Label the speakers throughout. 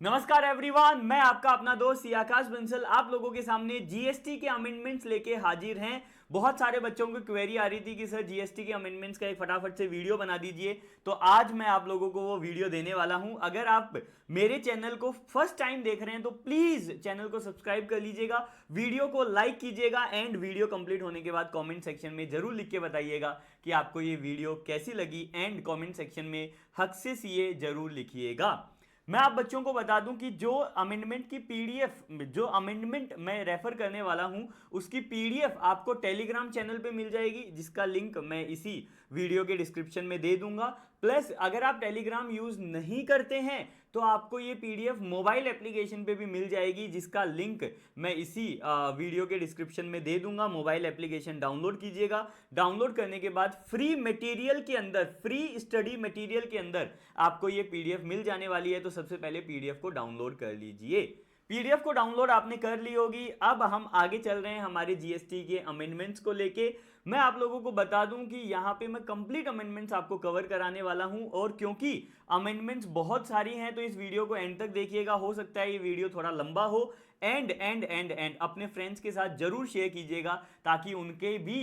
Speaker 1: नमस्कार एवरीवन, मैं आपका अपना दोस्त आकाश बंसल आप लोगों के सामने जीएसटी के अमेंडमेंट्स लेके हाजिर हैं। बहुत सारे बच्चों को क्वेरी आ रही थी कि सर जीएसटी के अमेंडमेंट्स का एक फटाफट से वीडियो बना दीजिए, तो आज मैं आप लोगों को वो वीडियो देने वाला हूं। अगर आप मेरे चैनल को फर्स्ट टाइम देख रहे हैं तो प्लीज चैनल को सब्सक्राइब कर लीजिएगा, वीडियो को लाइक कीजिएगा एंड वीडियो कंप्लीट होने के बाद कमेंट सेक्शन में जरूर लिख के बताइएगा कि आपको ये वीडियो कैसी लगी एंड कमेंट सेक्शन में हक से सीए जरूर लिखिएगा। मैं आप बच्चों को बता दूं कि जो अमेंडमेंट की पीडीएफ, जो अमेंडमेंट मैं रेफर करने वाला हूं उसकी पीडीएफ आपको टेलीग्राम चैनल पे मिल जाएगी, जिसका लिंक मैं इसी वीडियो के डिस्क्रिप्शन में दे दूंगा। प्लस अगर आप टेलीग्राम यूज नहीं करते हैं तो आपको ये पीडीएफ मोबाइल एप्लीकेशन पे भी मिल जाएगी, जिसका लिंक मैं इसी वीडियो के डिस्क्रिप्शन में दे दूंगा। मोबाइल एप्लीकेशन डाउनलोड कीजिएगा। डाउनलोड करने के बाद फ्री मटेरियल के अंदर, फ्री स्टडी मटेरियल के अंदर आपको ये पीडीएफ मिल जाने वाली है। तो सबसे पहले पीडीएफ को डाउनलोड कर लीजिए। पीडीएफ को डाउनलोड आपने कर ली होगी। अब हम आगे चल रहे हैं हमारे जीएसटी के अमेंडमेंट्स को लेके। मैं आप लोगों को बता दूं कि यहां पे मैं कंप्लीट अमेंडमेंट्स आपको कवर कराने वाला हूं, और क्योंकि अमेंडमेंट्स बहुत सारी हैं तो इस वीडियो को एंड तक देखिएगा। हो सकता है ये वीडियो थोड़ा लंबा हो। एंड अपने फ्रेंड्स के साथ जरूर शेयर कीजिएगा ताकि उनके भी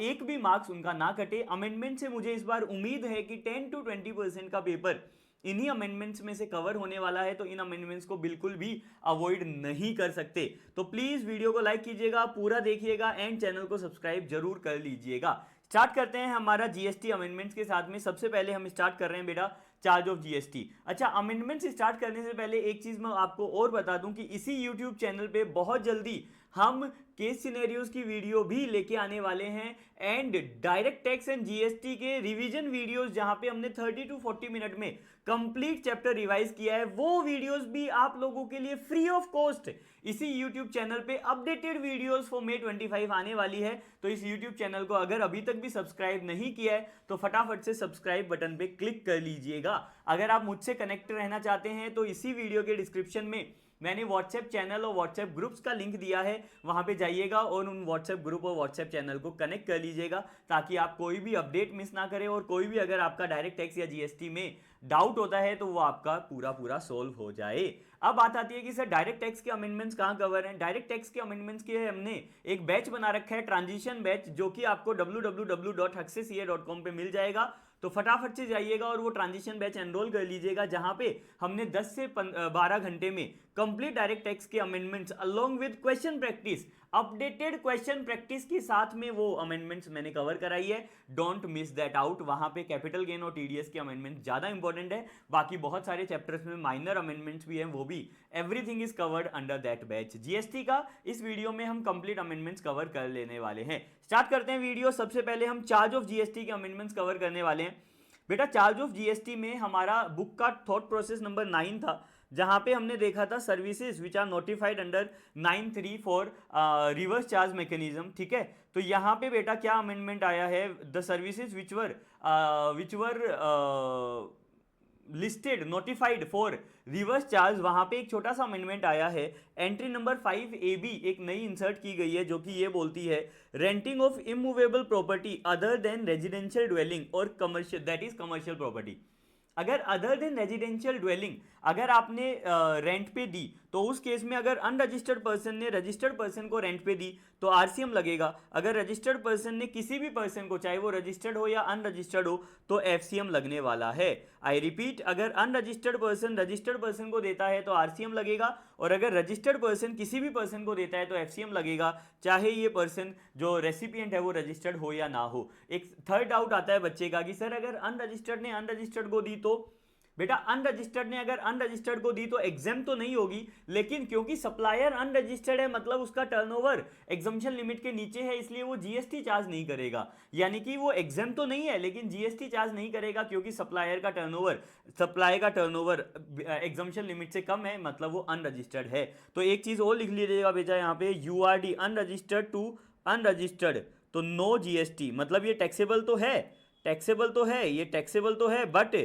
Speaker 1: एक भी मार्क्स उनका ना कटे। अमेंडमेंट से मुझे इस बार उम्मीद है कि 10 to 20% का पेपर इन्हीं अमेंडमेंट्स में से कवर होने वाला है, तो इन अमेंडमेंट्स को बिल्कुल भी अवॉइड नहीं कर सकते। तो प्लीज वीडियो को लाइक कीजिएगा, पूरा देखिएगा एंड चैनल को सब्सक्राइब जरूर कर लीजिएगा। स्टार्ट करते हैं हमारा जीएसटी अमेंडमेंट्स के साथ में। सबसे पहले हम स्टार्ट कर रहे हैं बेटा चार्ज ऑफ जीएसटी। अच्छा, अमेंडमेंट्स स्टार्ट करने से पहले एक चीज मैं आपको और बता दूं कि इसी यूट्यूब चैनल पे बहुत जल्दी हम केस सिनेरियोज की वीडियो भी लेके आने वाले हैं and direct tax and GST के रिवीजन वीडियोस, जहां पे हमने 30 to 40 मिनट में कंप्लीट चैप्टर रिवाइज किया है, वो वीडियोस भी आप लोगों के लिए फ्री ऑफ कॉस्ट इसी यूट्यूब चैनल पे अपडेटेड वीडियोस फॉर May 25 आने वाली है। तो इस यूट्यूब चैनल को अगर अभी तक भी सब्सक्राइब नहीं किया है तो फटाफट से सब्सक्राइब बटन पे क्लिक कर लीजिएगा। अगर आप मुझसे कनेक्ट रहना चाहते हैं तो इसी वीडियो के डिस्क्रिप्शन में मैंने व्हाट्सएप चैनल और व्हाट्सएप ग्रुप्स का लिंक दिया है, वहां पे जाइएगा और उन व्हाट्सएप ग्रुप और व्हाट्सएप चैनल को कनेक्ट कर लीजिएगा ताकि आप कोई भी अपडेट मिस ना करें, और कोई भी अगर आपका डायरेक्ट टैक्स या जीएसटी में डाउट होता है तो वो आपका पूरा पूरा सोल्व हो जाए। अब बात आती है कि सर डायरेक्ट टैक्स के अमेंडमेंट्स कहां कवर हैं। डायरेक्ट टैक्स के अमेंडमेंट्स के हमने एक बैच बना रखा है, ट्रांजिशन बैच, जो कि आपको www.huckseca.com पे मिल जाएगा। तो फटाफट से जाइएगा और वो ट्रांजिशन बैच एनरोल कर लीजिएगा, जहां पे हमने 10 से 12 घंटे में कंप्लीट डायरेक्ट टैक्स के amendments along with question practice, updated question practice के साथ में वो अमेंडमेंट्स मैंने कवर कराई है। Don't miss that out. वहां पे कैपिटल गेन और टीडीएस के अमेंडमेंट ज्यादा इंपॉर्टेंट है, बाकी बहुत सारे चैप्टर्स में माइनर अमेंडमेंट्स भी हैं, वो भी everything is covered under that batch. GST का इस वीडियो में हम कंप्लीट अमेंडमेंट्स कवर कर लेने वाले हैं। स्टार्ट करते हैं वीडियो। सबसे पहले हम चार्ज ऑफ जीएसटी के अमेंडमेंट्स कवर करने वाले हैं। बेटा चार्ज ऑफ जीएसटी में हमारा बुक का थॉट प्रोसेस नंबर 9 था, जहां पे हमने देखा था services which are notified under 9(3) for reverse charge mechanism. ठीक है, तो यहां पे बेटा क्या अमेंडमेंट आया है, the services which were listed notified for reverse charge, वहां पे एक छोटा सा अमेंडमेंट आया है। एंट्री नंबर 5AB एक नई इंसर्ट की गई है, जो कि ये बोलती है renting of immovable property other than residential dwelling और commercial, that is commercial property. अगर अदर देन रेजिडेंशियल ड्वेलिंग अगर आपने रेंट पे दी, तो उस केस में अगर अनरजिस्टर्ड पर्सन ने रजिस्टर्ड पर्सन को रेंट पे दी तो आरसीएम लगेगा। अगर रजिस्टर्ड पर्सन ने किसी भी पर्सन को, चाहे वो रजिस्टर्ड हो या अनरजिस्टर्ड हो, तो एफसीएम लगने वाला है। आई रिपीट, अगर अनरजिस्टर्ड पर्सन रजिस्टर्ड पर्सन को देता है तो आरसीएम लगेगा, और अगर रजिस्टर्ड पर्सन किसी भी पर्सन को देता है तो एफसीएम लगेगा, चाहे ये पर्सन जो रेसिपिएंट है वो रजिस्टर्ड हो या ना हो। एक थर्ड डाउट आता है बच्चे का कि सर अगर अनरजिस्टर्ड ने अनरजिस्टर्ड को दी, तो बेटा अनरजिस्टर्ड ने अगर अनरजिस्टर्ड को दी तो एग्जाम तो नहीं होगी, लेकिन क्योंकि सप्लायर अनरजिस्टर्ड है मतलब उसका टर्नओवर एग्जम्पशन लिमिट के नीचे है, इसलिए वो जीएसटी चार्ज नहीं करेगा। यानी कि वो एग्जाम तो नहीं है लेकिन जीएसटी चार्ज नहीं करेगा, क्योंकि सप्लाई का टर्नओवर एग्जम्पशन लिमिट से कम है, मतलब वो अनरजिस्टर्ड है। तो एक चीज और लिख लीजिएगा बेटा, यहाँ पे यूआरडी अनरजिस्टर्ड टू अनरजिस्टर्ड, तो नो जीएसटी, मतलब ये टैक्सेबल तो है, ये टैक्सेबल तो है बट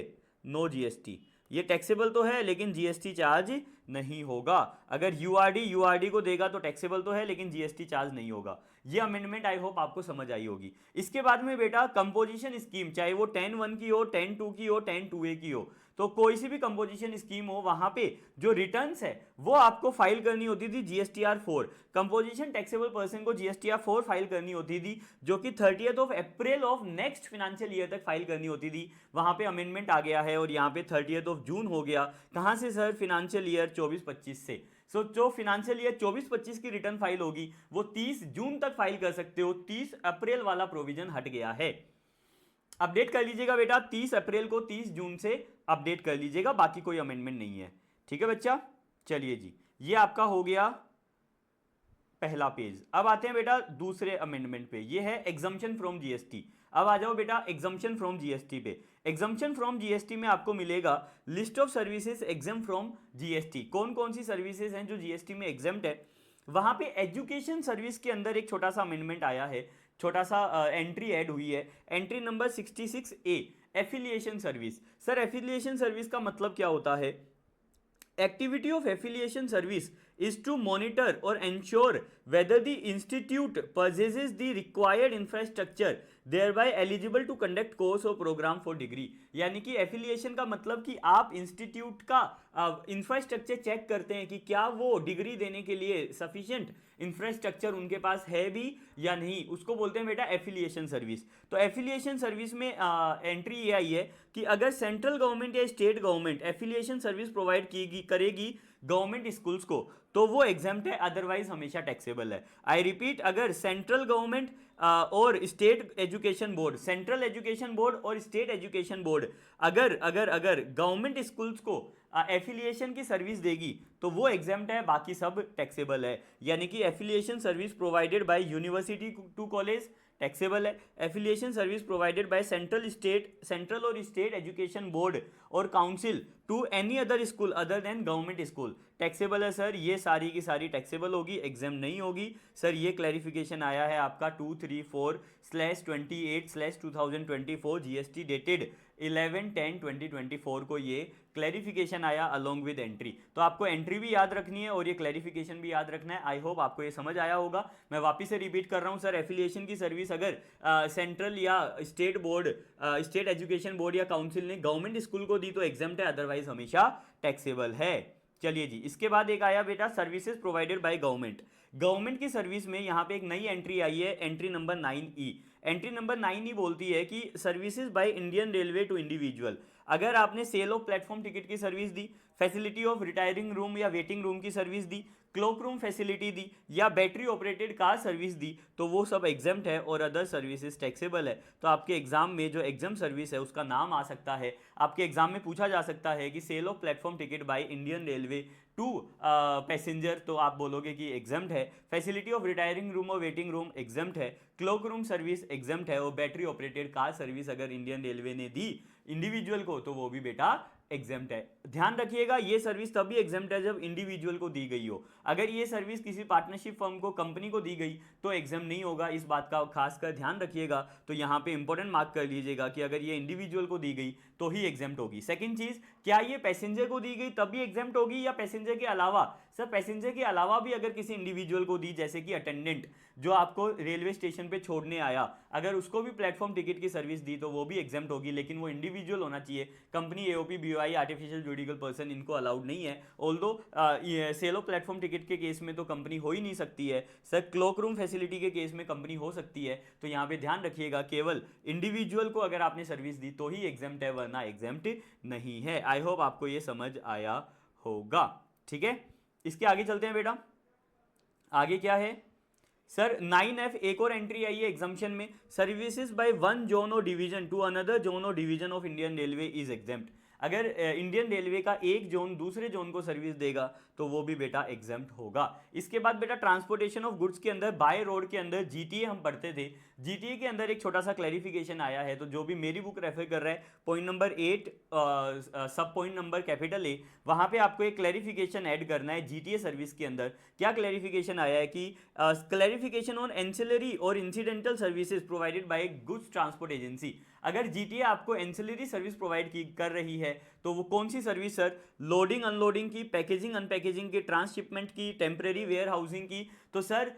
Speaker 1: नो जीएसटी। ये टैक्सेबल तो है लेकिन जीएसटी चार्ज नहीं होगा। अगर यूआरडी को देगा तो टैक्सेबल तो है लेकिन जीएसटी चार्ज नहीं होगा। ये अमेंडमेंट आई होप आपको समझ आई होगी। इसके बाद में बेटा कंपोजिशन स्कीम, चाहे वो 10(1) की हो, 10(2) की हो, 10(2)A की हो, तो कोई सी भी कंपोजिशन स्कीम हो वहां पे जो रिटर्न्स है वो आपको फाइल करनी होती थी जीएसटीआर 4। कंपोजिशन टैक्सेबल पर्सन को जीएसटीआर 4 फाइल करनी होती थी, जो कि 30th of April of next financial year तक फाइल करनी होती थी। वहां पे अमेंडमेंट आ गया है और यहाँ पे 30th ऑफ जून हो गया। कहां से सर? फाइनेंशियल ईयर 24-25 से। सो जो फाइनेंशियल ईयर 24-25 की रिटर्न फाइल होगी वो 30 जून तक फाइल कर सकते हो। 30 अप्रैल वाला प्रोविजन हट गया है। अपडेट कर लीजिएगा बेटा, 30 अप्रैल को 30 जून से अपडेट कर लीजिएगा, बाकी कोई अमेंडमेंट नहीं है। ठीक है बच्चा, चलिए जी, ये आपका हो गया पहला पेज। अब आते हैं बेटा दूसरे अमेंडमेंट पे, ये है एग्जम्पशन फ्रॉम जीएसटी। अब आ जाओ बेटा एग्जम्पशन फ्रॉम जीएसटी पे। एग्जम्पशन फ्रॉम जीएसटी में आपको मिलेगा list of services exam from GST. कौन कौन सी सर्विसेज हैं जो जीएसटी में एग्जाम्प्ट है। वहां पे एजुकेशन सर्विस के अंदर एक छोटा सा अमेंडमेंट आया है, छोटा सा एंट्री ऐड हुई है, entry number 66A, affiliation service. Sir affiliation service का मतलब क्या होता है? Activity of affiliation service is to monitor or ensure whether the institute possesses the required infrastructure thereby eligible to conduct course or program for degree। यानी कि affiliation का मतलब कि आप इंस्टीट्यूट का इंफ्रास्ट्रक्चर चेक करते हैं कि क्या वो डिग्री देने के लिए सफिशिएंट इंफ्रास्ट्रक्चर उनके पास है भी या नहीं, उसको बोलते हैं बेटा एफिलिएशन सर्विस। तो एफिलिएशन सर्विस में एंट्री ये आई है कि अगर सेंट्रल गवर्नमेंट या state government affiliation service provide करेगी गवर्नमेंट स्कूल्स को तो वो एग्जाम्प्ट है, अदरवाइज हमेशा टैक्सेबल है। आई रिपीट, अगर सेंट्रल गवर्नमेंट और state education board, central education board और स्टेट एजुकेशन बोर्ड अगर अगर अगर गवर्नमेंट स्कूल्स को एफिलिएशन की सर्विस देगी तो वो एग्जाम्प्ट है, बाकी सब टैक्सेबल है। यानी कि affiliation service provided by university to college taxable है। Affiliation service provided by central और स्टेट एजुकेशन बोर्ड और council to any other school other than government school taxable है। सर ये सारी की सारी टैक्सेबल होगी, एग्जाम नहीं होगी। सर ये क्लैरिफिकेशन आया है आपका 234/28/2024 जीएसटी डेटेड 11/10/2024 को ये क्लैरिफिकेशन आया अलोंग विद एंट्री। तो आपको एंट्री भी याद रखनी है और ये क्लैरिफिकेशन भी याद रखना है। आई होप आपको ये समझ आया होगा। मैं वापस से रिपीट कर रहा हूँ सर, एफिलिएशन की सर्विस अगर सेंट्रल या state board, state education board या काउंसिल ने गवर्नमेंट स्कूल को दी तो एग्जाम्प्ट है, अदरवाइज हमेशा टैक्सेबल है। चलिए जी, इसके बाद एक आया बेटा services provided by government. Government की सर्विस में यहाँ पे एक नई एंट्री आई है, entry number 9E। Entry number 9E बोलती है कि services by Indian railway to individual. अगर आपने सेल ऑफ प्लेटफॉर्म टिकट की सर्विस दी, फैसिलिटी ऑफ रिटायरिंग रूम या वेटिंग रूम की सर्विस दी, क्लोक रूम फैसिलिटी दी या बैटरी ऑपरेटेड कार सर्विस दी तो वो सब एग्जाम्प्ट है और अदर सर्विसेज टैक्सेबल है। तो आपके एग्जाम में जो एग्जाम सर्विस है उसका नाम आ सकता है, आपके एग्जाम में पूछा जा सकता है कि sale of platform ticket by Indian railway to passenger, तो आप बोलोगे कि एग्जाम्प्ट है। फैसिलिटी ऑफ रिटायरिंग रूम और वेटिंग रूम एग्जाम्प्ट है। क्लोक रूम सर्विस एग्जाम्प्ट है और बैटरी ऑपरेटेड कार सर्विस अगर इंडियन रेलवे ने दी इंडिविजुअल को तो वो भी बेटा एग्जाम्प्ट है। ध्यान रखिएगा ये सर्विस तभी एग्जाम्प्ट है जब इंडिविजुअल को दी गई हो। अगर ये सर्विस किसी पार्टनरशिप फर्म को, कंपनी को दी गई तो एग्जाम्प्ट नहीं होगा। इस बात का खासकर ध्यान रखिएगा। तो यहाँ पे इंपॉर्टेंट मार्क कर लीजिएगा कि अगर ये इंडिविजुअल को दी गई तो ही एग्जाम्प्ट होगी। सेकंड चीज, क्या ये पैसेंजर को दी गई तभी एग्जाम्प्ट होगी या पैसेंजर के अलावा? सर पैसेंजर के अलावा भी अगर किसी इंडिविजुअल को दी, जैसे कि अटेंडेंट जो आपको रेलवे स्टेशन पे छोड़ने आया, अगर उसको भी प्लेटफॉर्म टिकट की सर्विस दी तो वो भी एग्जाम्प्ट होगी, लेकिन वो इंडिविजुअल होना चाहिए। Company, AOP, BOI, artificial judicial person इनको अलाउड नहीं है। Although sale of platform ticket के केस में तो कंपनी हो ही नहीं सकती है। सर क्लोक रूम फैसिलिटी के केस में कंपनी हो सकती है। तो यहाँ पे ध्यान रखिएगा केवल इंडिविजुअल को अगर आपने सर्विस दी तो ही एग्जाम्प्ट है, वरना एग्जाम्प्ट नहीं है। आई होप आपको ये समझ आया होगा। ठीक है, इसके आगे चलते हैं बेटा। आगे क्या है सर? 9F एक और एंट्री आई है एग्जाम्पशन में, सर्विसेज बाय वन जोन और डिवीजन टू अनदर जोन और division of Indian railway is exempt. अगर इंडियन रेलवे का एक जोन दूसरे जोन को सर्विस देगा तो वो भी बेटा एग्जाम्प्ट होगा। इसके बाद बेटा ट्रांसपोर्टेशन ऑफ गुड्स के अंदर बाय रोड के अंदर जीटीए हम पढ़ते थे, जीटीए के अंदर एक छोटा सा क्लैरिफिकेशन आया है। तो जो भी मेरी बुक रेफर कर रहा है पॉइंट नंबर 8 सब पॉइंट नंबर कैपिटल ए, वहां पे आपको एक क्लैरिफिकेशन ऐड करना है जीटीए सर्विस के अंदर। क्या क्लैरिफिकेशन आया है कि क्लैरिफिकेशन ऑन एंसिलरी और incidental services provided by goods transport agency. अगर जीटीए आपको एंसिलरी सर्विस प्रोवाइड कर रही है तो वो कौन सी सर्विस सर? लोडिंग अनलोडिंग की, पैकेजिंग अनपैकेजिंग की, ट्रांसशिपमेंट की, टेम्परेरी वेयर हाउसिंग की। तो सर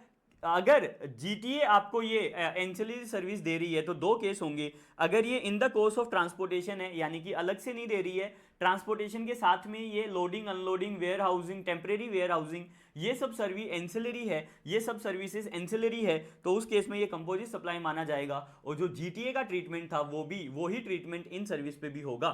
Speaker 1: अगर जीटीए आपको ये एंसिलरी सर्विस दे रही है तो दो केस होंगे। अगर ये in the course of transportation है यानी कि अलग से नहीं दे रही है, ट्रांसपोर्टेशन के साथ में ये loading unloading warehousing temporary warehousing ये सब सर्विस एंसिलरी है, ये सब सर्विसेज एंसिलरी है, तो उस केस में ये कंपोजिट सप्लाई माना जाएगा। और जो जीटीए का ट्रीटमेंट था वो भी वही ट्रीटमेंट इन सर्विस पे भी होगा।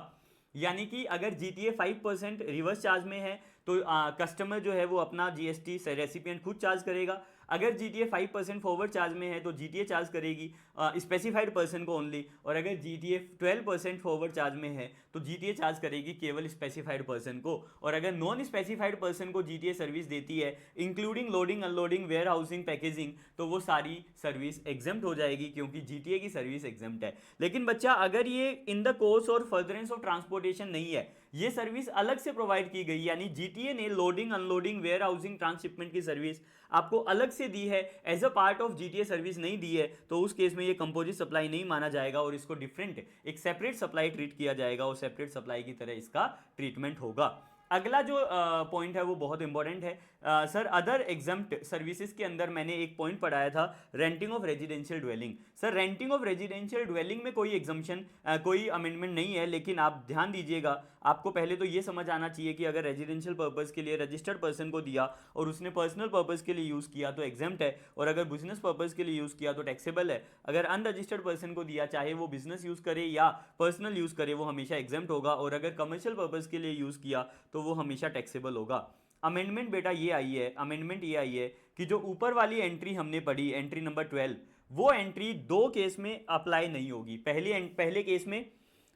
Speaker 1: यानी कि अगर जीटीए 5% रिवर्स चार्ज में है तो कस्टमर जो है वो अपना जीएसटी रेसिपिएंट खुद चार्ज करेगा। अगर जीटीए 5% फॉरवर्ड चार्ज में है तो जीटीए चार्ज करेगी स्पेसिफाइड पर्सन को ओनली, और अगर जीटीए 12% फॉरवर्ड चार्ज में है तो जीटीए चार्ज करेगी केवल स्पेसिफाइड पर्सन को। और अगर नॉन स्पेसिफाइड पर्सन को जीटीए सर्विस देती है including loading unloading warehousing packaging, तो वो सारी सर्विस एग्जेम्प्ट हो जाएगी क्योंकि जीटीए की सर्विस एग्जेम्प्ट है। लेकिन बच्चा अगर ये इन द कोर्स और फर्दरेंस ऑफ ट्रांसपोर्टेशन नहीं है, ये सर्विस अलग से प्रोवाइड की गई, यानी जीटीए ने loading unloading warehousing transhipment की सर्विस आपको अलग से दी है, as a part of GTA service नहीं दी है, तो उस केस में ये कंपोजिट सप्लाई नहीं माना जाएगा और इसको डिफरेंट एक सेपरेट सप्लाई ट्रीट किया जाएगा और सेपरेट सप्लाई की तरह इसका ट्रीटमेंट होगा। अगला जो पॉइंट है वो बहुत इंपॉर्टेंट है सर। अदर एग्जम्प्ट सर्विसेज के अंदर मैंने एक पॉइंट पढ़ाया था renting of residential dwelling. Sir renting of residential dwelling में कोई एग्जम्पशन कोई अमेंडमेंट नहीं है, लेकिन आप ध्यान दीजिएगा, आपको पहले तो ये समझ आना चाहिए कि अगर रेजिडेंशियल पर्पस के लिए रजिस्टर्ड पर्सन को दिया और उसने पर्सनल पर्पस के लिए यूज़ किया तो एग्जेम्प्ट है, और अगर बिजनेस पर्पस के लिए यूज़ किया तो टैक्सेबल है। अगर अनरजिस्टर्ड पर्सन को दिया, चाहे वो बिजनेस यूज़ करे या पर्सनल यूज़ करे, वो हमेशा एग्जेम्प्ट होगा, और अगर कमर्शियल पर्पस के लिए यूज़ किया तो वो हमेशा टैक्सेबल होगा। अमेंडमेंट बेटा ये आई है, अमेंडमेंट ये आई है कि जो ऊपर वाली एंट्री हमने पढ़ी, एंट्री नंबर 12, वो एंट्री दो केस में अप्लाई नहीं होगी। पहले केस में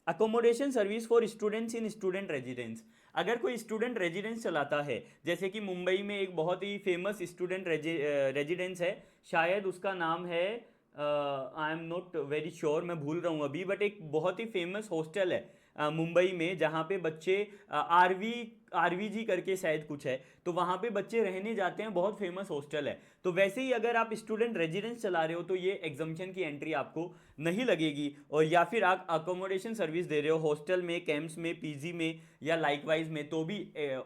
Speaker 1: accommodation service for students in student residence, अगर कोई स्टूडेंट रेजिडेंस चलाता है, जैसे कि मुंबई में एक बहुत ही फेमस स्टूडेंट रेजिडेंस है, शायद उसका नाम है I am not very sure, मैं भूल रहा हूँ अभी, बट एक बहुत ही फेमस हॉस्टल है मुंबई में जहाँ पे बच्चे आरवीजी करके शायद कुछ है, तो वहाँ पे बच्चे रहने जाते हैं, बहुत फेमस हॉस्टल है। तो वैसे ही अगर आप स्टूडेंट रेजिडेंस चला रहे हो तो ये एग्जम्पशन की एंट्री आपको नहीं लगेगी, और या फिर आप अकोमोडेशन सर्विस दे रहे हो हॉस्टल में, कैंप्स में, पीजी में या लाइकवाइज में, तो भी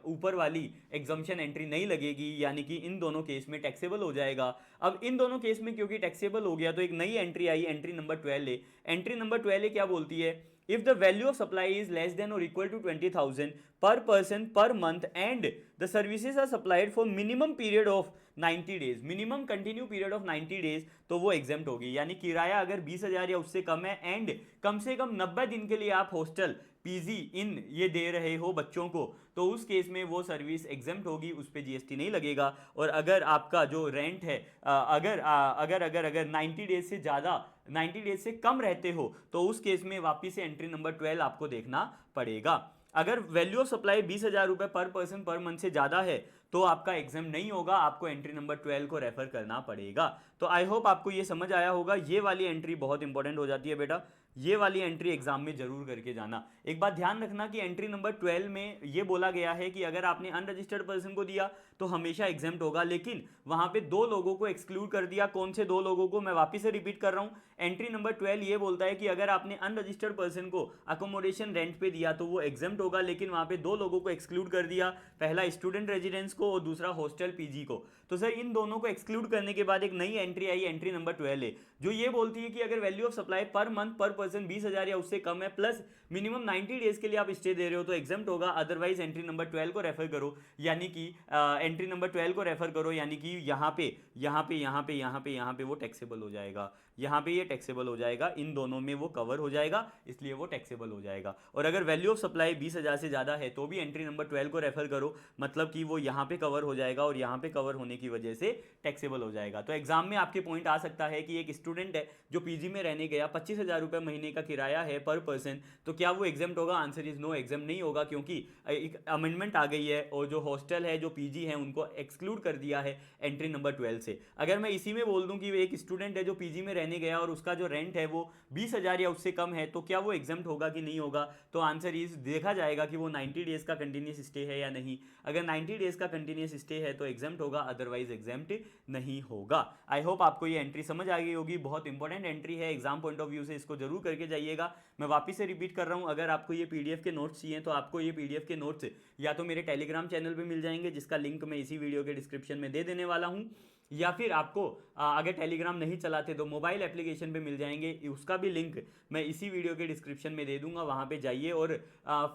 Speaker 1: ऊपर वाली एग्जम्पशन एंट्री नहीं लगेगी, यानी कि इन दोनों केस में टैक्सेबल हो जाएगा। अब इन दोनों केस में क्योंकि टैक्सेबल हो गया तो एक नई एंट्री आई, एंट्री नंबर 12 ए। एंट्री नंबर 12 ए क्या बोलती है? If the value of supply is less than or equal to 20,000 per person per month and the services are supplied for minimum period of 90 days, minimum continue period of 90 days, तो वो exempt होगी। यानी किराया अगर 20,000 या उससे कम है and come से कम 90 दिन के लिए आप हॉस्टल पीजी इन ये दे रहे हो बच्चों को, तो उस केस में वो सर्विस एग्जेम्प्ट होगी, उस पर जीएसटी नहीं लगेगा। और अगर आपका जो रेंट है अगर 90 डेज से ज़्यादा 90 डेज से कम रहते हो तो उस केस में वापिस से एंट्री नंबर 12 आपको देखना पड़ेगा। अगर वैल्यू ऑफ सप्लाई 20,000 रुपये पर पर्सन पर मंथ से ज़्यादा है तो आपका एग्जाम नहीं होगा, आपको एंट्री नंबर 12 को रेफर करना पड़ेगा। तो आई होप आपको ये समझ आया होगा। ये वाली एंट्री बहुत इंपॉर्टेंट हो जाती है बेटा, ये वाली एंट्री एग्जाम में जरूर करके जाना। एक बात ध्यान रखना कि एंट्री नंबर 12 में ये बोला गया है कि अगर आपने अनरजिस्टर्ड पर्सन को दिया तो हमेशा एग्जाम्प्ट होगा, लेकिन वहां पे दो लोगों को एक्सक्लूड कर दिया। कौन से दो लोगों को? मैं वापिस से रिपीट कर रहा हूं, एंट्री नंबर 12 ये बोलता है कि अगर आपने अनरजिस्टर्ड पर्सन को अकोमोडेशन रेंट पे दिया तो वो एग्जाम्प्ट होगा, लेकिन वहां पे दो लोगों को एक्सक्लूड कर दिया, पहला स्टूडेंट रेजिडेंस को और दूसरा हॉस्टल पीजी को। तो सर इन दोनों को एक्सक्लूड करने के बाद एक नई एंट्री आई, एंट्री नंबर 12 है, जो ये बोलती है कि अगर value of supply per month पर पर्सन 20,000 या उससे कम है प्लस मिनिमम 90 डेज के लिए आप स्टे दे रहे हो तो एग्जाम्प्ट होगा, अदरवाइज एंट्री नंबर 12 को रेफर करो, यानी कि एंट्री नंबर 12 को रेफर करो, यानी कि यहाँ पे वो टैक्सेबल हो जाएगा, यहाँ पे ये टैक्सेबल हो जाएगा, इन दोनों में वो कवर हो जाएगा, इसलिए वो टैक्सेबल हो जाएगा। और अगर वैल्यू ऑफ सप्लाई 20,000 से ज़्यादा है तो भी एंट्री नंबर 12 को रेफर करो, मतलब कि वो यहाँ पे कवर हो जाएगा और यहाँ पे कवर होने की वजह से टैक्सेबल हो जाएगा। तो एग्जाम में आपके पॉइंट आ सकता है कि एक स्टूडेंट है जो पीजी में रहने गया, 25,000 रुपये महीने का किराया है पर पर्सन, तो क्या वो एग्जाम्प्ट होगा? आंसर इज नो, एग्जाम नहीं होगा, क्योंकि एक अमेंडमेंट आ गई है और जो हॉस्टल है, जो पीजी है, उनको एक्सक्लूड कर दिया है एंट्री नंबर 12 से। अगर मैं इसी में बोल दूं कि एक स्टूडेंट है जो पीजी में रहने गया और उसका जो रेंट है वो 20,000 या उससे कम है, तो क्या वो एग्जाम्प्ट होगा कि नहीं होगा? तो आंसर इज देखा जाएगा कि वो 90 डेज का कंटिन्यूस स्टे है या नहीं। अगर 90 डेज का कंटिन्यूस स्टे है तो एग्जाम्प्ट होगा, अदरवाइज एग्जाम्प्ट नहीं होगा। आई होप आपको ये एंट्री समझ आ गई होगी, बहुत इंपॉर्टेंट एंट्री है, एग्जाम पॉइंट ऑफ व्यू से इसको जरूर करके जाइएगा। मैं वापस से रिपीट कर रहा हूँ, अगर आपको ये पीडीएफ के नोट्स चाहिए तो आपको ये पीडीएफ के नोट्स या तो मेरे टेलीग्राम चैनल पे मिल जाएंगे, जिसका लिंक मैं इसी वीडियो के डिस्क्रिप्शन में दे देने वाला हूँ, या फिर आपको अगर टेलीग्राम नहीं चलाते तो मोबाइल एप्लीकेशन पे मिल जाएंगे, उसका भी लिंक मैं इसी वीडियो के डिस्क्रिप्शन में दे दूंगा, वहाँ पे जाइए और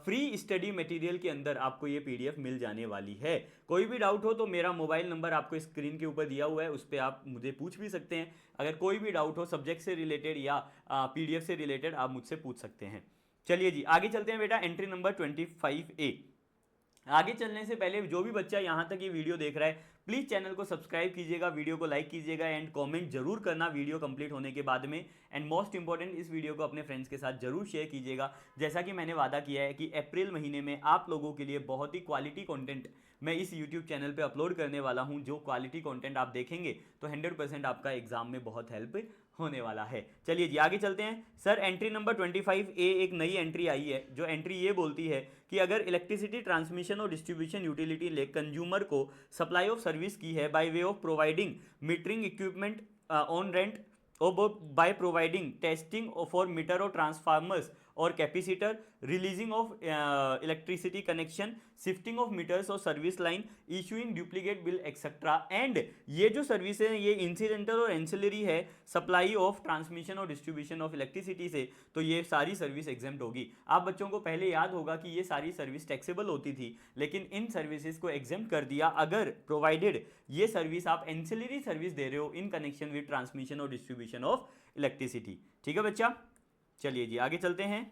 Speaker 1: फ्री स्टडी मटेरियल के अंदर आपको ये पीडीएफ मिल जाने वाली है। कोई भी डाउट हो तो मेरा मोबाइल नंबर आपको स्क्रीन के ऊपर दिया हुआ है, उस पर आप मुझे पूछ भी सकते हैं। अगर कोई भी डाउट हो सब्जेक्ट से रिलेटेड या पीडीएफ से रिलेटेड, आप मुझसे पूछ सकते हैं। चलिए जी आगे चलते हैं बेटा, एंट्री नंबर 25A। आगे चलने से पहले जो भी बच्चा यहाँ तक ये वीडियो देख रहा है, प्लीज़ चैनल को सब्सक्राइब कीजिएगा, वीडियो को लाइक कीजिएगा एंड कमेंट जरूर करना वीडियो कंप्लीट होने के बाद में। एंड मोस्ट इंपॉर्टेंट, इस वीडियो को अपने फ्रेंड्स के साथ जरूर शेयर कीजिएगा। जैसा कि मैंने वादा किया है कि अप्रैल महीने में आप लोगों के लिए बहुत ही क्वालिटी कंटेंट मैं इस यूट्यूब चैनल पे अपलोड करने वाला हूं। जो क्वालिटी कंटेंट आप देखेंगे तो 100% आपका एग्जाम में बहुत हेल्प होने वाला है। चलिए जी आगे चलते हैं। सर एंट्री नंबर 25A एक नई एंट्री आई है, जो एंट्री ये बोलती है कि अगर इलेक्ट्रिसिटी ट्रांसमिशन और डिस्ट्रीब्यूशन यूटिलिटी ने कंज्यूमर को सप्लाई ऑफ सर्विस की है by way of providing metering equipment on rent और by providing testing for meter और ट्रांसफार्मर्स और capacitor, releasing of electricity connection, shifting of meters और service line, issuing duplicate bill etcetera. And ये जो service है ये इंसिडेंटल और ancillary है सप्लाई ऑफ ट्रांसमिशन और डिस्ट्रीब्यूशन ऑफ इलेक्ट्रिसिटी से, तो ये सारी सर्विस एग्जेम्प्ट होगी। आप बच्चों को पहले याद होगा कि ये सारी सर्विस टैक्सेबल होती थी, लेकिन इन सर्विसेज को एग्जेम्प्ट कर दिया अगर प्रोवाइडेड ये सर्विस आप एंसिलरी सर्विस दे रहे हो इन कनेक्शन विद ट्रांसमिशन और डिस्ट्रीब्यूशन ऑफ इलेक्ट्रिसिटी। ठीक है बच्चा, चलिए जी आगे चलते हैं।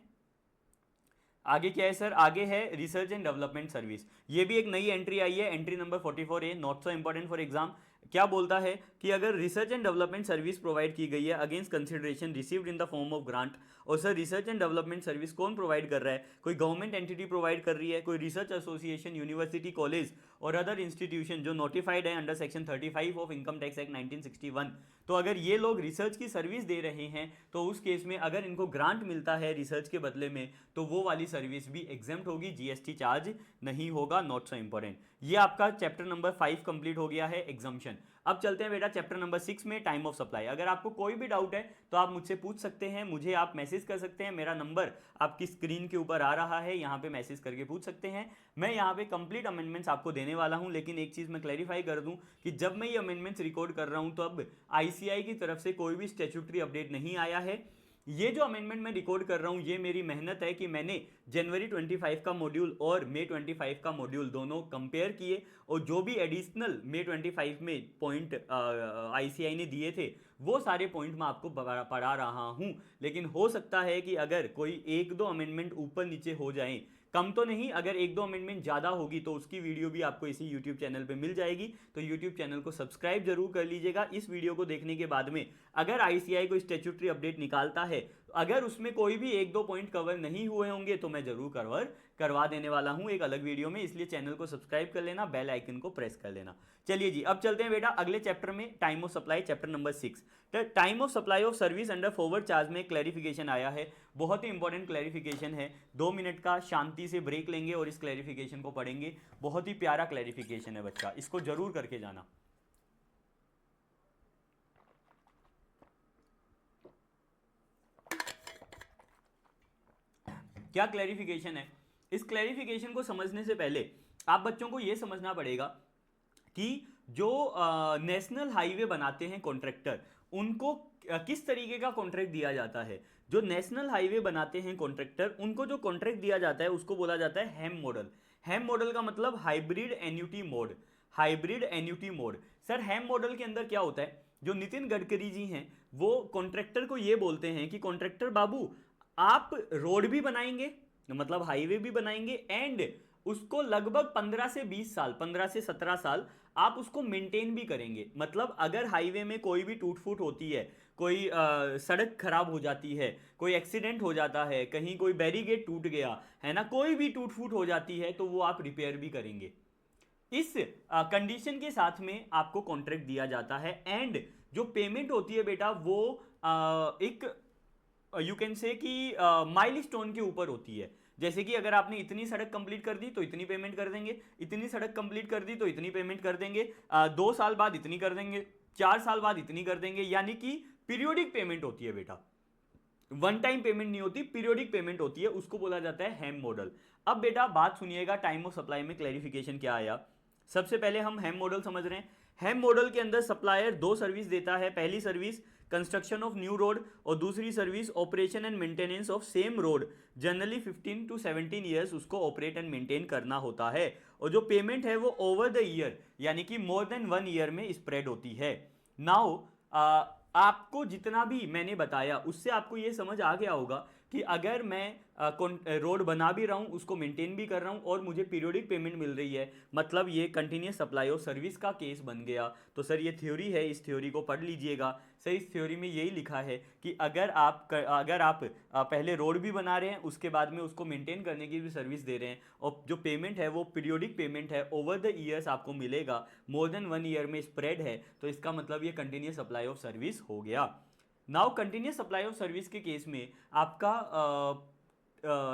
Speaker 1: आगे क्या है सर, आगे है रिसर्च एंड डेवलपमेंट सर्विस। ये भी एक नई एंट्री आई है, entry number 44A, not so important for exam. क्या बोलता है कि अगर research and development service provide की गई है against consideration received in the form of grant, और sir research and development service कौन प्रोवाइड कर रहा है, कोई गवर्नमेंट एंटिटी प्रोवाइड कर रही है, कोई रिसर्च एसोसिएशन, यूनिवर्सिटी, कॉलेज और अदर इंस्टीट्यूशन जो नोटिफाइड है under section 35 of income tax act 1961। तो अगर ये लोग रिसर्च की सर्विस दे रहे हैं तो उस केस में अगर इनको ग्रांट मिलता है रिसर्च के बदले में तो वो वाली सर्विस भी एग्जेम्प्ट होगी, जीएसटी चार्ज नहीं होगा। Not so important. ये आपका चैप्टर नंबर 5 कंप्लीट हो गया है, एग्जाम्पशन। अब चलते हैं बेटा चैप्टर नंबर 6 में, टाइम ऑफ सप्लाई। अगर आपको कोई भी डाउट है तो आप मुझसे पूछ सकते हैं, मुझे आप मैसेज कर सकते हैं, मेरा नंबर आपकी स्क्रीन के ऊपर आ रहा है, यहाँ पे मैसेज करके पूछ सकते हैं। मैं यहाँ पे कंप्लीट अमेंडमेंट्स आपको देने वाला हूँ, लेकिन एक चीज़ मैं क्लैरिफाई कर दूँ कि जब मैं ये अमेंडमेंट्स रिकॉर्ड कर रहा हूँ तो अब आईसीआई की तरफ से कोई भी स्टैट्यूटरी अपडेट नहीं आया है। ये जो अमेंडमेंट मैं रिकॉर्ड कर रहा हूँ ये मेरी मेहनत है कि मैंने जनवरी 25 का मॉड्यूल और मई 25 का मॉड्यूल दोनों कंपेयर किए, और जो भी एडिशनल मई 25 में पॉइंट आईसीआई ने दिए थे वो सारे पॉइंट मैं आपको पढ़ा रहा हूँ। लेकिन हो सकता है कि अगर कोई एक दो अमेंडमेंट ऊपर नीचे हो जाएं, कम तो नहीं, अगर एक दो अमेंडमेंट ज़्यादा होगी तो उसकी वीडियो भी आपको इसी यूट्यूब चैनल पे मिल जाएगी। तो यूट्यूब चैनल को सब्सक्राइब जरूर कर लीजिएगा। इस वीडियो को देखने के बाद में अगर आईसीआई कोई स्टैट्यूटरी अपडेट निकालता है, अगर उसमें कोई भी एक दो पॉइंट कवर नहीं हुए होंगे तो मैं जरूर कवर करवा देने वाला हूं एक अलग वीडियो में, इसलिए चैनल को सब्सक्राइब कर लेना, बेल आइकन को प्रेस कर लेना। चलिए जी अब चलते हैं बेटा अगले चैप्टर में, time of supply, chapter number 6। तो time of supply of service under forward charge में क्लैरिफिकेशन आया है, बहुत ही इंपॉर्टेंट क्लैरिफिकेशन है। 2 मिनट का शांति से ब्रेक लेंगे और इस क्लैरिफिकेशन को पढ़ेंगे। बहुत ही प्यारा क्लैरिफिकेशन है बच्चा, इसको जरूर करके जाना। क्या क्लैरिफिकेशन है, इस क्लैरिफिकेशन को समझने से पहले आप बच्चों को यह समझना पड़ेगा कि जो नेशनल हाईवे बनाते हैं कॉन्ट्रैक्टर, उनको किस तरीके का कॉन्ट्रैक्ट दिया जाता है। जो नेशनल हाईवे बनाते हैं कॉन्ट्रैक्टर, उनको जो कॉन्ट्रैक्ट दिया जाता है उसको बोला जाता है हेम मॉडल। हेम मॉडल का मतलब hybrid annuity mode, hybrid annuity mode. Sir HAM model के अंदर क्या होता है, जो नितिन गडकरी जी हैं वो कॉन्ट्रैक्टर को ये बोलते हैं कि कॉन्ट्रैक्टर बाबू आप रोड भी बनाएंगे, मतलब हाईवे भी बनाएंगे, एंड उसको लगभग 15 से 20 साल, 15 से 17 साल आप उसको मेंटेन भी करेंगे। मतलब अगर हाईवे में कोई भी टूट फूट होती है, कोई सड़क खराब हो जाती है, कोई एक्सीडेंट हो जाता है, कहीं कोई बैरिकेड टूट गया है ना, कोई भी टूट फूट हो जाती है तो वो आप रिपेयर भी करेंगे। इस कंडीशन के साथ में आपको कॉन्ट्रैक्ट दिया जाता है, एंड जो पेमेंट होती है बेटा वो एक यू कैन से कि माइलस्टोन के ऊपर होती है। जैसे कि अगर आपने इतनी सड़क कंप्लीट कर दी तो इतनी पेमेंट कर देंगे, इतनी सड़क कंप्लीट कर दी तो इतनी पेमेंट कर देंगे, 2 साल बाद इतनी कर देंगे, 4 साल बाद इतनी कर देंगे, यानी कि पीरियोडिक पेमेंट होती है बेटा। वन टाइम पेमेंट नहीं होती, पीरियोडिक पेमेंट होती है, उसको बोला जाता है हेम मॉडल। अब बेटा बात सुनिएगा, टाइम ऑफ सप्लाई में क्लैरिफिकेशन क्या आया। सबसे पहले हम हेम मॉडल समझ रहे हैं। हेम मॉडल के अंदर सप्लायर दो सर्विस देता है। पहली service construction of new road और दूसरी service operation and maintenance of same road. Generally 15 to 17 years उसको ऑपरेट एंड मेंटेन करना होता है, और जो पेमेंट है वो ओवर द ईयर यानी कि मोर देन 1 ईयर में स्प्रेड होती है। नाउ आपको जितना भी मैंने बताया उससे आपको ये समझ आ गया होगा कि अगर मैं रोड बना भी रहा हूँ, उसको मेंटेन भी कर रहा हूँ और मुझे पीरियोडिक पेमेंट मिल रही है, मतलब ये कंटिन्यूस सप्लाई ऑफ सर्विस का केस बन गया। तो सर ये थ्योरी है, इस थ्योरी को पढ़ लीजिएगा। सर इस थ्योरी में यही लिखा है कि अगर आप पहले रोड भी बना रहे हैं, उसके बाद में उसको मेंटेन करने की भी सर्विस दे रहे हैं, और जो पेमेंट है वो पीरियोडिक पेमेंट है, ओवर द ईयर्स आपको मिलेगा, मोर देन 1 ईयर में स्प्रेड है, तो इसका मतलब ये कंटिन्यूस सप्लाई ऑफ सर्विस हो गया। Now continuous supply of service के केस में आपका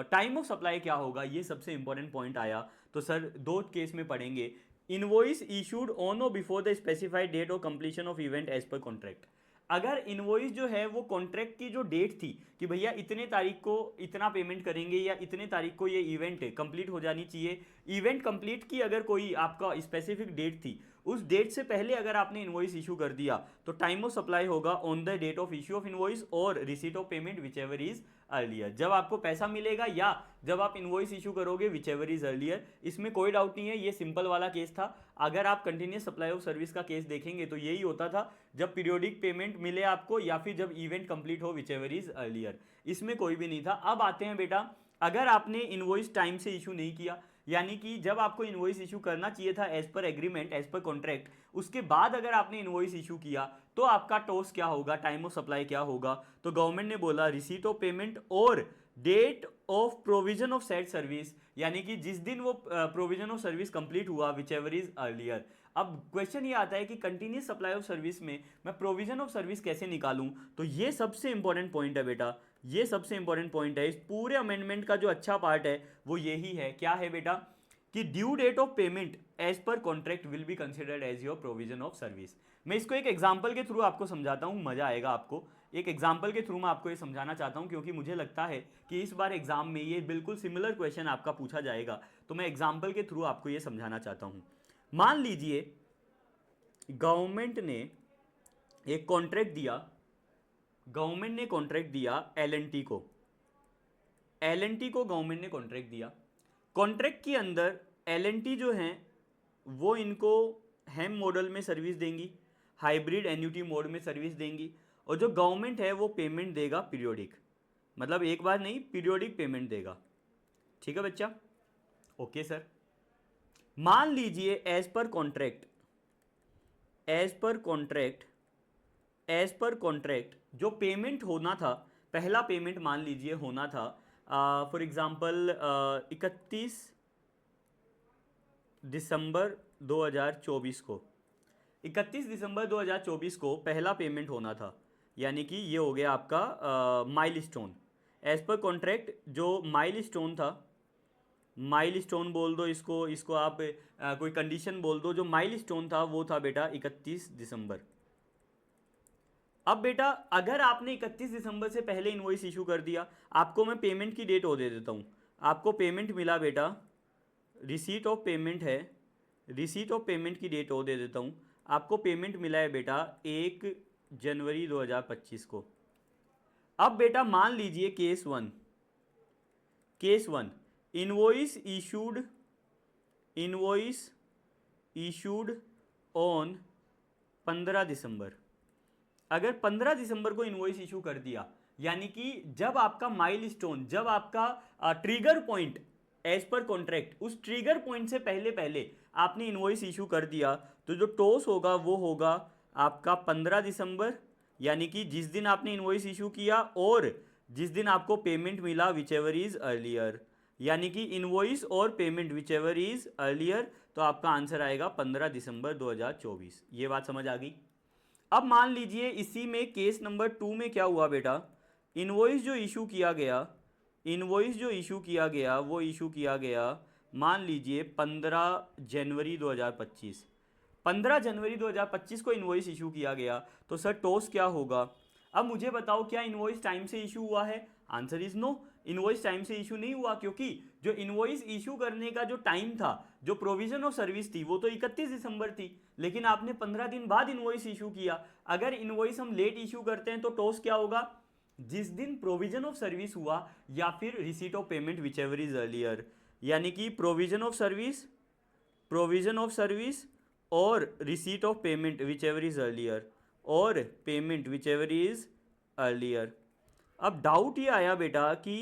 Speaker 1: टाइम ऑफ सप्लाई क्या होगा, ये सबसे इंपॉर्टेंट पॉइंट आया। तो सर दो केस में पढ़ेंगे। इनवॉइस इशूड ऑन और before the specified date of completion of event as per contract. अगर इनवॉइस जो है वो कॉन्ट्रैक्ट की जो डेट थी कि भैया इतने तारीख को इतना पेमेंट करेंगे या इतने तारीख को ये इवेंट कंप्लीट हो जानी चाहिए, इवेंट कंप्लीट की अगर कोई आपका स्पेसिफिक डेट थी, उस डेट से पहले अगर आपने इनवॉइस इशू कर दिया तो टाइम ऑफ सप्लाई होगा on the date of issue of invoice और receipt of payment whichever is earlier. जब आपको पैसा मिलेगा या जब आप इनवॉइस इशू करोगे विच एवर इज अर्लियर। इसमें कोई डाउट नहीं है, ये सिंपल वाला केस था। अगर आप कंटिन्यूस सप्लाई ऑफ सर्विस का केस देखेंगे तो यही होता था, जब पीरियोडिक पेमेंट मिले आपको या फिर जब इवेंट कंप्लीट हो विच एवर इज अर्लियर। इसमें कोई भी नहीं था। अब आते हैं बेटा, अगर आपने इनवॉइस टाइम से इशू नहीं किया, यानी कि जब आपको इनवॉइस इशू करना चाहिए था as per agreement as per contract, उसके बाद अगर आपने इनवॉइस इशू किया तो आपका टोस क्या होगा, टाइम ऑफ सप्लाई क्या होगा। तो गवर्नमेंट ने बोला रिसीट ऑफ पेमेंट और date of provision of set service, यानी कि जिस दिन वो प्रोविजन ऑफ सर्विस कंप्लीट हुआ विच एवर इज अर्लियर। अब क्वेश्चन ये आता है कि कंटिन्यूस सप्लाई ऑफ सर्विस में मैं प्रोविजन ऑफ सर्विस कैसे निकालूं। तो ये सबसे इंपॉर्टेंट पॉइंट है बेटा, ये सबसे इंपॉर्टेंट पॉइंट है। इस पूरे अमेंडमेंट का जो अच्छा पार्ट है वो यही है। क्या है बेटा कि due date of payment as per contract will be considered as your provision of service. मैं इसको एक एग्जांपल के थ्रू आपको समझाता हूं, मजा आएगा आपको। एक एग्जांपल के थ्रू मैं आपको ये समझाना चाहता हूं क्योंकि मुझे लगता है कि इस बार एग्जाम में ये बिल्कुल सिमिलर क्वेश्चन आपका पूछा जाएगा, तो मैं एग्जाम्पल के थ्रू आपको ये समझाना चाहता हूं। मान लीजिए गवर्नमेंट ने एक कॉन्ट्रैक्ट दिया, गवर्नमेंट ने कॉन्ट्रैक्ट दिया एलएनटी को, एलएनटी को गवर्नमेंट ने कॉन्ट्रैक्ट दिया। कॉन्ट्रैक्ट के अंदर एलएनटी जो हैं वो इनको हेम मॉडल में सर्विस देंगी, हाइब्रिड एन्युटी मोड में सर्विस देंगी, और जो गवर्नमेंट है वो पेमेंट देगा पीरियोडिक, मतलब एक बार नहीं पीरियोडिक पेमेंट देगा। ठीक है बच्चा, ओके सर। मान लीजिए as per contract, as per contract, as per contract जो पेमेंट होना था, पहला पेमेंट मान लीजिए होना था फॉर एग्जांपल 31 दिसंबर 2024 को, 31 दिसंबर 2024 को पहला पेमेंट होना था, यानी कि ये हो गया आपका माइलस्टोन। एज पर कॉन्ट्रैक्ट जो माइलस्टोन था, माइलस्टोन बोल दो इसको, इसको आप कोई कंडीशन बोल दो, जो माइलस्टोन था वो था बेटा 31 दिसंबर। अब बेटा अगर आपने 31 दिसंबर से पहले इनवॉइस इशू कर दिया, आपको मैं पेमेंट की डेट और दे देता हूँ। आपको पेमेंट मिला बेटा, रिसीट ऑफ पेमेंट है, रिसीट ऑफ पेमेंट की डेट और दे देता हूँ। आपको पेमेंट मिला है बेटा 1 जनवरी 2025 को। अब बेटा मान लीजिए case one, case one invoice issued, invoice issued on 15 दिसंबर। अगर 15 दिसंबर को इनवॉइस इशू कर दिया, यानी कि जब आपका माइलस्टोन, जब आपका trigger point as per contract, उस ट्रिगर पॉइंट से पहले पहले आपने इनवॉइस इशू कर दिया, तो जो टोस होगा वो होगा आपका 15 दिसंबर, यानी कि जिस दिन आपने इनवॉइस इशू किया और जिस दिन आपको पेमेंट मिला विच एवर इज अर्लियर, यानी कि इनवॉइस और payment whichever is earlier, तो आपका आंसर आएगा 15 दिसंबर 2024। ये बात समझ आ गई। अब मान लीजिए इसी में केस नंबर 2 में क्या हुआ बेटा, इनवॉइस जो इशू किया गया, इनवॉइस जो इशू किया गया वो इशू किया गया मान लीजिए 15 जनवरी 2025। 15 जनवरी 2025 को इनवॉइस इशू किया गया, तो सर टोस क्या होगा, अब मुझे बताओ क्या इनवॉइस टाइम से इशू हुआ है? Answer is no, invoice time से इशू नहीं हुआ, क्योंकि जो इनवॉइस इशू करने का जो टाइम था, जो प्रोविजन ऑफ सर्विस थी, वो तो 31 दिसंबर थी, लेकिन आपने 15 दिन बाद इनवॉइस इशू किया। अगर इनवॉइस हम लेट इशू करते हैं तो टोस क्या होगा? जिस दिन प्रोविजन ऑफ सर्विस हुआ या फिर receipt of payment whichever is earlier, यानी कि प्रोविजन ऑफ सर्विस और receipt of payment whichever is earlier, और payment whichever is earlier. अब डाउट ये आया बेटा कि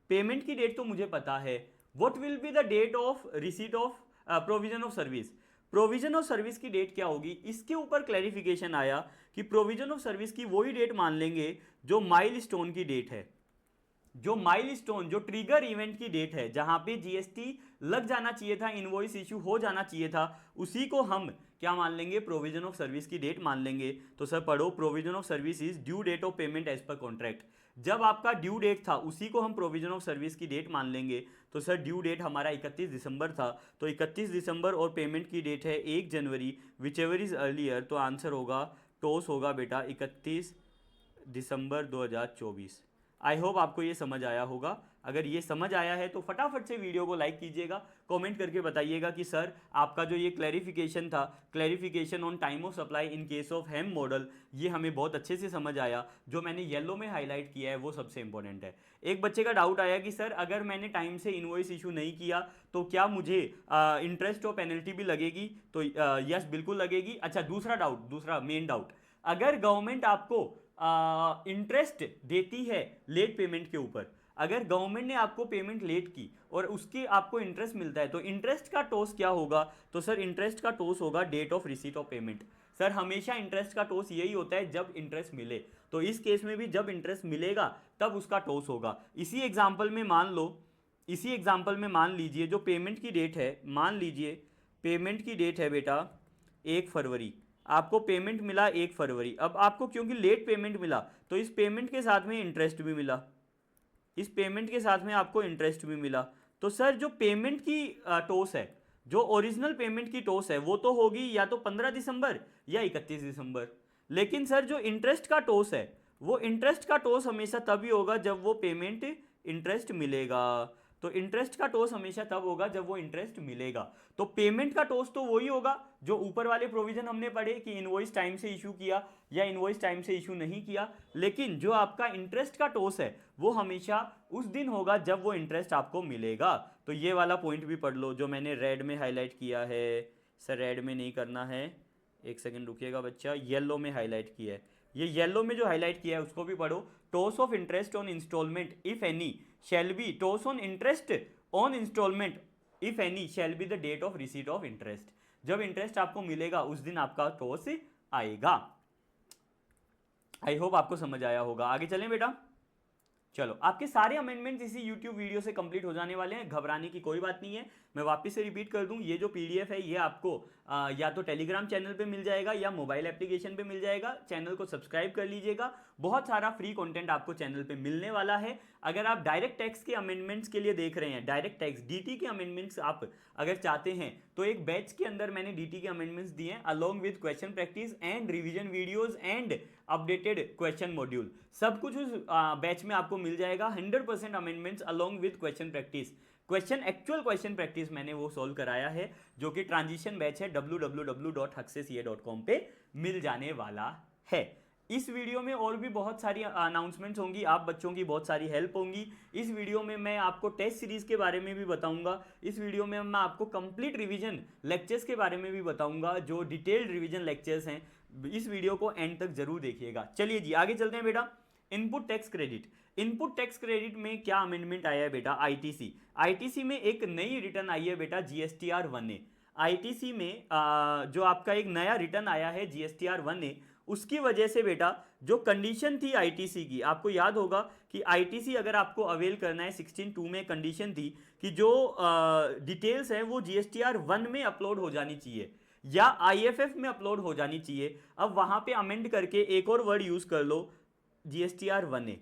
Speaker 1: पेमेंट की डेट तो मुझे पता है, what will be the date of receipt of provision of service? Provision of service की डेट क्या होगी? इसके ऊपर क्लैरिफिकेशन आया कि प्रोविजन ऑफ सर्विस की वही डेट मान लेंगे जो माइलस्टोन की डेट है, जो माइलस्टोन, जो ट्रिगर इवेंट की डेट है, जहां पे जीएसटी लग जाना चाहिए था, इनवॉइस इशू हो जाना चाहिए था, उसी को हम क्या मान लेंगे? प्रोविजन ऑफ सर्विस की डेट मान लेंगे। तो सर पढ़ो, provision of service is due date of payment as per contract. जब आपका ड्यू डेट था उसी को हम प्रोविजन ऑफ सर्विस की डेट मान लेंगे। तो सर ड्यू डेट हमारा 31 दिसंबर था, तो 31 दिसंबर और पेमेंट की डेट है 1 जनवरी, विच एवर इज अर्लियर। तो आंसर होगा, टोस होगा बेटा 31 दिसंबर 2024। आई होप आपको ये समझ आया होगा। अगर ये समझ आया है तो फटाफट से वीडियो को लाइक कीजिएगा, कमेंट करके बताइएगा कि सर आपका जो ये क्लैरिफिकेशन था, clarification on time of supply in case of HAM model, ये हमें बहुत अच्छे से समझ आया। जो मैंने येलो में हाईलाइट किया है वो सबसे इंपॉर्टेंट है। एक बच्चे का डाउट आया कि सर अगर मैंने टाइम से इनवॉइस इशू नहीं किया तो क्या मुझे इंटरेस्ट और पेनल्टी भी लगेगी? तो यस बिल्कुल लगेगी। अच्छा, दूसरा डाउट, दूसरा मेन डाउट, अगर गवर्नमेंट आपको इंटरेस्ट देती है लेट पेमेंट के ऊपर, अगर गवर्नमेंट ने आपको पेमेंट लेट की और उसके आपको इंटरेस्ट मिलता है, तो इंटरेस्ट का टोस क्या होगा? तो सर इंटरेस्ट का टोस होगा date of receipt of payment. Sir हमेशा इंटरेस्ट का टोस यही होता है जब इंटरेस्ट मिले, तो इस केस में भी जब इंटरेस्ट मिलेगा तब उसका टोस होगा। इसी एग्जाम्पल में मान लो, इसी एग्जाम्पल में मान लीजिए जो पेमेंट की डेट है, मान लीजिए पेमेंट की डेट है बेटा 1 फरवरी, आपको पेमेंट मिला 1 फरवरी। अब आपको क्योंकि लेट पेमेंट मिला तो इस पेमेंट के साथ में इंटरेस्ट भी मिला, इस पेमेंट के साथ में आपको इंटरेस्ट भी मिला। तो सर जो पेमेंट की टोस है, जो ओरिजिनल पेमेंट की टोस है, वो तो होगी या तो 15 दिसंबर या 31 दिसंबर। लेकिन सर जो इंटरेस्ट का टोस है, वो इंटरेस्ट का टोस हमेशा तभी होगा जब वो पेमेंट इंटरेस्ट मिलेगा। तो इंटरेस्ट का टोस हमेशा तब होगा जब वो इंटरेस्ट मिलेगा। तो पेमेंट का टोस तो वही होगा जो ऊपर वाले प्रोविजन हमने पढ़े कि इनवॉइस टाइम से इशू किया या इनवॉइस टाइम से इशू नहीं किया। लेकिन जो आपका इंटरेस्ट का टोस है वो हमेशा उस दिन होगा जब वो इंटरेस्ट आपको मिलेगा। तो ये वाला पॉइंट भी पढ़ लो जो मैंने रेड में हाईलाइट किया है। सर रेड में नहीं करना है, एक सेकेंड रुकिएगा बच्चा, येलो में हाईलाइट किया है। ये येलो में जो हाईलाइट किया है उसको भी पढ़ो। TOS of interest on installment if any shall be, TOS on interest on installment if any shall be the date of receipt of interest. जब इंटरेस्ट आपको मिलेगा उस दिन आपका टोस आएगा। आई होप आपको समझ आया होगा। आगे चलें बेटा। चलो, आपके सारे अमेंडमेंट्स इसी YouTube वीडियो से कंप्लीट हो जाने वाले हैं, घबराने की कोई बात नहीं है। मैं वापस से रिपीट कर दूं, ये जो PDF है ये आपको या तो टेलीग्राम चैनल पे मिल जाएगा या मोबाइल एप्लीकेशन पे मिल जाएगा। चैनल को सब्सक्राइब कर लीजिएगा, बहुत सारा फ्री कंटेंट आपको चैनल पे मिलने वाला है। अगर आप डायरेक्ट टैक्स के अमेंडमेंट्स के लिए देख रहे हैं, डायरेक्ट टैक्स DT के अमेंडमेंट्स आप अगर चाहते हैं, तो एक बैच के अंदर मैंने DT के अमेंडमेंट्स दिए हैं along with question practice and revision videos and updated question module. सब कुछ उस बैच में आपको मिल जाएगा। 100% amendments along with question practice, actual question practice मैंने वो सॉल्व कराया है, जो कि ट्रांजिशन बैच है, www.huxasca.com पे मिल जाने वाला है। इस वीडियो में और भी बहुत सारी अनाउंसमेंट्स होंगी, आप बच्चों की बहुत सारी हेल्प होंगी। इस वीडियो में मैं आपको टेस्ट सीरीज के बारे में भी बताऊंगा। इस वीडियो में मैं आपको कंप्लीट रिवीजन लेक्चर्स के बारे में भी बताऊंगा, जो डिटेल्ड रिवीजन लेक्चर्स हैं। इस वीडियो को एंड तक जरूर देखिएगा। चलिए जी आगे चलते हैं बेटा। Input tax credit, input tax credit में क्या अमेंडमेंट आया है बेटा? आईटीसी में एक नई रिटर्न आई है बेटा, GSTR 1A। आईटीसी में जो आपका एक नया रिटर्न आया है GSTR 1A, उसकी वजह से बेटा जो कंडीशन थी आईटीसी की, आपको याद होगा कि आईटीसी अगर आपको अवेल करना है 16(2) में कंडीशन थी कि जो डिटेल्स हैं वो GSTR 1 में अपलोड हो जानी चाहिए या IFF में अपलोड हो जानी चाहिए। अब वहां पे अमेंड करके एक और वर्ड यूज कर लो, GSTR 1A।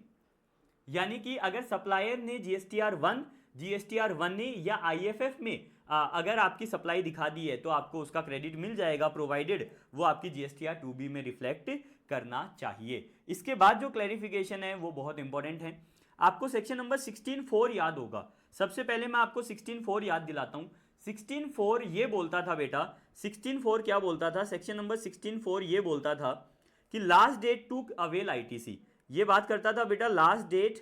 Speaker 1: यानी कि अगर सप्लायर ने GSTR 1, GSTR 1A या IFF में अगर आपकी सप्लाई दिखा दी है तो आपको उसका क्रेडिट मिल जाएगा, प्रोवाइडेड वो आपकी जीएसटीआर 2B में रिफ्लेक्ट करना चाहिए। इसके बाद जो क्लैरिफिकेशन है वो बहुत इंपॉर्टेंट है। आपको सेक्शन नंबर 16(4) याद होगा। सबसे पहले मैं आपको 16(4) याद दिलाता हूं। 16(4) ये बोलता था बेटा, 16(4) क्या बोलता था, सेक्शन नंबर 16(4) ये बोलता था कि last date to avail ITC. ये बात करता था बेटा, last date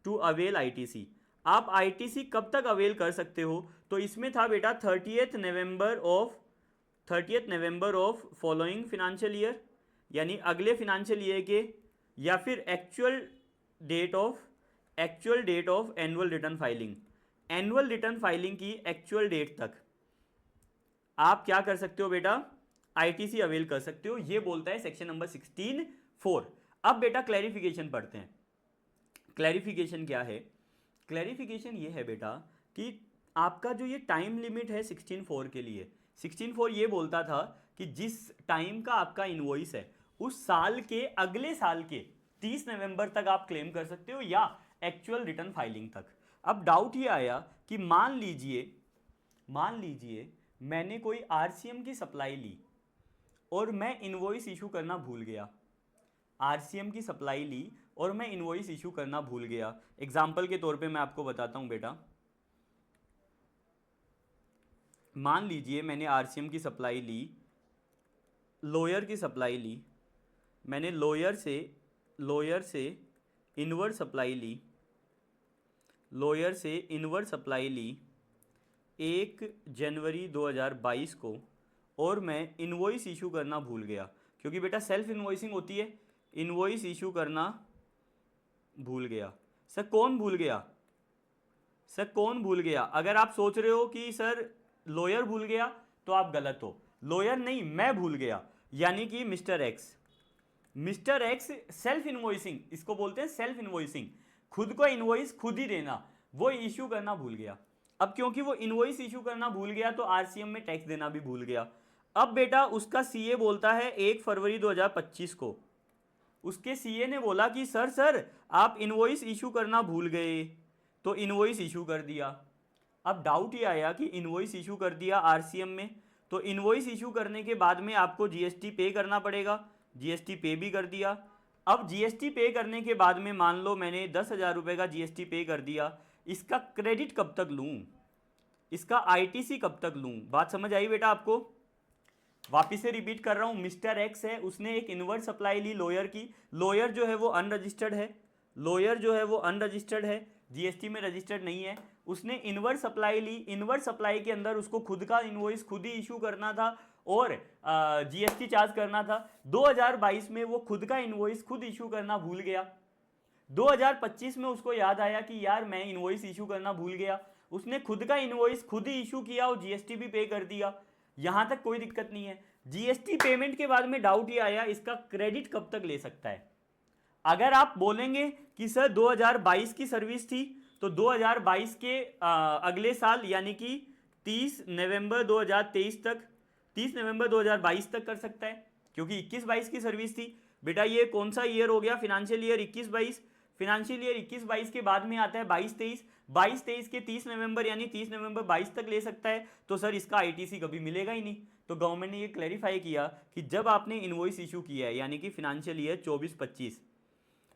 Speaker 1: to avail ITC. आप आईटीसी कब तक अवेल कर सकते हो, तो इसमें था बेटा 30th November of following financial year, यानी अगले फाइनेंशियल ईयर के, या फिर actual date of annual return filing. Annual return filing की एक्चुअल डेट तक आप क्या कर सकते हो बेटा, आईटीसी अवेल कर सकते हो। ये बोलता है सेक्शन नंबर 16(4). अब बेटा क्लैरिफिकेशन पढ़ते हैं। क्लैरिफिकेशन क्या है, क्लैरिफिकेशन ये है बेटा कि आपका जो ये टाइम लिमिट है 16(4) के लिए, 16(4) ये बोलता था कि जिस टाइम का आपका इनवॉइस है उस साल के अगले साल के 30 नवंबर तक आप क्लेम कर सकते हो, या एक्चुअल रिटर्न फाइलिंग तक। अब डाउट ये आया कि मान लीजिए मैंने कोई आरसीएम की सप्लाई ली और मैं इनवॉइस इशू करना भूल गया। आरसीएम की सप्लाई ली और मैं इनवॉइस इशू करना भूल गया। एग्जाम्पल के तौर पे मैं आपको बताता हूं बेटा, मान लीजिए मैंने आरसीएम की सप्लाई ली, लॉयर की सप्लाई ली, मैंने लॉयर से इनवर्ड सप्लाई ली, लॉयर से इनवर्ड सप्लाई ली 1 जनवरी 2022 को, और मैं इनवॉइस इशू करना भूल गया। क्योंकि बेटा सेल्फ इनवॉइसिंग होती है, इनवॉइस इशू करना भूल गया। सर कौन भूल गया, सर कौन भूल गया? अगर आप सोच रहे हो कि सर लॉयर भूल गया तो आप गलत हो। लॉयर नहीं, मैं भूल गया, यानी कि मिस्टर एक्स सेल्फ इनवॉइसिंग, इसको बोलते हैं सेल्फ इनवॉइसिंग, खुद को इनवॉइस खुद ही देना, वो इशू करना भूल गया। अब क्योंकि वो इनवॉइस इशू करना भूल गया तो आरसीएम में टैक्स देना भी भूल गया। अब बेटा उसका सीए बोलता है 1 फरवरी 2025 को, उसके सीए ने बोला कि सर आप इनवॉइस इशू करना भूल गए, तो इनवॉइस इशू कर दिया। अब डाउट ये आया कि इनवॉइस इशू कर दिया आरसीएम में, तो इनवॉइस इशू करने के बाद में आपको जीएसटी पे करना पड़ेगा, जीएसटी पे भी कर दिया। अब जीएसटी पे करने के बाद में मान लो मैंने 10,000 रुपये का जीएसटी पे कर दिया, इसका क्रेडिट कब तक लूँ, इसका आईटीसी कब तक लूँ? बात समझ आई बेटा आपको? वापिस से रिपीट कर रहा हूँ, मिस्टर एक्स है, उसने एक इनवर्ड सप्लाई ली लॉयर की, लॉयर जो है वो अनरजिस्टर्ड है, लॉयर जो है वो अनरजिस्टर्ड है, जीएसटी में रजिस्टर्ड नहीं है। उसने इनवर्ड सप्लाई ली, इनवर्ड सप्लाई के अंदर उसको खुद का इनवॉइस खुद ही इशू करना था और जीएसटी चार्ज करना था। 2022 में वो खुद का इनवॉइस खुद इशू करना भूल गया। 2025 में उसको याद आया कि यार मैं इनवॉइस इशू करना भूल गया, उसने खुद का इनवॉइस खुद ही इशू किया और जीएसटी भी पे कर दिया। यहां तक कोई दिक्कत नहीं है। जीएसटी पेमेंट के बाद में डाउट ये आया इसका क्रेडिट कब तक ले सकता है। अगर आप बोलेंगे कि सर 2022 की सर्विस थी तो 2022 के अगले साल यानी कि 30 नवंबर 2023 तक, 30 नवंबर 2022 तक कर सकता है, क्योंकि 21-22 की सर्विस थी। बेटा ये कौन सा ईयर हो गया? Financial year 21-22। फाइनेंशियल ईयर 21-22 के बाद में आता है 22-23। 22-23 के 30 नवंबर यानी 30 नवंबर 22 तक ले सकता है, तो सर इसका आईटीसी कभी मिलेगा ही नहीं। तो गवर्नमेंट ने ये क्लैरिफाई किया कि जब आपने इनवॉइस इशू किया है यानी कि फाइनेंशियल ईयर 24-25,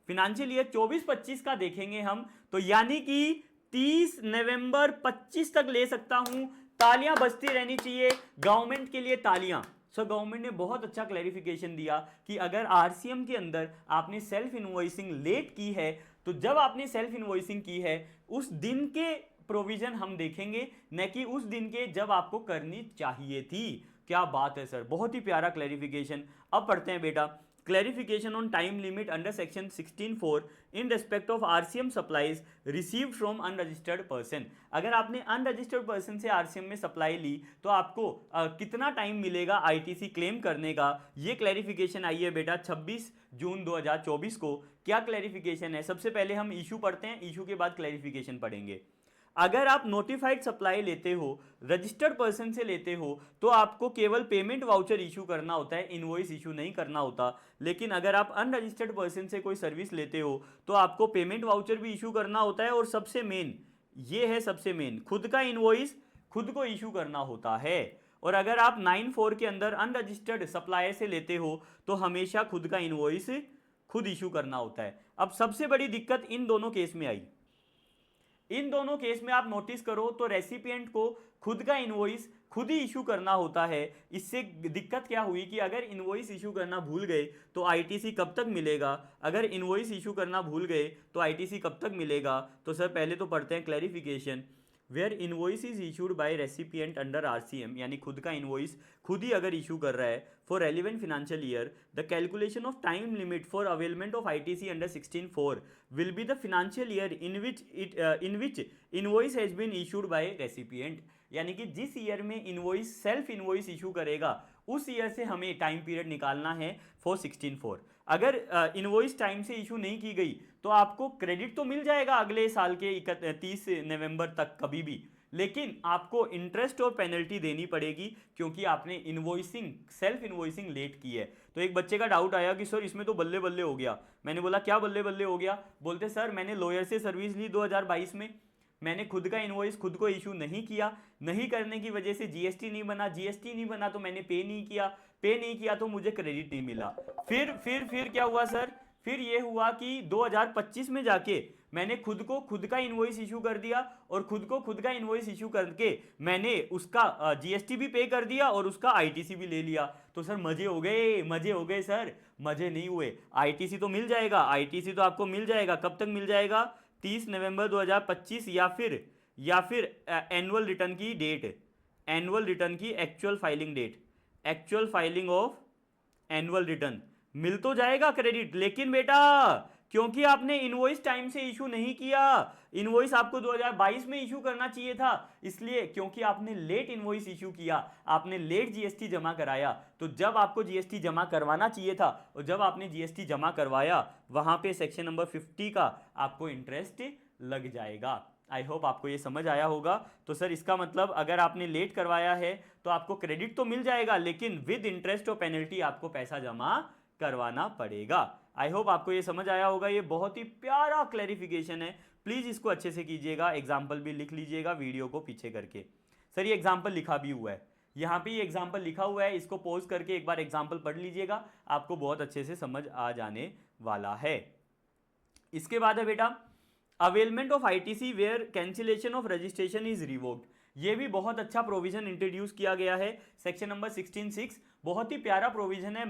Speaker 1: फाइनेंशियल ईयर 24-25 का देखेंगे हम, तो यानी कि 30 नवंबर 25 तक ले सकता हूं। तालियां बजती रहनी चाहिए गवर्नमेंट के लिए, तालियां। सो गवर्नमेंट ने बहुत अच्छा क्लैरिफिकेशन दिया कि अगर आरसीएम के अंदर आपने सेल्फ इनवॉइसिंग लेट की है, तो जब आपने सेल्फ इनवॉइसिंग की है उस दिन के प्रोविजन हम देखेंगे, न कि उस दिन के जब आपको करनी चाहिए थी। क्या बात है सर, बहुत ही प्यारा क्लैरिफिकेशन। अब पढ़ते हैं बेटा, clarification on time limit under section 16(4) in respect of RCM supplies received from unregistered person। अगर आपने अनरजिस्टर्ड पर्सन से आरसीएम में सप्लाई ली तो आपको कितना टाइम मिलेगा आईटीसी क्लेम करने का, ये क्लैरिफिकेशन आई है बेटा 26 जून 2024 को। क्या क्लैरिफिकेशन है? सबसे पहले हम इशू पढ़ते हैं, इशू के बाद क्लैरिफिकेशन पढ़ेंगे। अगर आप नोटिफाइड सप्लाई लेते हो, रजिस्टर्ड पर्सन से लेते हो, तो आपको केवल पेमेंट वाउचर इशू करना होता है, इनवॉइस इशू नहीं करना होता। लेकिन अगर आप अनरजिस्टर्ड पर्सन से कोई सर्विस लेते हो तो आपको पेमेंट वाउचर भी इशू करना होता है, और सबसे मेन ये है, सबसे मेन खुद का इनवॉइस खुद को इशू करना होता है। और अगर आप 9(4) के अंदर अनरजिस्टर्ड सप्लायर से लेते हो तो हमेशा खुद का इनवॉइस खुद इशू करना होता है। अब सबसे बड़ी दिक्कत इन दोनों केस में आई। इन दोनों केस में आप नोटिस करो तो रेसिपिएंट को खुद का इनवॉइस खुद ही इशू करना होता है। इससे दिक्कत क्या हुई कि अगर इनवॉइस इशू करना भूल गए तो आईटीसी कब तक मिलेगा, अगर इनवॉइस इशू करना भूल गए तो आईटीसी कब तक मिलेगा। तो सर पहले तो पढ़ते हैं clarification. Where invoice is issued by recipient under RCM, यानी खुद का इनवॉइस खुद ही अगर इशू कर रहा है for relevant financial year, the calculation of time limit for availment of ITC under 16(4) will be the financial year in which invoice has been issued by recipient. यानी कि जिस ईयर में इनवॉइस सेल्फ इनवॉइस इशू करेगा उस year से हमें time period निकालना है फॉर 16(4). अगर इनवॉइस टाइम से इशू नहीं की गई तो आपको क्रेडिट तो मिल जाएगा अगले साल के 30 नवंबर तक कभी भी, लेकिन आपको इंटरेस्ट और पेनल्टी देनी पड़ेगी क्योंकि आपने इनवॉइसिंग सेल्फ इनवॉइसिंग लेट की है। तो एक बच्चे का डाउट आया कि सर इसमें तो बल्ले बल्ले हो गया। मैंने बोला क्या बल्ले बल्ले हो गया? बोलते सर मैंने लॉयर से सर्विस ली 2022 में, मैंने खुद का इनवॉइस खुद को इशू नहीं किया, नहीं करने की वजह से जीएसटी नहीं बना, जीएसटी नहीं बना तो मैंने पे नहीं किया, पे नहीं किया तो मुझे क्रेडिट नहीं मिला। फिर क्या हुआ सर? फिर ये हुआ कि 2025 में जाके मैंने खुद को खुद का इनवॉइस इशू कर दिया और खुद को खुद का इनवॉइस इशू करके मैंने उसका जीएसटी भी पे कर दिया और उसका आईटीसी भी ले लिया। तो सर मजे हो गए सर? मजे नहीं हुए। आईटीसी तो मिल जाएगा, आईटीसी तो आपको मिल जाएगा। कब तक मिल जाएगा? 30 नवंबर 2025 या फिर एनुअल रिटर्न की डेट, एनुअल रिटर्न की actual filing date, actual filing of annual return मिल तो जाएगा क्रेडिट। लेकिन बेटा क्योंकि आपने इनवॉइस टाइम से इशू नहीं किया, इनवॉइस आपको 2022 में इशू करना चाहिए था, इसलिए क्योंकि आपने लेट इनवॉइस इशू किया, आपने लेट जीएसटी जमा कराया, तो जब आपको जीएसटी जमा करवाना चाहिए था और जब आपने जीएसटी जमा करवाया वहां पे सेक्शन नंबर 50 का आपको इंटरेस्ट लग जाएगा। आई होप आपको ये समझ आया होगा। तो सर इसका मतलब अगर आपने लेट करवाया है तो आपको क्रेडिट तो मिल जाएगा लेकिन विद इंटरेस्ट और पेनल्टी आपको पैसा जमा करवाना पड़ेगा। आई होप आपको ये समझ आया होगा। ये बहुत ही प्यारा क्लैरिफिकेशन है, प्लीज इसको अच्छे से कीजिएगा, एग्जाम्पल भी लिख लीजिएगा वीडियो को पीछे करके। सर ये एग्जाम्पल लिखा भी हुआ है, यहाँ पे ये एग्जाम्पल लिखा हुआ है, इसको पॉज करके एक बार एग्जाम्पल पढ़ लीजिएगा, आपको बहुत अच्छे से समझ आ जाने वाला है। इसके बाद है बेटा availment of ITC where cancellation of registration is revoked. ये भी बहुत अच्छा प्रोविजन इंट्रोड्यूस किया गया है सेक्शन नंबर 16(6). बहुत ही प्यारा प्रोविजन है,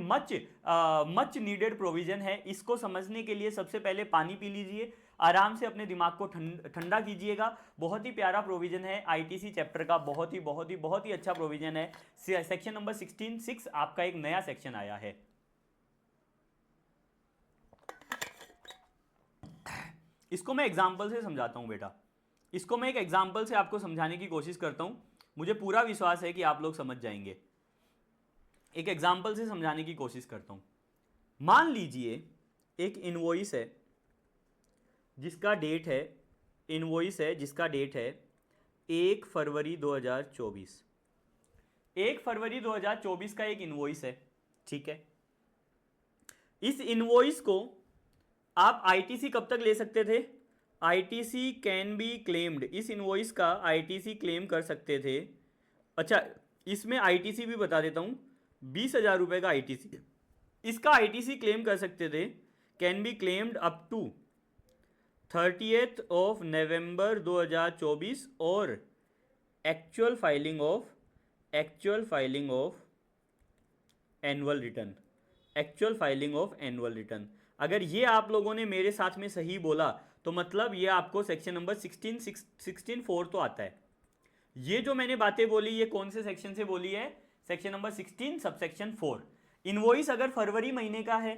Speaker 1: मच नीडेड प्रोविजन है। इसको समझने के लिए सबसे पहले पानी पी लीजिए, आराम से अपने दिमाग को ठंडा कीजिएगा। बहुत ही प्यारा प्रोविजन है आईटीसी चैप्टर का, बहुत ही अच्छा प्रोविजन है। सेक्शन नंबर 16(6) आपका एक नया सेक्शन आया है। इसको मैं एग्जाम्पल से समझाता हूं बेटा, इसको मैं एक एग्जाम्पल से आपको समझाने की कोशिश करता हूं, मुझे पूरा विश्वास है कि आप लोग समझ जाएंगे। एक एग्जाम्पल से समझाने की कोशिश करता हूं। मान लीजिए एक इनवॉइस है जिसका डेट है, इनवॉइस है जिसका डेट है 1 फरवरी 2024। 1 फरवरी 2024 का एक इनवॉइस है, ठीक है। इस इनवॉइस को आप आईटीसी कब तक ले सकते थे? आईटीसी कैन बी क्लेम्ड, इस इनवॉइस का आईटीसी क्लेम कर सकते थे। अच्छा इसमें आईटीसी भी बता देता हूं, 20,000 रुपए का आईटीसी, इसका आईटीसी क्लेम कर सकते थे। Can be claimed up to 30th of November 2024 और actual filing of annual return, actual filing of annual return. अगर ये आप लोगों ने मेरे साथ में सही बोला तो मतलब ये आपको सेक्शन नंबर 16(4) तो आता है। ये जो मैंने बातें बोली ये कौन से सेक्शन से बोली है? Section number 16 subsection 4। इनवॉइस अगर फरवरी महीने का है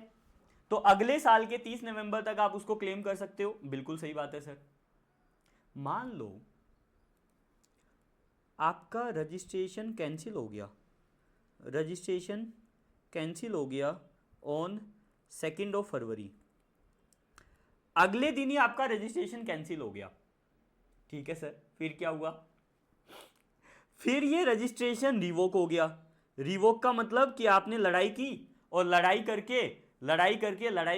Speaker 1: तो अगले साल के 30 नवंबर तक आप उसको क्लेम कर सकते हो। बिल्कुल सही बात है सर। मान लो आपका रजिस्ट्रेशन कैंसिल हो गया, रजिस्ट्रेशन कैंसिल हो गया ऑन 2 फरवरी, अगले दिन ही आपका रजिस्ट्रेशन कैंसिल हो गया, ठीक है सर। फिर क्या हुआ? फिर ये रजिस्ट्रेशन रिवोक हो गया। रिवोक का मतलब कि आपने लड़ाई की और लड़ाई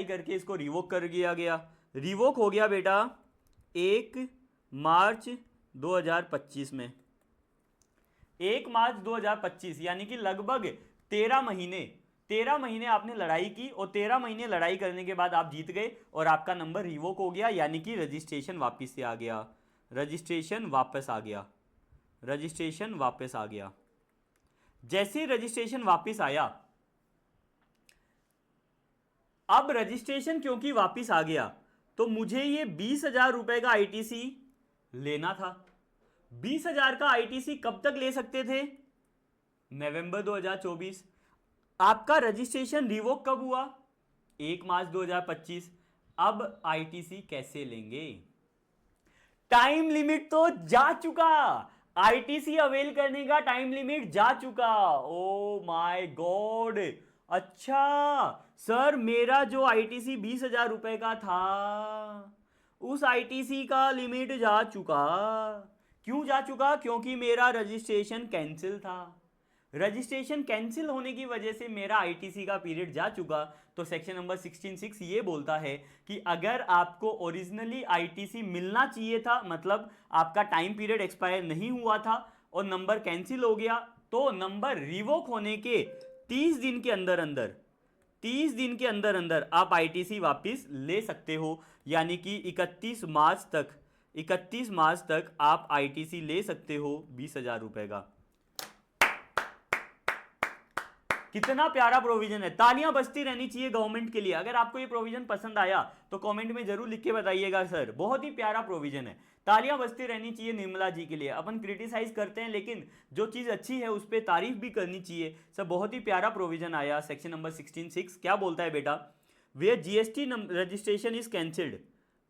Speaker 1: करके इसको रिवोक कर दिया गया। रिवोक हो गया बेटा 1 मार्च 2025 में, 1 मार्च 2025, यानी कि लगभग 13 महीने आपने लड़ाई की, और 13 महीने लड़ाई करने के बाद आप जीत गए और आपका नंबर रिवोक हो गया, यानी कि रजिस्ट्रेशन वापस से आ गया, रजिस्ट्रेशन वापस आ गया, रजिस्ट्रेशन वापस आ गया। जैसे रजिस्ट्रेशन वापस आया, अब रजिस्ट्रेशन क्योंकि वापस आ गया तो मुझे ये 20,000 रुपए का आईटीसी लेना था। 20,000 का आईटीसी कब तक ले सकते थे? नवंबर 2024। आपका रजिस्ट्रेशन रिवोक कब हुआ? 1 मार्च 2025। अब आईटीसी कैसे लेंगे? टाइम लिमिट तो जा चुका, आईटीसी अवेल करने का टाइम लिमिट जा चुका। ओ माय गॉड, अच्छा सर, मेरा जो आईटीसी 20,000 रुपए का था, उस आईटीसी का लिमिट जा चुका। क्यों जा चुका? क्योंकि मेरा रजिस्ट्रेशन कैंसिल था। रजिस्ट्रेशन कैंसिल होने की वजह से मेरा आईटीसी का पीरियड जा चुका। तो सेक्शन नंबर 16(6) ये बोलता है कि अगर आपको ओरिजिनली आईटीसी मिलना चाहिए था, मतलब आपका टाइम पीरियड एक्सपायर नहीं हुआ था और नंबर कैंसिल हो गया, तो नंबर रिवोक होने के 30 दिन के अंदर अंदर 30 दिन के अंदर अंदर आप आईटीसी वापस ले सकते हो, यानी कि 31 मार्च तक आप आईटीसी ले सकते हो 20,000 रुपए का। कितना प्यारा प्रोविजन है, तालियां बजती रहनी चाहिए गवर्नमेंट के लिए। अगर आपको ये प्रोविजन पसंद आया तो कमेंट में जरूर लिख के बताइएगा सर, बहुत ही प्यारा प्रोविजन है। तालियां बजती रहनी चाहिए निर्मला जी के लिए। अपन क्रिटिसाइज करते हैं लेकिन जो चीज अच्छी है उस पर तारीफ भी करनी चाहिए सर। बहुत ही प्यारा प्रोविजन आया सेक्शन नंबर 16(6). क्या बोलता है बेटा? Where GST registration is cancelled,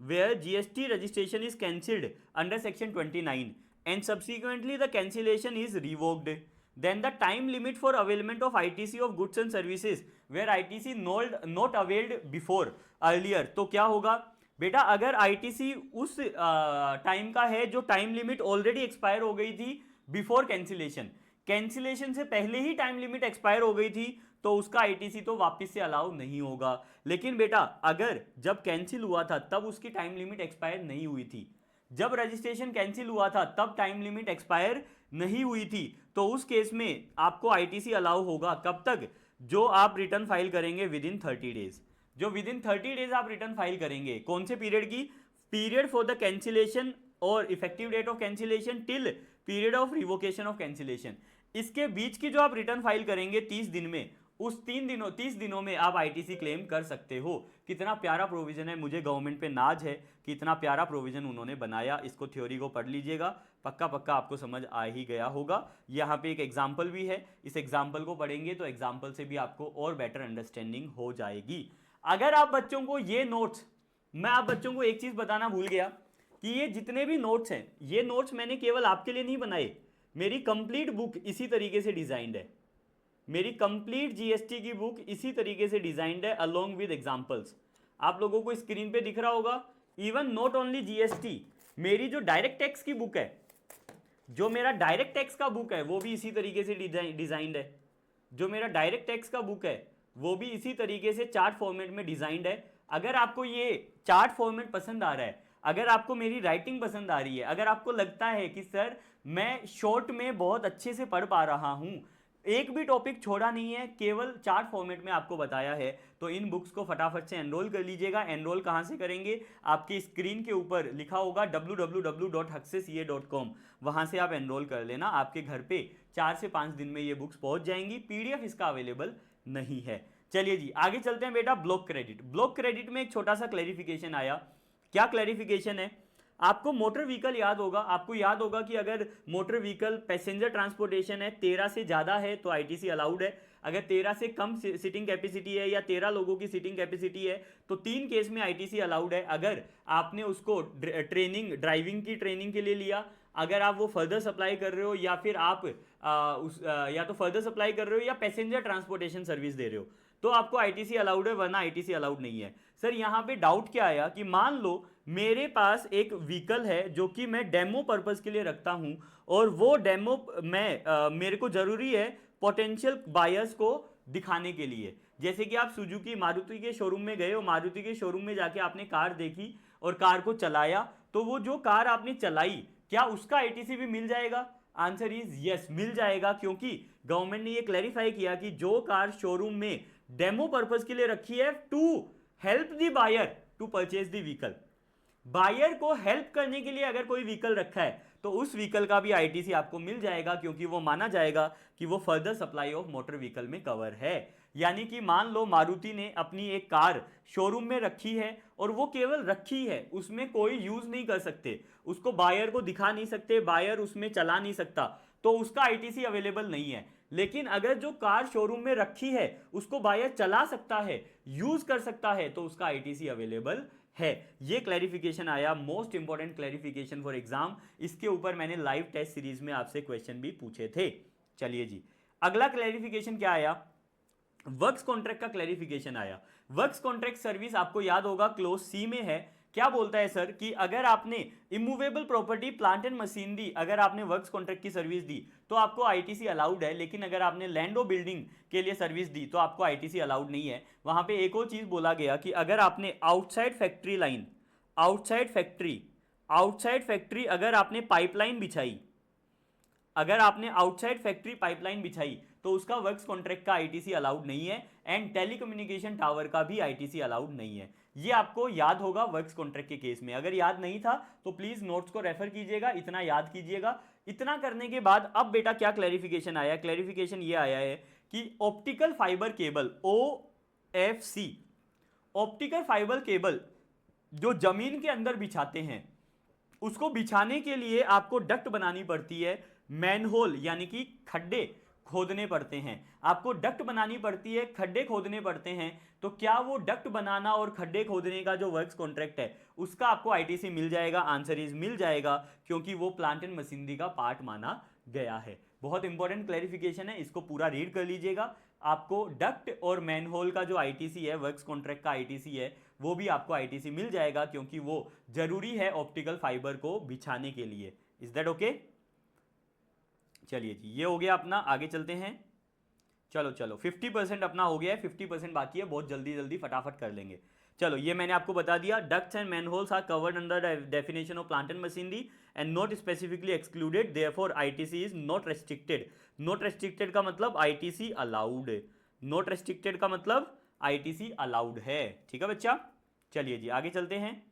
Speaker 1: where GST registration is cancelled under section 29 and subsequently the cancellation is revoked, then the time limit for availment of ITC of goods and services where ITC not availed before earlier, तो क्या होगा बेटा? अगर ITC उस time का है जो time limit already expire हो गई थी बिफोर कैंसिलेशन, कैंसिलेशन से पहले ही टाइम लिमिट एक्सपायर हो गई थी, तो उसका आईटीसी तो वापस से अलाउ नहीं होगा। लेकिन बेटा अगर जब कैंसिल हुआ था तब उसकी टाइम लिमिट एक्सपायर नहीं हुई थी, जब रजिस्ट्रेशन कैंसिल हुआ था तब टाइम लिमिट एक्सपायर नहीं हुई थी, तो उस केस में आपको आईटीसी अलाउ होगा। कब तक? जो आप रिटर्न फाइल करेंगे विद इन 30 डेज, जो विद इन 30 डेज आप रिटर्न फाइल करेंगे। कौन से पीरियड की? पीरियड फॉर द कैंसिलेशन और effective date of cancellation till period of revocation of cancellation. इसके बीच की जो आप रिटर्न फाइल करेंगे 30 दिन में, उस 30 दिनों में आप आईटीसी क्लेम कर सकते हो। कितना प्यारा प्रोविजन है, मुझे गवर्नमेंट पे नाज है कि इतना प्यारा प्रोविजन उन्होंने बनाया। इसको थ्योरी को पढ़ लीजिएगा, पक्का पक्का आपको समझ आ ही गया होगा। यहाँ पे एक एग्जाम्पल भी है, इस एग्जाम्पल को पढ़ेंगे तो एग्जाम्पल से भी आपको और बेटर अंडरस्टैंडिंग हो जाएगी। अगर आप बच्चों को ये नोट्स, मैं आप बच्चों को एक चीज बताना भूल गया कि ये जितने भी नोट्स हैं, ये नोट्स मैंने केवल आपके लिए नहीं बनाए, मेरी कंप्लीट बुक इसी तरीके से डिजाइंड है। मेरी कंप्लीट जीएसटी की बुक इसी तरीके से डिजाइंड है अलोंग विद एग्जांपल्स। आप लोगों को स्क्रीन पे दिख रहा होगा। इवन नॉट ओनली जीएसटी, मेरी जो डायरेक्ट टैक्स की बुक है, जो मेरा डायरेक्ट टैक्स का बुक है वो भी इसी तरीके से डिजाइंड है। जो मेरा डायरेक्ट टैक्स का बुक है वो भी इसी तरीके से चार्ट फॉर्मेट में डिजाइंड है। अगर आपको ये चार्ट फॉर्मेट पसंद आ रहा है, अगर आपको मेरी राइटिंग पसंद आ रही है, अगर आपको लगता है कि सर मैं शॉर्ट में बहुत अच्छे से पढ़ पा रहा हूं, एक भी टॉपिक छोड़ा नहीं है, केवल चार्ट फॉर्मेट में आपको बताया है, तो इन बुक्स को फटाफट से एनरोल कर लीजिएगा। एनरोल कहां से करेंगे? आपकी स्क्रीन के ऊपर लिखा होगा www.huxesca.com, वहां से आप एनरोल कर लेना। आपके घर पे 4 से 5 दिन में ये बुक्स पहुंच जाएंगी। पीडीएफ इसका अवेलेबल नहीं है। चलिए जी आगे चलते हैं बेटा। ब्लॉक क्रेडिट, ब्लॉक क्रेडिट में एक छोटा सा क्लैरिफिकेशन आया। क्या क्लैरिफिकेशन है? आपको मोटर व्हीकल याद होगा, आपको याद होगा कि अगर मोटर व्हीकल पैसेंजर ट्रांसपोर्टेशन है, 13 से ज़्यादा है तो आईटीसी अलाउड है। अगर 13 से कम सीटिंग कैपेसिटी है या 13 लोगों की सीटिंग कैपेसिटी है तो 3 केस में आईटीसी अलाउड है। अगर आपने उसको ड्राइविंग की ट्रेनिंग के लिए लिया, अगर आप वो फर्दर सप्लाई कर रहे हो, या फिर आप या तो फर्दर सप्लाई कर रहे हो या पैसेंजर ट्रांसपोर्टेशन सर्विस दे रहे हो, तो आपको आईटीसी अलाउड है, वरना आईटीसी अलाउड नहीं है। सर यहाँ पे डाउट क्या आया कि मान लो मेरे पास एक व्हीकल है जो कि मैं डेमो पर्पस के लिए रखता हूं, और वो डेमो मेरे को जरूरी है पोटेंशियल बायर्स को दिखाने के लिए। जैसे कि आप सुजुकी मारुति के शोरूम में गए हो, मारुति के शोरूम में जाके आपने कार देखी और कार को चलाया, तो वो जो कार आपने चलाई क्या उसका आईटीसी भी मिल जाएगा? आंसर इज यस, मिल जाएगा, क्योंकि गवर्नमेंट ने ये क्लैरिफाई किया कि जो कार शोरूम में डेमो पर्पस के लिए रखी है to help the buyer to purchase the vehicle, buyer को हेल्प करने के लिए अगर कोई व्हीकल रखा है तो उस व्हीकल का भी आईटीसी आपको मिल जाएगा, क्योंकि वो माना जाएगा कि वो further supply of motor vehicle में कवर है। यानी कि मान लो मारुति ने अपनी एक कार शोरूम में रखी है और वो केवल रखी है, उसमें कोई यूज नहीं कर सकते, उसको बायर को दिखा नहीं सकते, बायर उसमें चला नहीं सकता, तो उसका आईटीसी अवेलेबल नहीं है। लेकिन अगर जो कार शोरूम में रखी है उसको बायर चला सकता है, यूज कर सकता है, तो उसका आईटीसी अवेलेबल है। ये क्लैरिफिकेशन आया, most important clarification for exam. इसके ऊपर मैंने लाइव टेस्ट सीरीज में आपसे क्वेश्चन भी पूछे थे। चलिए जी, अगला क्लैरिफिकेशन क्या आया, वर्क्स कॉन्ट्रैक्ट का क्लैरिफिकेशन आया। वर्क्स कॉन्ट्रैक्ट सर्विस आपको याद होगा क्लोज सी में है। क्या बोलता है सर कि अगर आपने immovable property plant and machine दी, अगर आपने वर्क्स कॉन्ट्रैक्ट की सर्विस दी तो आपको आईटीसी अलाउड है, लेकिन अगर आपने लैंड और बिल्डिंग के लिए सर्विस दी तो आपको आईटीसी अलाउड नहीं है। वहां पे एक और चीज बोला गया कि अगर आपने outside factory line, outside factory अगर आपने पाइपलाइन बिछाई, अगर आपने आउटसाइड फैक्ट्री पाइपलाइन बिछाई तो उसका वर्क्स कॉन्ट्रैक्ट का आईटीसी अलाउड नहीं है, एंड टेलीकम्युनिकेशन टावर का भी आईटीसी अलाउड नहीं है। ये आपको याद होगा वर्क्स कॉन्ट्रैक्ट के केस में। अगर याद नहीं था तो प्लीज नोट्स को रेफर कीजिएगा, इतना याद कीजिएगा। इतना करने के बाद अब बेटा क्या क्लैरिफिकेशन आया, क्लैरिफिकेशन ये आया है कि optical fibre cable OFC, optical fibre cable जो जमीन के अंदर बिछाते हैं, उसको बिछाने के लिए आपको डक्ट बनानी पड़ती है, मैनहोल यानी कि खड्डे खोदने पड़ते हैं, आपको डक्ट बनानी पड़ती है, खड्डे खोदने पड़ते हैं। तो क्या वो डक्ट बनाना और खड्डे खोदने का जो वर्क्स कॉन्ट्रैक्ट है उसका आपको आईटीसी मिल जाएगा? आंसर इज मिल जाएगा, क्योंकि वो प्लांट एंड मशीनरी का पार्ट माना गया है। बहुत इंपॉर्टेंट क्लैरिफिकेशन है, इसको पूरा रीड कर लीजिएगा। आपको डक्ट और मैनहोल का जो आईटीसी है, वर्क्स कॉन्ट्रैक्ट का आईटीसी है, वो भी आपको आईटीसी मिल जाएगा, क्योंकि वो जरूरी है ऑप्टिकल फाइबर को बिछाने के लिए। Is that okay? चलिए जी, ये हो गया अपना, आगे चलते हैं। चलो 50% अपना हो गया है, 50% बाकी है, बहुत जल्दी जल्दी फटाफट कर लेंगे। चलो, ये मैंने आपको बता दिया, ducts and manholes are covered under definition of plant and machinery and not specifically excluded, therefore ITC is not restricted. Not restricted का मतलब आईटीसी अलाउड, नॉट रेस्ट्रिक्टेड का मतलब आईटीसी अलाउड है। ठीक है बच्चा? चलिए जी, आगे चलते हैं।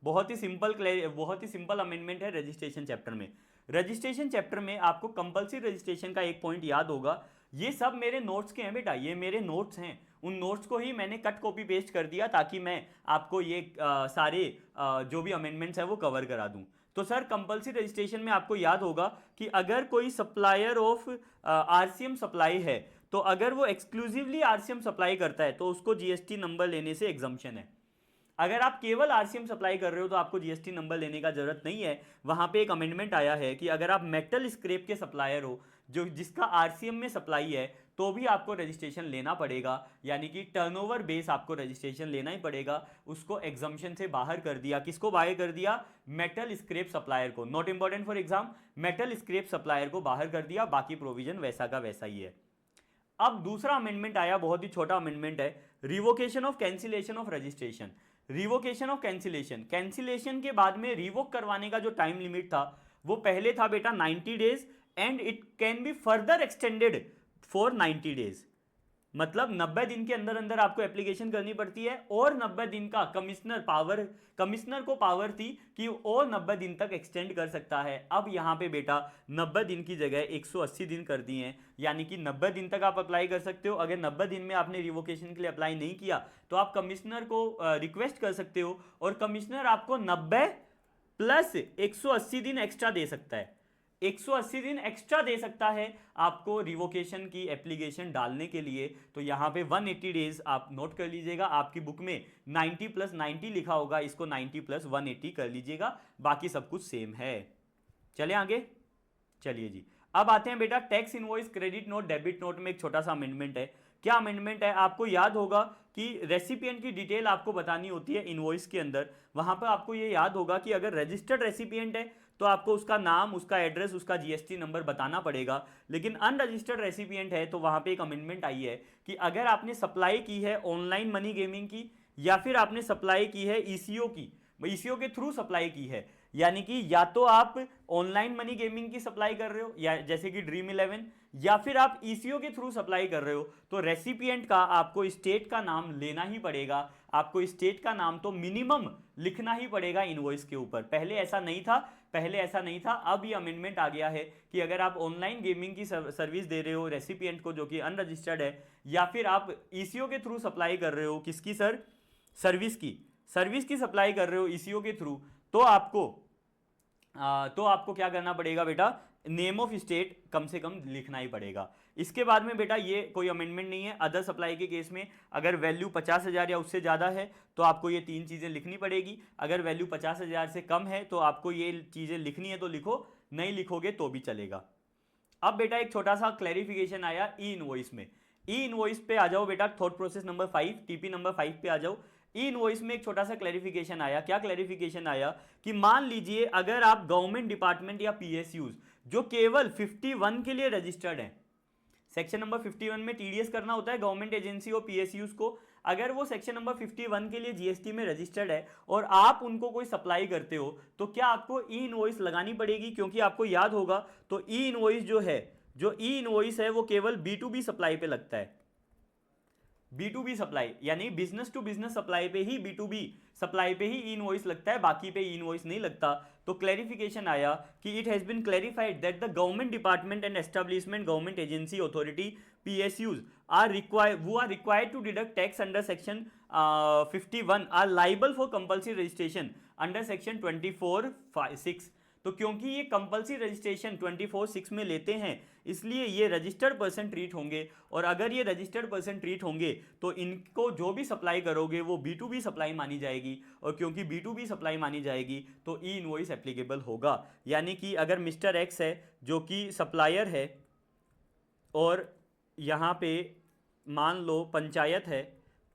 Speaker 1: बहुत ही सिंपल अमेंडमेंट है रजिस्ट्रेशन चैप्टर में। रजिस्ट्रेशन चैप्टर में आपको कंपल्सरी रजिस्ट्रेशन का एक पॉइंट याद होगा। ये सब मेरे नोट्स के हैं बेटा, ये मेरे नोट्स हैं, उन नोट्स को ही मैंने कट कॉपी पेस्ट कर दिया ताकि मैं आपको ये सारे जो भी अमेंडमेंट्स है वो कवर करा दूं। तो सर, कंपल्सरी रजिस्ट्रेशन में आपको याद होगा कि अगर कोई सप्लायर ऑफ आरसीएम सप्लाई है, तो अगर वो एक्सक्लूसिवली आरसीएम सप्लाई करता है तो उसको जीएसटी नंबर लेने से एग्जम्पशन है। अगर आप केवल आरसीएम सप्लाई कर रहे हो तो आपको जीएसटी नंबर लेने का जरूरत नहीं है। वहां पे एक अमेंडमेंट आया है कि अगर आप मेटल स्क्रैप के सप्लायर हो, जो जिसका आरसीएम में सप्लाई है, तो भी आपको रजिस्ट्रेशन लेना पड़ेगा, यानी कि टर्नओवर बेस आपको रजिस्ट्रेशन लेना ही पड़ेगा। उसको एग्जम्पशन से बाहर कर दिया। किसको बाहर कर दिया? मेटल स्क्रैप सप्लायर को। Not important for exam, metal scrap supplier को बाहर कर दिया, बाकी प्रोविजन वैसा का वैसा ही है। अब दूसरा अमेंडमेंट आया, बहुत ही छोटा अमेंडमेंट है, revocation of cancellation of registration. Revocation of cancellation के बाद में रिवोक करवाने का जो टाइम लिमिट था वो पहले था बेटा 90 days and it can be further extended for 90 days. मतलब 90 दिन के अंदर अंदर आपको एप्लीकेशन करनी पड़ती है, और 90 दिन का कमिश्नर को पावर थी कि और 90 दिन तक एक्सटेंड कर सकता है। अब यहाँ पे बेटा 90 दिन की जगह 180 दिन कर दिए हैं, यानी कि 90 दिन तक आप अप्लाई कर सकते हो। अगर 90 दिन में आपने रिवोकेशन के लिए अप्लाई नहीं किया तो आप कमिश्नर को रिक्वेस्ट कर सकते हो, और कमिश्नर आपको 90 प्लस 180 दिन एक्स्ट्रा दे सकता है। 180 दिन एक्स्ट्रा दे सकता है आपको रिवोकेशन की एप्लीकेशन डालने के लिए। तो यहाँ पे 180 डेज आप नोट कर लीजिएगा। आपकी बुक में 90 प्लस 90 लिखा होगा, इसको 90 प्लस 180 कर लीजिएगा, बाकी सब कुछ सेम है। चले आगे। चलिए जी, अब आते हैं बेटा tax invoice, credit note, debit note में एक छोटा सा अमेंडमेंट है। क्या अमेंडमेंट है? आपको याद होगा कि रेसिपिएंट की डिटेल आपको बतानी होती है इनवॉइस के अंदर। वहां पर आपको ये याद होगा कि अगर रजिस्टर्ड रेसिपिएंट है तो आपको उसका नाम, उसका एड्रेस, उसका जीएसटी नंबर बताना पड़ेगा। लेकिन अनरजिस्टर्ड रेसिपिएंट है तो वहां पे एक अमेंडमेंट आई है कि अगर आपने सप्लाई की है ऑनलाइन मनी गेमिंग की, या फिर आपने सप्लाई की है ईसीओ की, ईसीओ के थ्रू सप्लाई की है, यानी कि या तो आप ऑनलाइन मनी गेमिंग की सप्लाई कर रहे हो या जैसे कि ड्रीम 11, या फिर आप ईसीओ के थ्रू सप्लाई कर रहे हो, तो रेसिपिएंट का आपको स्टेट का नाम लेना ही पड़ेगा। आपको स्टेट का नाम तो मिनिमम लिखना ही पड़ेगा इनवॉइस के ऊपर। पहले ऐसा नहीं था, पहले ऐसा नहीं था, अब ये अमेंडमेंट आ गया है कि अगर आप ऑनलाइन गेमिंग की सर्विस दे रहे हो रेसिपिएंट को जो कि अनरजिस्टर्ड है, या फिर आप ईसीओ के थ्रू सप्लाई कर रहे हो, किसकी सर, सर्विस की सप्लाई कर रहे हो ईसीओ के थ्रू, तो आपको क्या करना पड़ेगा बेटा, नेम ऑफ स्टेट कम से कम लिखना ही पड़ेगा। इसके बाद में बेटा ये कोई अमेंडमेंट नहीं है। अदर सप्लाई के केस में अगर वैल्यू 50,000 या उससे ज़्यादा है तो आपको ये 3 चीज़ें लिखनी पड़ेगी। अगर वैल्यू 50,000 से कम है तो आपको ये चीज़ें लिखनी है तो लिखो, नहीं लिखोगे तो भी चलेगा। अब बेटा एक छोटा सा क्लैरिफिकेशन आया ई इनवॉइस में। ई इनवॉइस पे आ जाओ बेटा, thought process number 5, TP number 5 पे आ जाओ। ई इनवॉइस में एक छोटा सा क्लैरिफिकेशन आया। क्या क्लैरिफिकेशन आया कि मान लीजिए अगर आप गवर्नमेंट डिपार्टमेंट या पीएसयूज जो केवल 51 के लिए रजिस्टर्ड हैं, सेक्शन नंबर 51 में टीडीएस करना होता है गवर्नमेंट एजेंसी और पीएसयूज को, अगर वो सेक्शन नंबर 51 के लिए जीएसटी में रजिस्टर्ड है और आप उनको कोई सप्लाई करते हो तो क्या आपको ई इनवॉइस लगानी पड़ेगी। क्योंकि आपको याद होगा तो ई इनवॉइस जो ई इनवॉइस है वो केवल B2B सप्लाई पे लगता है। B2B सप्लाई यानी बिजनेस टू बिजनेस सप्लाई पे ही, B2B सप्लाई पे ही ई इनवॉइस लगता है, बाकी पे ई इनवॉइस नहीं लगता। तो क्लैरिफिकेशन आया कि it has been clarified that the government department and establishment government agency authority PSUs are required to deduct tax under section 51 are liable for compulsory registration under section 24(6). तो क्योंकि ये कंपल्सरी रजिस्ट्रेशन 24(6) में लेते हैं इसलिए ये रजिस्टर्ड पर्सन ट्रीट होंगे, और अगर ये रजिस्टर्ड पर्सन ट्रीट होंगे तो इनको जो भी सप्लाई करोगे वो B2B सप्लाई मानी जाएगी, और क्योंकि B2B सप्लाई मानी जाएगी तो ई इनवॉइस एप्लीकेबल होगा। यानी कि अगर मिस्टर एक्स है जो कि सप्लायर है और यहाँ पे मान लो पंचायत है,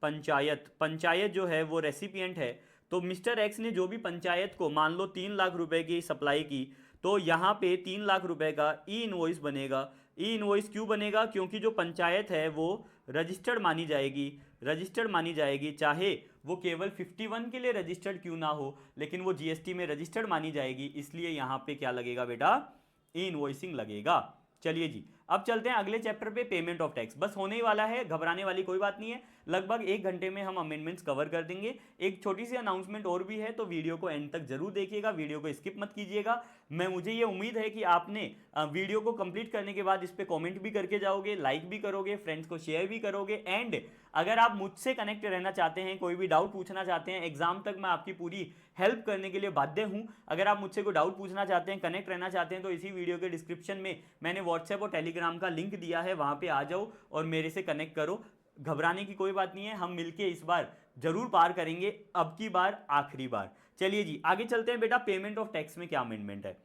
Speaker 1: पंचायत जो है वो रेसिपिएंट है, तो मिस्टर एक्स ने जो भी पंचायत को मान लो 3 लाख रुपए की सप्लाई की, तो यहाँ पे 3 लाख रुपए का ई इनवॉइस बनेगा। ई इनवॉइस क्यों बनेगा, क्योंकि जो पंचायत है वो रजिस्टर्ड मानी जाएगी, चाहे वो केवल 51 के लिए रजिस्टर्ड क्यों ना हो, लेकिन वो जीएसटी में रजिस्टर्ड मानी जाएगी, इसलिए यहाँ पे क्या लगेगा बेटा, ई इनवॉइसिंग लगेगा। चलिए जी, अब चलते हैं अगले चैप्टर पे, पेमेंट ऑफ टैक्स। बस होने ही वाला है, घबराने वाली कोई बात नहीं है, लगभग 1 घंटे में हम अमेंडमेंट्स कवर कर देंगे। एक छोटी सी अनाउंसमेंट और भी है, तो वीडियो को एंड तक जरूर देखिएगा, वीडियो को स्किप मत कीजिएगा। मुझे ये उम्मीद है कि आपने वीडियो को कंप्लीट करने के बाद इस पर कॉमेंट भी करके जाओगे, लाइक भी करोगे, फ्रेंड्स को शेयर भी करोगे, एंड अगर आप मुझसे कनेक्ट रहना चाहते हैं, कोई भी डाउट पूछना चाहते हैं, एग्जाम तक मैं आपकी पूरी हेल्प करने के लिए बाध्य हूं। अगर आप मुझसे कोई डाउट पूछना चाहते हैं, कनेक्ट रहना चाहते हैं, तो इसी वीडियो के डिस्क्रिप्शन में मैंने व्हाट्सएप और टेलीग्राम का लिंक दिया है, वहां पे आ जाओ और मेरे से कनेक्ट करो। घबराने की कोई बात नहीं है, हम मिलके इस बार जरूर पार करेंगे, अब की बार आखिरी बार। चलिए जी आगे चलते हैं बेटा, पेमेंट ऑफ टैक्स में क्या अमेंडमेंट है।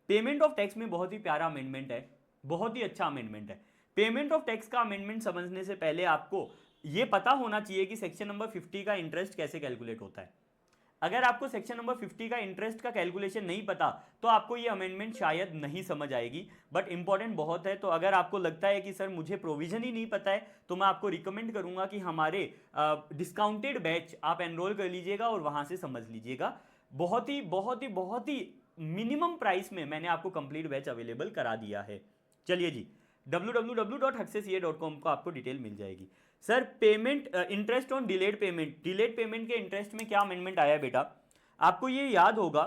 Speaker 1: पेमेंट ऑफ टैक्स में बहुत ही प्यारा अमेंडमेंट है, बहुत ही अच्छा अमेंडमेंट है। पेमेंट ऑफ टैक्स का अमेंडमेंट समझने से पहले आपको यह पता होना चाहिए कि सेक्शन नंबर 50 का इंटरेस्ट कैसे कैलकुलेट होता है। अगर आपको सेक्शन नंबर 50 का इंटरेस्ट का कैलकुलेशन नहीं पता तो आपको ये अमेंडमेंट शायद नहीं समझ आएगी, बट इंपॉर्टेंट बहुत है। तो अगर आपको लगता है कि सर मुझे प्रोविजन ही नहीं पता है, तो मैं आपको रिकमेंड करूंगा कि हमारे डिस्काउंटेड बैच आप एनरोल कर लीजिएगा और वहां से समझ लीजिएगा। बहुत ही मिनिमम प्राइस में मैंने आपको कंप्लीट बैच अवेलेबल करा दिया है। चलिए जी, www.haksesca.com को आपको डिटेल मिल जाएगी। Sir payment interest on delayed payment के इंटरेस्ट में क्या अमेंडमेंट आया है बेटा, आपको ये याद होगा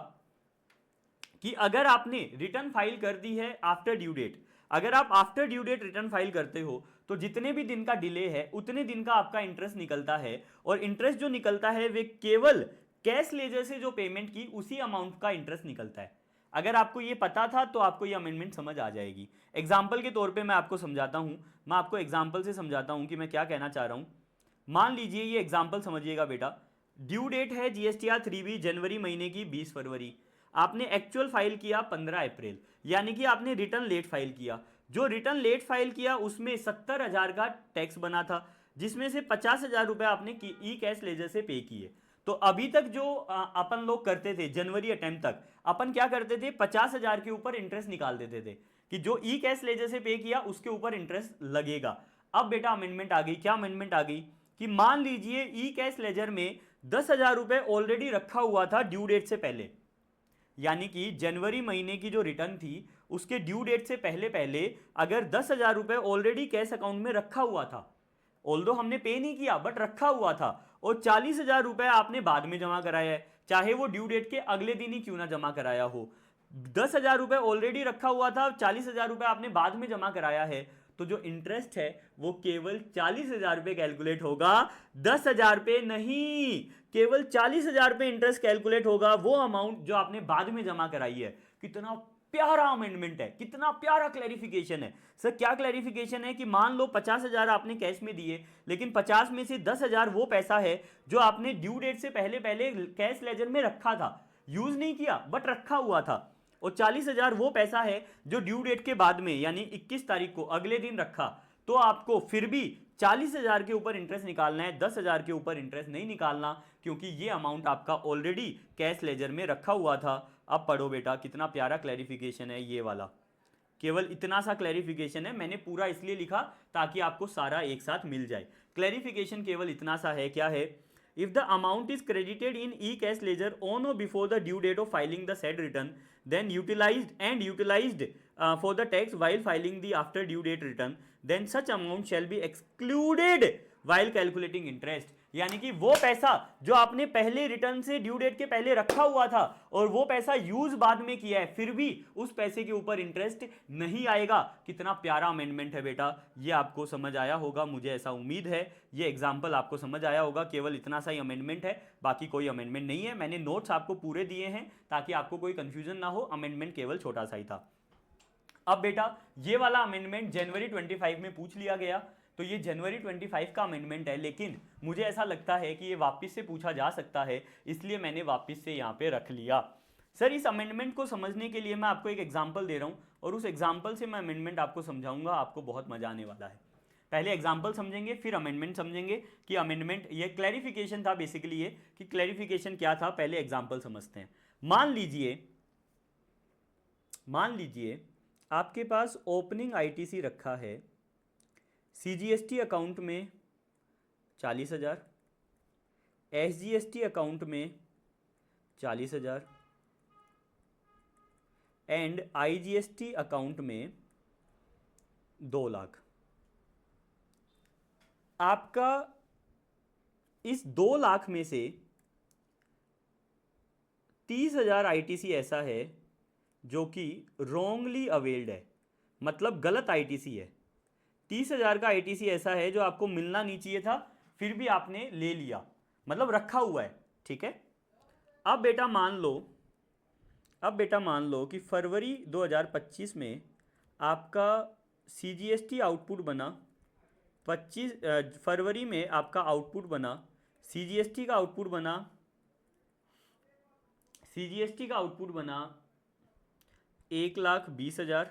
Speaker 1: कि अगर आपने रिटर्न फाइल कर दी है आफ्टर ड्यू डेट, अगर आप after due date return file करते हो तो जितने भी दिन का डिले है उतने दिन का आपका इंटरेस्ट निकलता है, और इंटरेस्ट जो निकलता है वे केवल कैश लेजर से जो पेमेंट की उसी अमाउंट का इंटरेस्ट निकलता है। अगर आपको ये पता था तो आपको ये अमेंडमेंट समझ आ जाएगी। एग्जाम्पल के तौर पे मैं आपको समझाता हूं, मैं आपको एग्जाम्पल से समझाता हूं कि मैं क्या कहना चाह रहा हूं। मान लीजिए ये एग्जाम्पल समझिएगा बेटा, ड्यू डेट है GSTR 3B जनवरी महीने की 20 फरवरी, आपने एक्चुअल फाइल किया 15 अप्रैल, यानी कि आपने रिटर्न लेट फाइल किया। जो रिटर्न लेट फाइल किया उसमें 70,000 का टैक्स बना था, जिसमें से 50,000 रुपए आपने ई कैश लेजर से पे किए। तो अभी तक जो अपन लोग करते थे जनवरी अटेम्प्ट तक, अपन क्या करते थे 50,000 के ऊपर इंटरेस्ट निकाल देते थे कि जो ई कैश लेजर से पे किया उसके ऊपर इंटरेस्ट लगेगा। अब बेटा अमेंडमेंट आ गई, क्या अमेंडमेंट आ गई कि मान लीजिए ई कैश लेजर में 10,000 रुपए ऑलरेडी रखा हुआ था ड्यू डेट से पहले, यानी कि जनवरी महीने की जो रिटर्न थी उसके ड्यू डेट से पहले पहले अगर 10,000 रुपए ऑलरेडी कैश अकाउंट में रखा हुआ था, ऑल्दो हमने पे नहीं किया बट रखा हुआ था, और 40,000 रुपए आपने बाद में जमा कराया है, चाहे वो ड्यू डेट के अगले दिन ही क्यों ना जमा कराया हो, 10,000 रुपए ऑलरेडी रखा हुआ था, 40,000 रुपए आपने बाद में जमा कराया है, तो जो इंटरेस्ट है वो केवल 40,000 रुपए कैलकुलेट होगा, 10,000 रुपए नहीं, केवल 40,000 रुपए इंटरेस्ट कैलकुलेट होगा, वो अमाउंट जो आपने बाद में जमा कराई है। कितना प्यारा अमेंडमेंट है, कितना प्यारा क्लैरिफिकेशन है। सर क्या क्लैरिफिकेशन है कि मान लो 50,000 आपने कैश में दिए, लेकिन 50 में से 10,000 वो पैसा है जो आपने ड्यू डेट से पहले पहले कैश लेजर में रखा था, यूज नहीं किया बट रखा हुआ था, और 40,000 वो पैसा है जो ड्यू डेट के बाद में यानी 21 तारीख को अगले दिन रखा, तो आपको फिर भी 40,000 के ऊपर इंटरेस्ट निकालना है, 10,000 के ऊपर इंटरेस्ट नहीं निकालना, क्योंकि ये अमाउंट आपका ऑलरेडी कैश लेजर में रखा हुआ था। अब पढ़ो बेटा, कितना प्यारा क्लैरिफिकेशन है ये वाला, केवल इतना सा क्लैरिफिकेशन है, मैंने पूरा इसलिए लिखा ताकि आपको सारा एक साथ मिल जाए। क्लैरिफिकेशन केवल इतना सा है, क्या है, if the amount is credited in e cash ledger on और before the due date of filing the said return then utilized for the tax while filing the after due date return, then such amount shall be excluded while calculating interest। यानी कि वो पैसा जो आपने पहले return से due date के पहले रखा हुआ था और वो पैसा यूज बाद में किया है, फिर भी उस पैसे के ऊपर इंटरेस्ट नहीं आएगा। कितना प्यारा अमेंडमेंट है बेटा, ये आपको समझ आया होगा, मुझे ऐसा उम्मीद है ये एग्जाम्पल आपको समझ आया होगा। केवल इतना सा ही अमेंडमेंट है, बाकी कोई अमेंडमेंट नहीं है। मैंने नोट्स आपको पूरे दिए हैं ताकि आपको कोई कंफ्यूजन ना हो, अमेंडमेंट केवल छोटा सा ही था। अब बेटा ये वाला अमेंडमेंट जनवरी 25 में पूछ लिया गया, तो ये जनवरी 25 का अमेंडमेंट है, लेकिन मुझे ऐसा लगता है कि ये वापस से पूछा जा सकता है, इसलिए मैंने वापस से यहाँ पे रख लिया। सर इस अमेंडमेंट को समझने के लिए मैं आपको एक एग्जांपल दे रहा हूँ और उस एग्जांपल से मैं अमेंडमेंट आपको समझाऊंगा, आपको बहुत मजा आने वाला है। पहले एग्जाम्पल समझेंगे फिर अमेंडमेंट समझेंगे कि अमेंडमेंट, ये क्लैरिफिकेशन था बेसिकली, ये कि क्लैरिफिकेशन क्या था, पहले एग्जाम्पल समझते हैं। मान लीजिए आपके पास ओपनिंग आईटीसी रखा है, सीजीएसटी अकाउंट में 40,000, एसजीएसटी अकाउंट में 40,000 एंड आईजीएसटी अकाउंट में 2 लाख। आपका इस 2 लाख में से 30,000 आईटीसी ऐसा है जो कि रॉन्गली अवेल्ड है, मतलब गलत आईटीसी है। 30,000 का आईटीसी ऐसा है जो आपको मिलना नहीं चाहिए था, फिर भी आपने ले लिया, मतलब रखा हुआ है, ठीक है। अब बेटा मान लो कि फरवरी 2025 में आपका सीजीएसटी आउटपुट बना 25 फरवरी में आपका आउटपुट बना, सीजीएसटी का आउटपुट बना 1,20,000,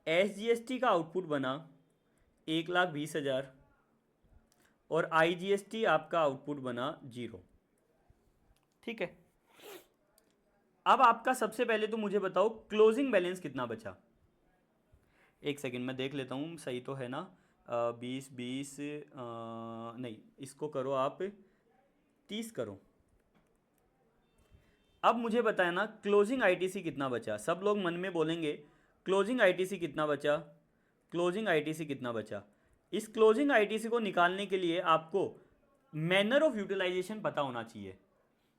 Speaker 1: एसजीएसटी का आउटपुट बना 1,20,000 और आईजीएसटी आपका आउटपुट बना 0, ठीक है। अब आपका सबसे पहले तो मुझे बताओ क्लोजिंग बैलेंस कितना बचा। एक सेकंड में देख लेता हूँ, सही तो है ना, 20 नहीं, इसको करो आप 30 करो। अब मुझे बताया ना क्लोजिंग आईटीसी कितना बचा। सब लोग मन में बोलेंगे क्लोजिंग आईटीसी कितना बचा, क्लोजिंग आईटीसी कितना बचा। इस क्लोजिंग आईटीसी को निकालने के लिए आपको मैनर ऑफ यूटिलाइजेशन पता होना चाहिए।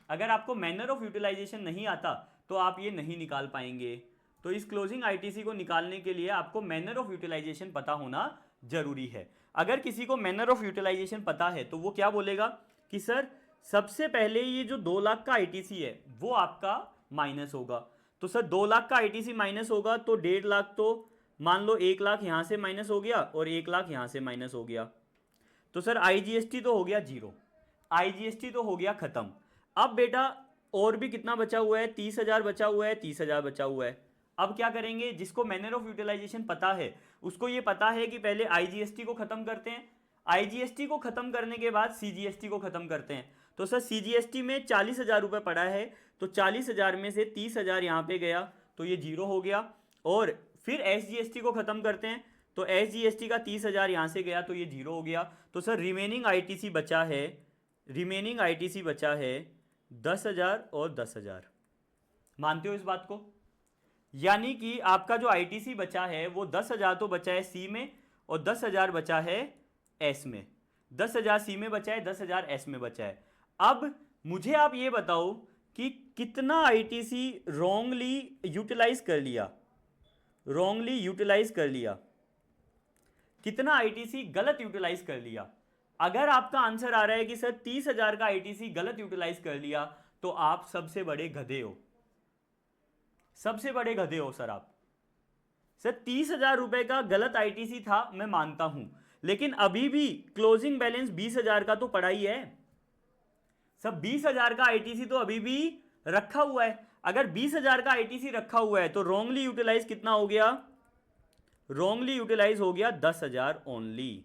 Speaker 1: अगर आपको मैनर ऑफ यूटिलाइजेशन नहीं आता तो आप ये नहीं निकाल पाएंगे। तो इस क्लोजिंग आईटीसी को निकालने के लिए आपको मैनर ऑफ यूटिलाइजेशन पता होना जरूरी है। अगर किसी को मैनर ऑफ यूटिलाइजेशन पता है तो वो क्या बोलेगा कि सर सबसे पहले ये जो 2 लाख का आईटीसी है वो आपका माइनस होगा। तो सर 2 लाख का आईटीसी माइनस होगा तो 1.5 लाख, तो मान लो 1 लाख यहां से माइनस हो गया और 1 लाख यहां से माइनस हो गया। तो सर आईजीएसटी तो हो गया 0, आईजीएसटी तो हो गया खत्म। अब बेटा और भी कितना बचा हुआ है, 30,000 बचा हुआ है, 30,000 बचा हुआ है। अब क्या करेंगे, जिसको मैनर ऑफ यूटिलाइजेशन पता है उसको ये पता है कि पहले आईजीएसटी को खत्म करते हैं, आईजीएसटी को खत्म करने के बाद सीजीएसटी को खत्म करते हैं। तो सर सीजीएसटी में 40,000 रुपये पड़ा है, तो 40,000 में से 30,000 यहाँ पे गया तो ये 0 हो गया। और फिर एसजीएसटी को खत्म करते हैं तो एसजीएसटी का 30,000 यहाँ से गया तो ये 0 हो गया। तो सर रिमेनिंग आईटीसी बचा है 10,000 और 10,000। मानते हो इस बात को? यानी कि आपका जो आईटीसी बचा है वो 10,000 तो बचा है सी में और 10,000 बचा है एस में। 10,000 सी में बचा है, 10,000 एस में बचा है। अब मुझे आप ये बताओ कि कितना आईटीसी रॉन्गली यूटिलाइज कर लिया, रॉन्गली यूटिलाइज कर लिया, कितना आईटीसी गलत यूटिलाइज कर लिया। अगर आपका आंसर आ रहा है कि सर 30,000 का आईटीसी गलत यूटिलाइज कर लिया, तो आप सबसे बड़े गधे हो, सबसे बड़े गधे हो सर आप। सर 30,000 रुपए का गलत आईटीसी था, मैं मानता हूं, लेकिन अभी भी क्लोजिंग बैलेंस 20,000 का तो पड़ा ही है। सब 20,000 का आईटीसी तो अभी भी रखा हुआ है। अगर 20,000 का आईटीसी रखा हुआ है तो रॉन्गली यूटिलाइज कितना हो गया? रॉन्गली यूटिलाइज हो गया 10,000 ओनली।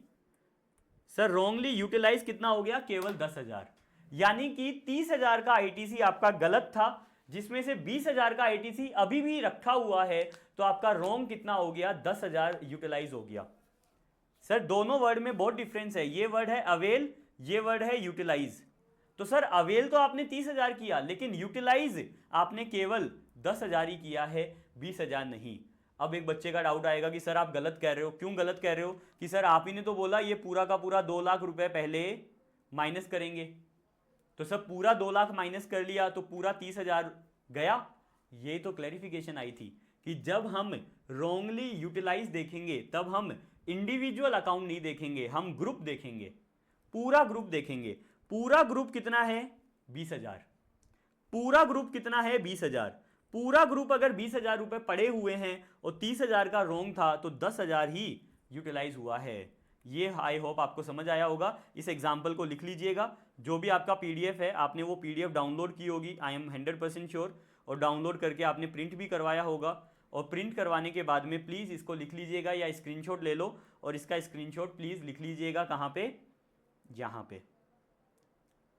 Speaker 1: सर रॉन्गली यूटिलाइज कितना हो गया? केवल 10,000। यानी कि 30,000 का आईटीसी आपका गलत था, जिसमें से 20,000 का आईटीसी अभी भी रखा हुआ है, तो आपका रॉन्ग कितना हो गया? 10,000 यूटिलाइज हो गया। सर दोनों वर्ड में बहुत डिफरेंस है, ये वर्ड है अवेल, ये वर्ड है यूटिलाइज। तो सर अवेल तो आपने 30,000 किया, लेकिन यूटिलाइज आपने केवल 10,000 ही किया है, 20,000 नहीं। अब एक बच्चे का डाउट आएगा कि सर आप गलत कह रहे हो। क्यों गलत कह रहे हो? कि सर आप ही ने तो बोला ये पूरा का पूरा 2 लाख रुपए पहले माइनस करेंगे। तो सर पूरा 2 लाख माइनस कर लिया तो पूरा 30,000 गया। ये तो क्लैरिफिकेशन आई थी कि जब हम रॉन्गली यूटिलाइज देखेंगे तब हम इंडिविजुअल अकाउंट नहीं देखेंगे, हम ग्रुप देखेंगे, पूरा ग्रुप देखेंगे। पूरा ग्रुप कितना है? 20,000। पूरा ग्रुप कितना है? 20,000। पूरा ग्रुप अगर 20,000 रुपए पड़े हुए हैं और 30,000 का रॉन्ग था तो 10,000 ही यूटिलाइज हुआ है। ये आई होप आपको समझ आया होगा। इस एग्जाम्पल को लिख लीजिएगा। जो भी आपका पीडीएफ है, आपने वो पीडीएफ डाउनलोड की होगी, आई एम 100% श्योर, और डाउनलोड करके आपने प्रिंट भी करवाया होगा। और प्रिंट करवाने के बाद में प्लीज़ इसको लिख लीजिएगा या स्क्रीनशॉट ले लो, और इसका स्क्रीनशॉट प्लीज़ लिख लीजिएगा। कहाँ पे? यहाँ पे,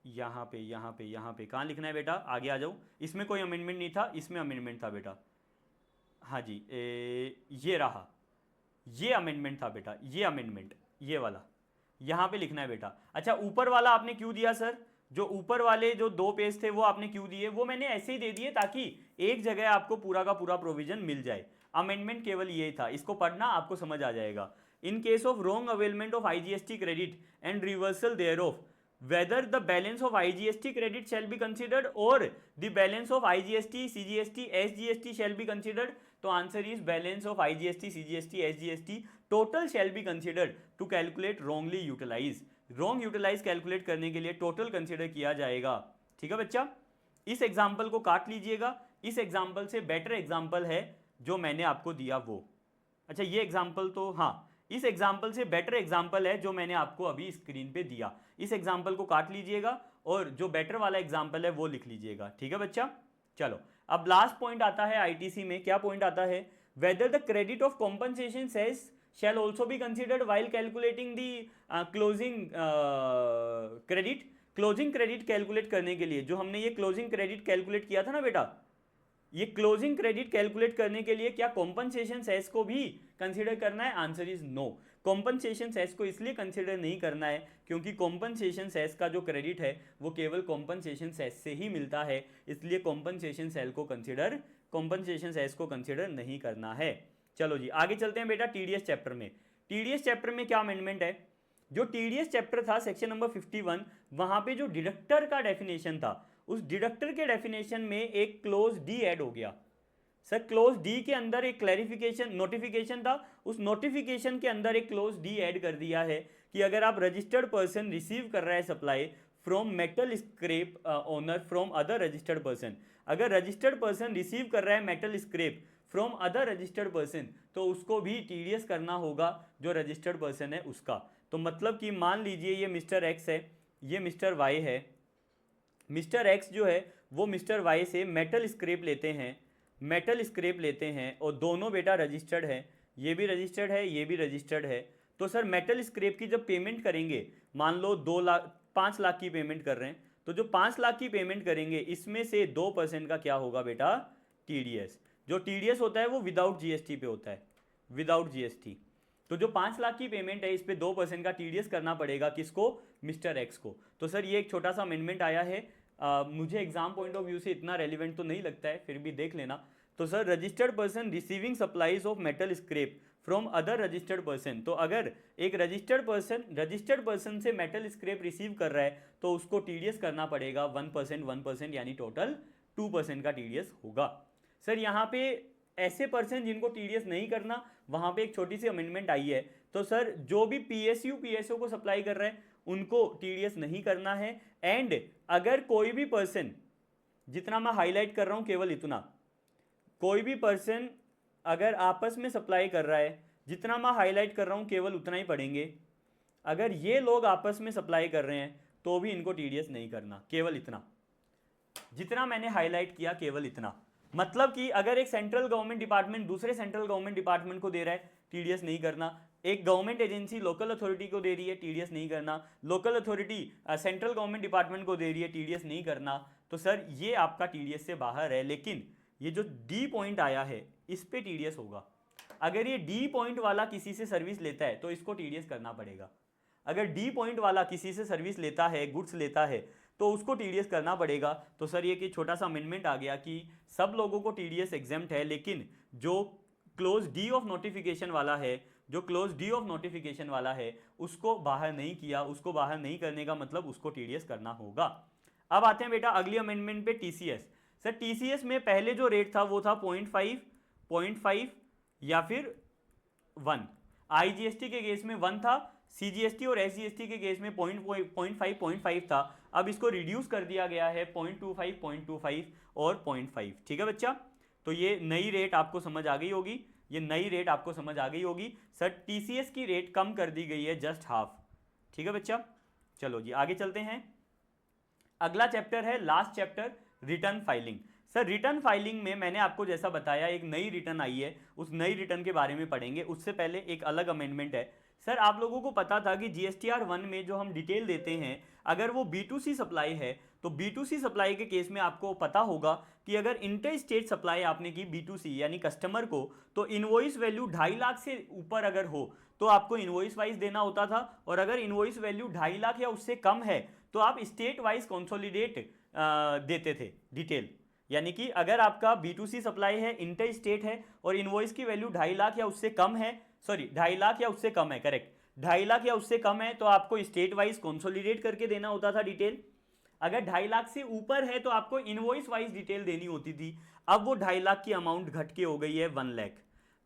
Speaker 1: यहाँ पे, यहाँ पे, यहाँ पे। कहाँ लिखना है बेटा? आगे आ जाओ। इसमें कोई अमेंडमेंट नहीं था, इसमें अमेंडमेंट था बेटा। हाँ जी, ये रहा, ये अमेंडमेंट था बेटा, ये अमेंडमेंट, ये वाला यहाँ पे लिखना है बेटा। अच्छा, ऊपर वाला आपने क्यों दिया सर? जो ऊपर वाले जो 2 पेज थे वो आपने क्यों दिए? वो मैंने ऐसे ही दे दिए ताकि एक जगह आपको पूरा का पूरा प्रोविजन मिल जाए। अमेंडमेंट केवल ये था, इसको पढ़ना, आपको समझ आ जाएगा। In case of wrong availment of IGST credit and reversal thereof, whether the balance of IGST credit shall be considered or the balance of IGST, CGST, SGST shall be considered, तो answer is balance of IGST, CGST, SGST total shall be considered to calculate wrongly utilize। Wrong utilize calculate करने के लिए total consider किया जाएगा। ठीक है बच्चा, इस एग्जाम्पल को काट लीजिएगा। इस एग्जाम्पल से बेटर एग्जाम्पल है जो मैंने आपको दिया वो। अच्छा, ये एग्जाम्पल तो हाँ, इस एग्जाम्पल से बेटर एग्जाम्पल है जो मैंने आपको अभी स्क्रीन पे दिया। इस एग्जाम्पल को काट लीजिएगा और जो बेटर वाला एग्जाम्पल है वो लिख लीजिएगा। ठीक है बच्चा, चलो अब लास्ट पॉइंट आता है आईटीसी में। क्या पॉइंट आता है? Whether the credit of compensation cess shall also be considered while calculating the closing credit। Closing credit calculate करने के लिए जो हमने ये क्लोजिंग क्रेडिट कैलकुलेट किया था ना बेटा, ये क्लोजिंग क्रेडिट कैलकुलेट करने के लिए क्या कॉम्पनसेशन सेस को भी कंसीडर करना है? Answer is no. Compensation cess को इसलिए कंसीडर नहीं करना है क्योंकि कॉम्पनसेशन सेस का जो क्रेडिट है वो केवल कॉम्पनसेशन सेस से ही मिलता है, इसलिए कॉम्पनसेशन सेस को कंसीडर नहीं करना है। चलो जी आगे चलते हैं बेटा टीडीएस चैप्टर में। टीडीएस चैप्टर में क्या अमेंडमेंट है? जो टीडीएस चैप्टर था सेक्शन नंबर 51, वहां पे जो डिडक्टर का डेफिनेशन था, उस डिडक्टर के डेफिनेशन में एक क्लोज डी ऐड हो गया। सर क्लोज डी के अंदर एक क्लैरिफिकेशन नोटिफिकेशन था, उस नोटिफिकेशन के अंदर एक क्लोज डी ऐड कर दिया है कि अगर आप रजिस्टर्ड पर्सन रिसीव कर रहा है supply from metal scrap owner from other registered person, अगर रजिस्टर्ड पर्सन रिसीव कर रहा है metal scrap from other registered person, तो उसको भी टीडीएस करना होगा जो रजिस्टर्ड पर्सन है उसका। तो मतलब कि मान लीजिए ये मिस्टर एक्स है, ये मिस्टर वाई है। मिस्टर एक्स जो है वो मिस्टर वाई से मेटल स्क्रैप लेते हैं, मेटल स्क्रैप लेते हैं और दोनों बेटा रजिस्टर्ड है, ये भी रजिस्टर्ड है, ये भी रजिस्टर्ड है। तो सर मेटल स्क्रैप की जब पेमेंट करेंगे, मान लो 5 लाख की पेमेंट कर रहे हैं, तो जो 5 लाख की पेमेंट करेंगे इसमें से 2% का क्या होगा बेटा? टीडीएस। जो टीडीएस होता है वो विदाउट जीएसटी पे होता है, विदाउट जीएसटी। तो जो 5 लाख की पेमेंट है इस पे 2% का टीडीएस करना पड़ेगा किसको? मिस्टर एक्स को। तो सर ये एक छोटा सा अमेंडमेंट आया है मुझे एग्जाम पॉइंट ऑफ व्यू से इतना रेलिवेंट तो नहीं लगता है, फिर भी देख लेना। तो sir registered person receiving supplies of metal scrap from other registered person, तो अगर एक रजिस्टर्ड पर्सन से मेटल स्क्रैप रिसीव कर रहा है तो उसको टीडीएस करना पड़ेगा 1%, यानी टोटल 2% का टीडीएस होगा। सर यहाँ पे ऐसे पर्सन जिनको टीडीएस नहीं करना, वहां पे एक छोटी सी अमेंडमेंट आई है। तो सर जो भी पीएसओ को सप्लाई कर रहे हैं उनको टीडीएस नहीं करना है। एंड अगर कोई भी पर्सन, जितना मैं हाईलाइट कर रहा हूं केवल इतना, कोई भी पर्सन अगर आपस में सप्लाई कर रहा है, जितना मैं हाईलाइट कर रहा हूं केवल उतना ही पढ़ेंगे, अगर ये लोग आपस में सप्लाई कर रहे हैं तो भी इनको टीडीएस नहीं करना, केवल इतना, जितना मैंने हाईलाइट किया केवल इतना। मतलब कि अगर एक सेंट्रल गवर्नमेंट डिपार्टमेंट दूसरे सेंट्रल गवर्नमेंट डिपार्टमेंट को दे रहा है, टीडीएस नहीं करना। एक गवर्नमेंट एजेंसी लोकल अथॉरिटी को दे रही है, टीडीएस नहीं करना। Local authority central government department को दे रही है, टीडीएस नहीं करना। तो सर ये आपका टीडीएस से बाहर है, लेकिन ये जो डी पॉइंट आया है इस पे टीडीएस होगा। अगर ये डी पॉइंट वाला किसी से सर्विस लेता है तो इसको टीडीएस करना पड़ेगा। अगर डी पॉइंट वाला किसी से सर्विस लेता है, गुड्स लेता है, तो उसको टीडीएस करना पड़ेगा। तो सर ये कि छोटा सा अमेंडमेंट आ गया कि सब लोगों को टीडीएस एग्जेम्प्ट है, लेकिन जो क्लोज डी ऑफ नोटिफिकेशन वाला है, उसको बाहर नहीं किया। उसको बाहर नहीं करने का मतलब उसको टीडीएस करना होगा। अब आते हैं बेटा अगली अमेंडमेंट पे, टीसीएस। सर टीसीएस में पहले जो रेट था वो था 0.5 या फिर 1। आईजीएसटी के केस में 1 था, सीजीएसटी और एसजीएसटी के केस में 0.5 था। अब इसको रिड्यूस कर दिया गया है 0.25 और 0.5। ठीक है बच्चा, तो ये नई रेट आपको समझ आ गई होगी। सर टीसीएस की रेट कम कर दी गई है, जस्ट हाफ। ठीक है बच्चा, चलो जी आगे चलते हैं। अगला चैप्टर है, last chapter, return filing. Sir return filing में मैंने आपको जैसा बताया एक नई रिटर्न आई है, उस नई रिटर्न के बारे में पढ़ेंगे। उससे पहले एक अलग अमेंडमेंट है। सर आप लोगों को पता था कि जीएसटीआर 1 में जो हम डिटेल देते हैं, अगर वो B2C सप्लाई है तो B2C सप्लाई के केस में आपको पता होगा कि अगर इंटर स्टेट सप्लाई आपने की B2C यानी कस्टमर को, तो इनवॉइस वैल्यू 2.5 लाख से ऊपर अगर हो तो आपको इनवॉइस वाइज देना होता था, और अगर इनवॉइस वैल्यू 2.5 लाख या उससे कम है तो आप स्टेट वाइज कंसोलिडेट देते थे डिटेल। यानी कि अगर आपका B2C सप्लाई है, इंटर स्टेट है, और इनवॉइस की वैल्यू 2.5 लाख या उससे कम है, 2.5 लाख या उससे कम है, करेक्ट, 2.5 लाख या उससे कम है, तो आपको स्टेट वाइज कंसोलिडेट करके देना होता था डिटेल। अगर 2.5 लाख से ऊपर है तो आपको इनवॉइस वाइज डिटेल देनी होती थी। अब वो 2.5 लाख की अमाउंट घट के हो गई है 1 लाख।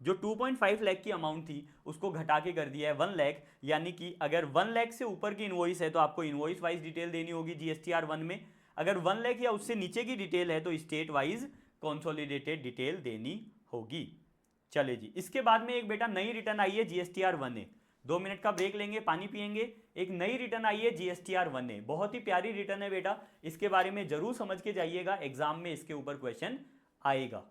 Speaker 1: जो 2.5 लाख की अमाउंट थी उसको घटा के कर दिया है 1 लाख। यानी कि अगर 1 लाख से ऊपर की इनवॉइस है तो आपको इनवॉइस वाइज डिटेल देनी होगी जीएसटीआर 1 में। अगर 1 लाख या उससे नीचे की डिटेल है तो स्टेट वाइज कंसोलिडेटेड डिटेल देनी होगी। चले जी, इसके बाद में एक बेटा नई रिटर्न आई है जीएसटीआर 1A। 2 मिनट का ब्रेक लेंगे, पानी पिएंगे। एक नई रिटर्न आई है जीएसटीआर 1A, बहुत ही प्यारी रिटर्न है बेटा, इसके बारे में जरूर समझ के जाइएगा, एग्जाम में इसके ऊपर क्वेश्चन आएगा।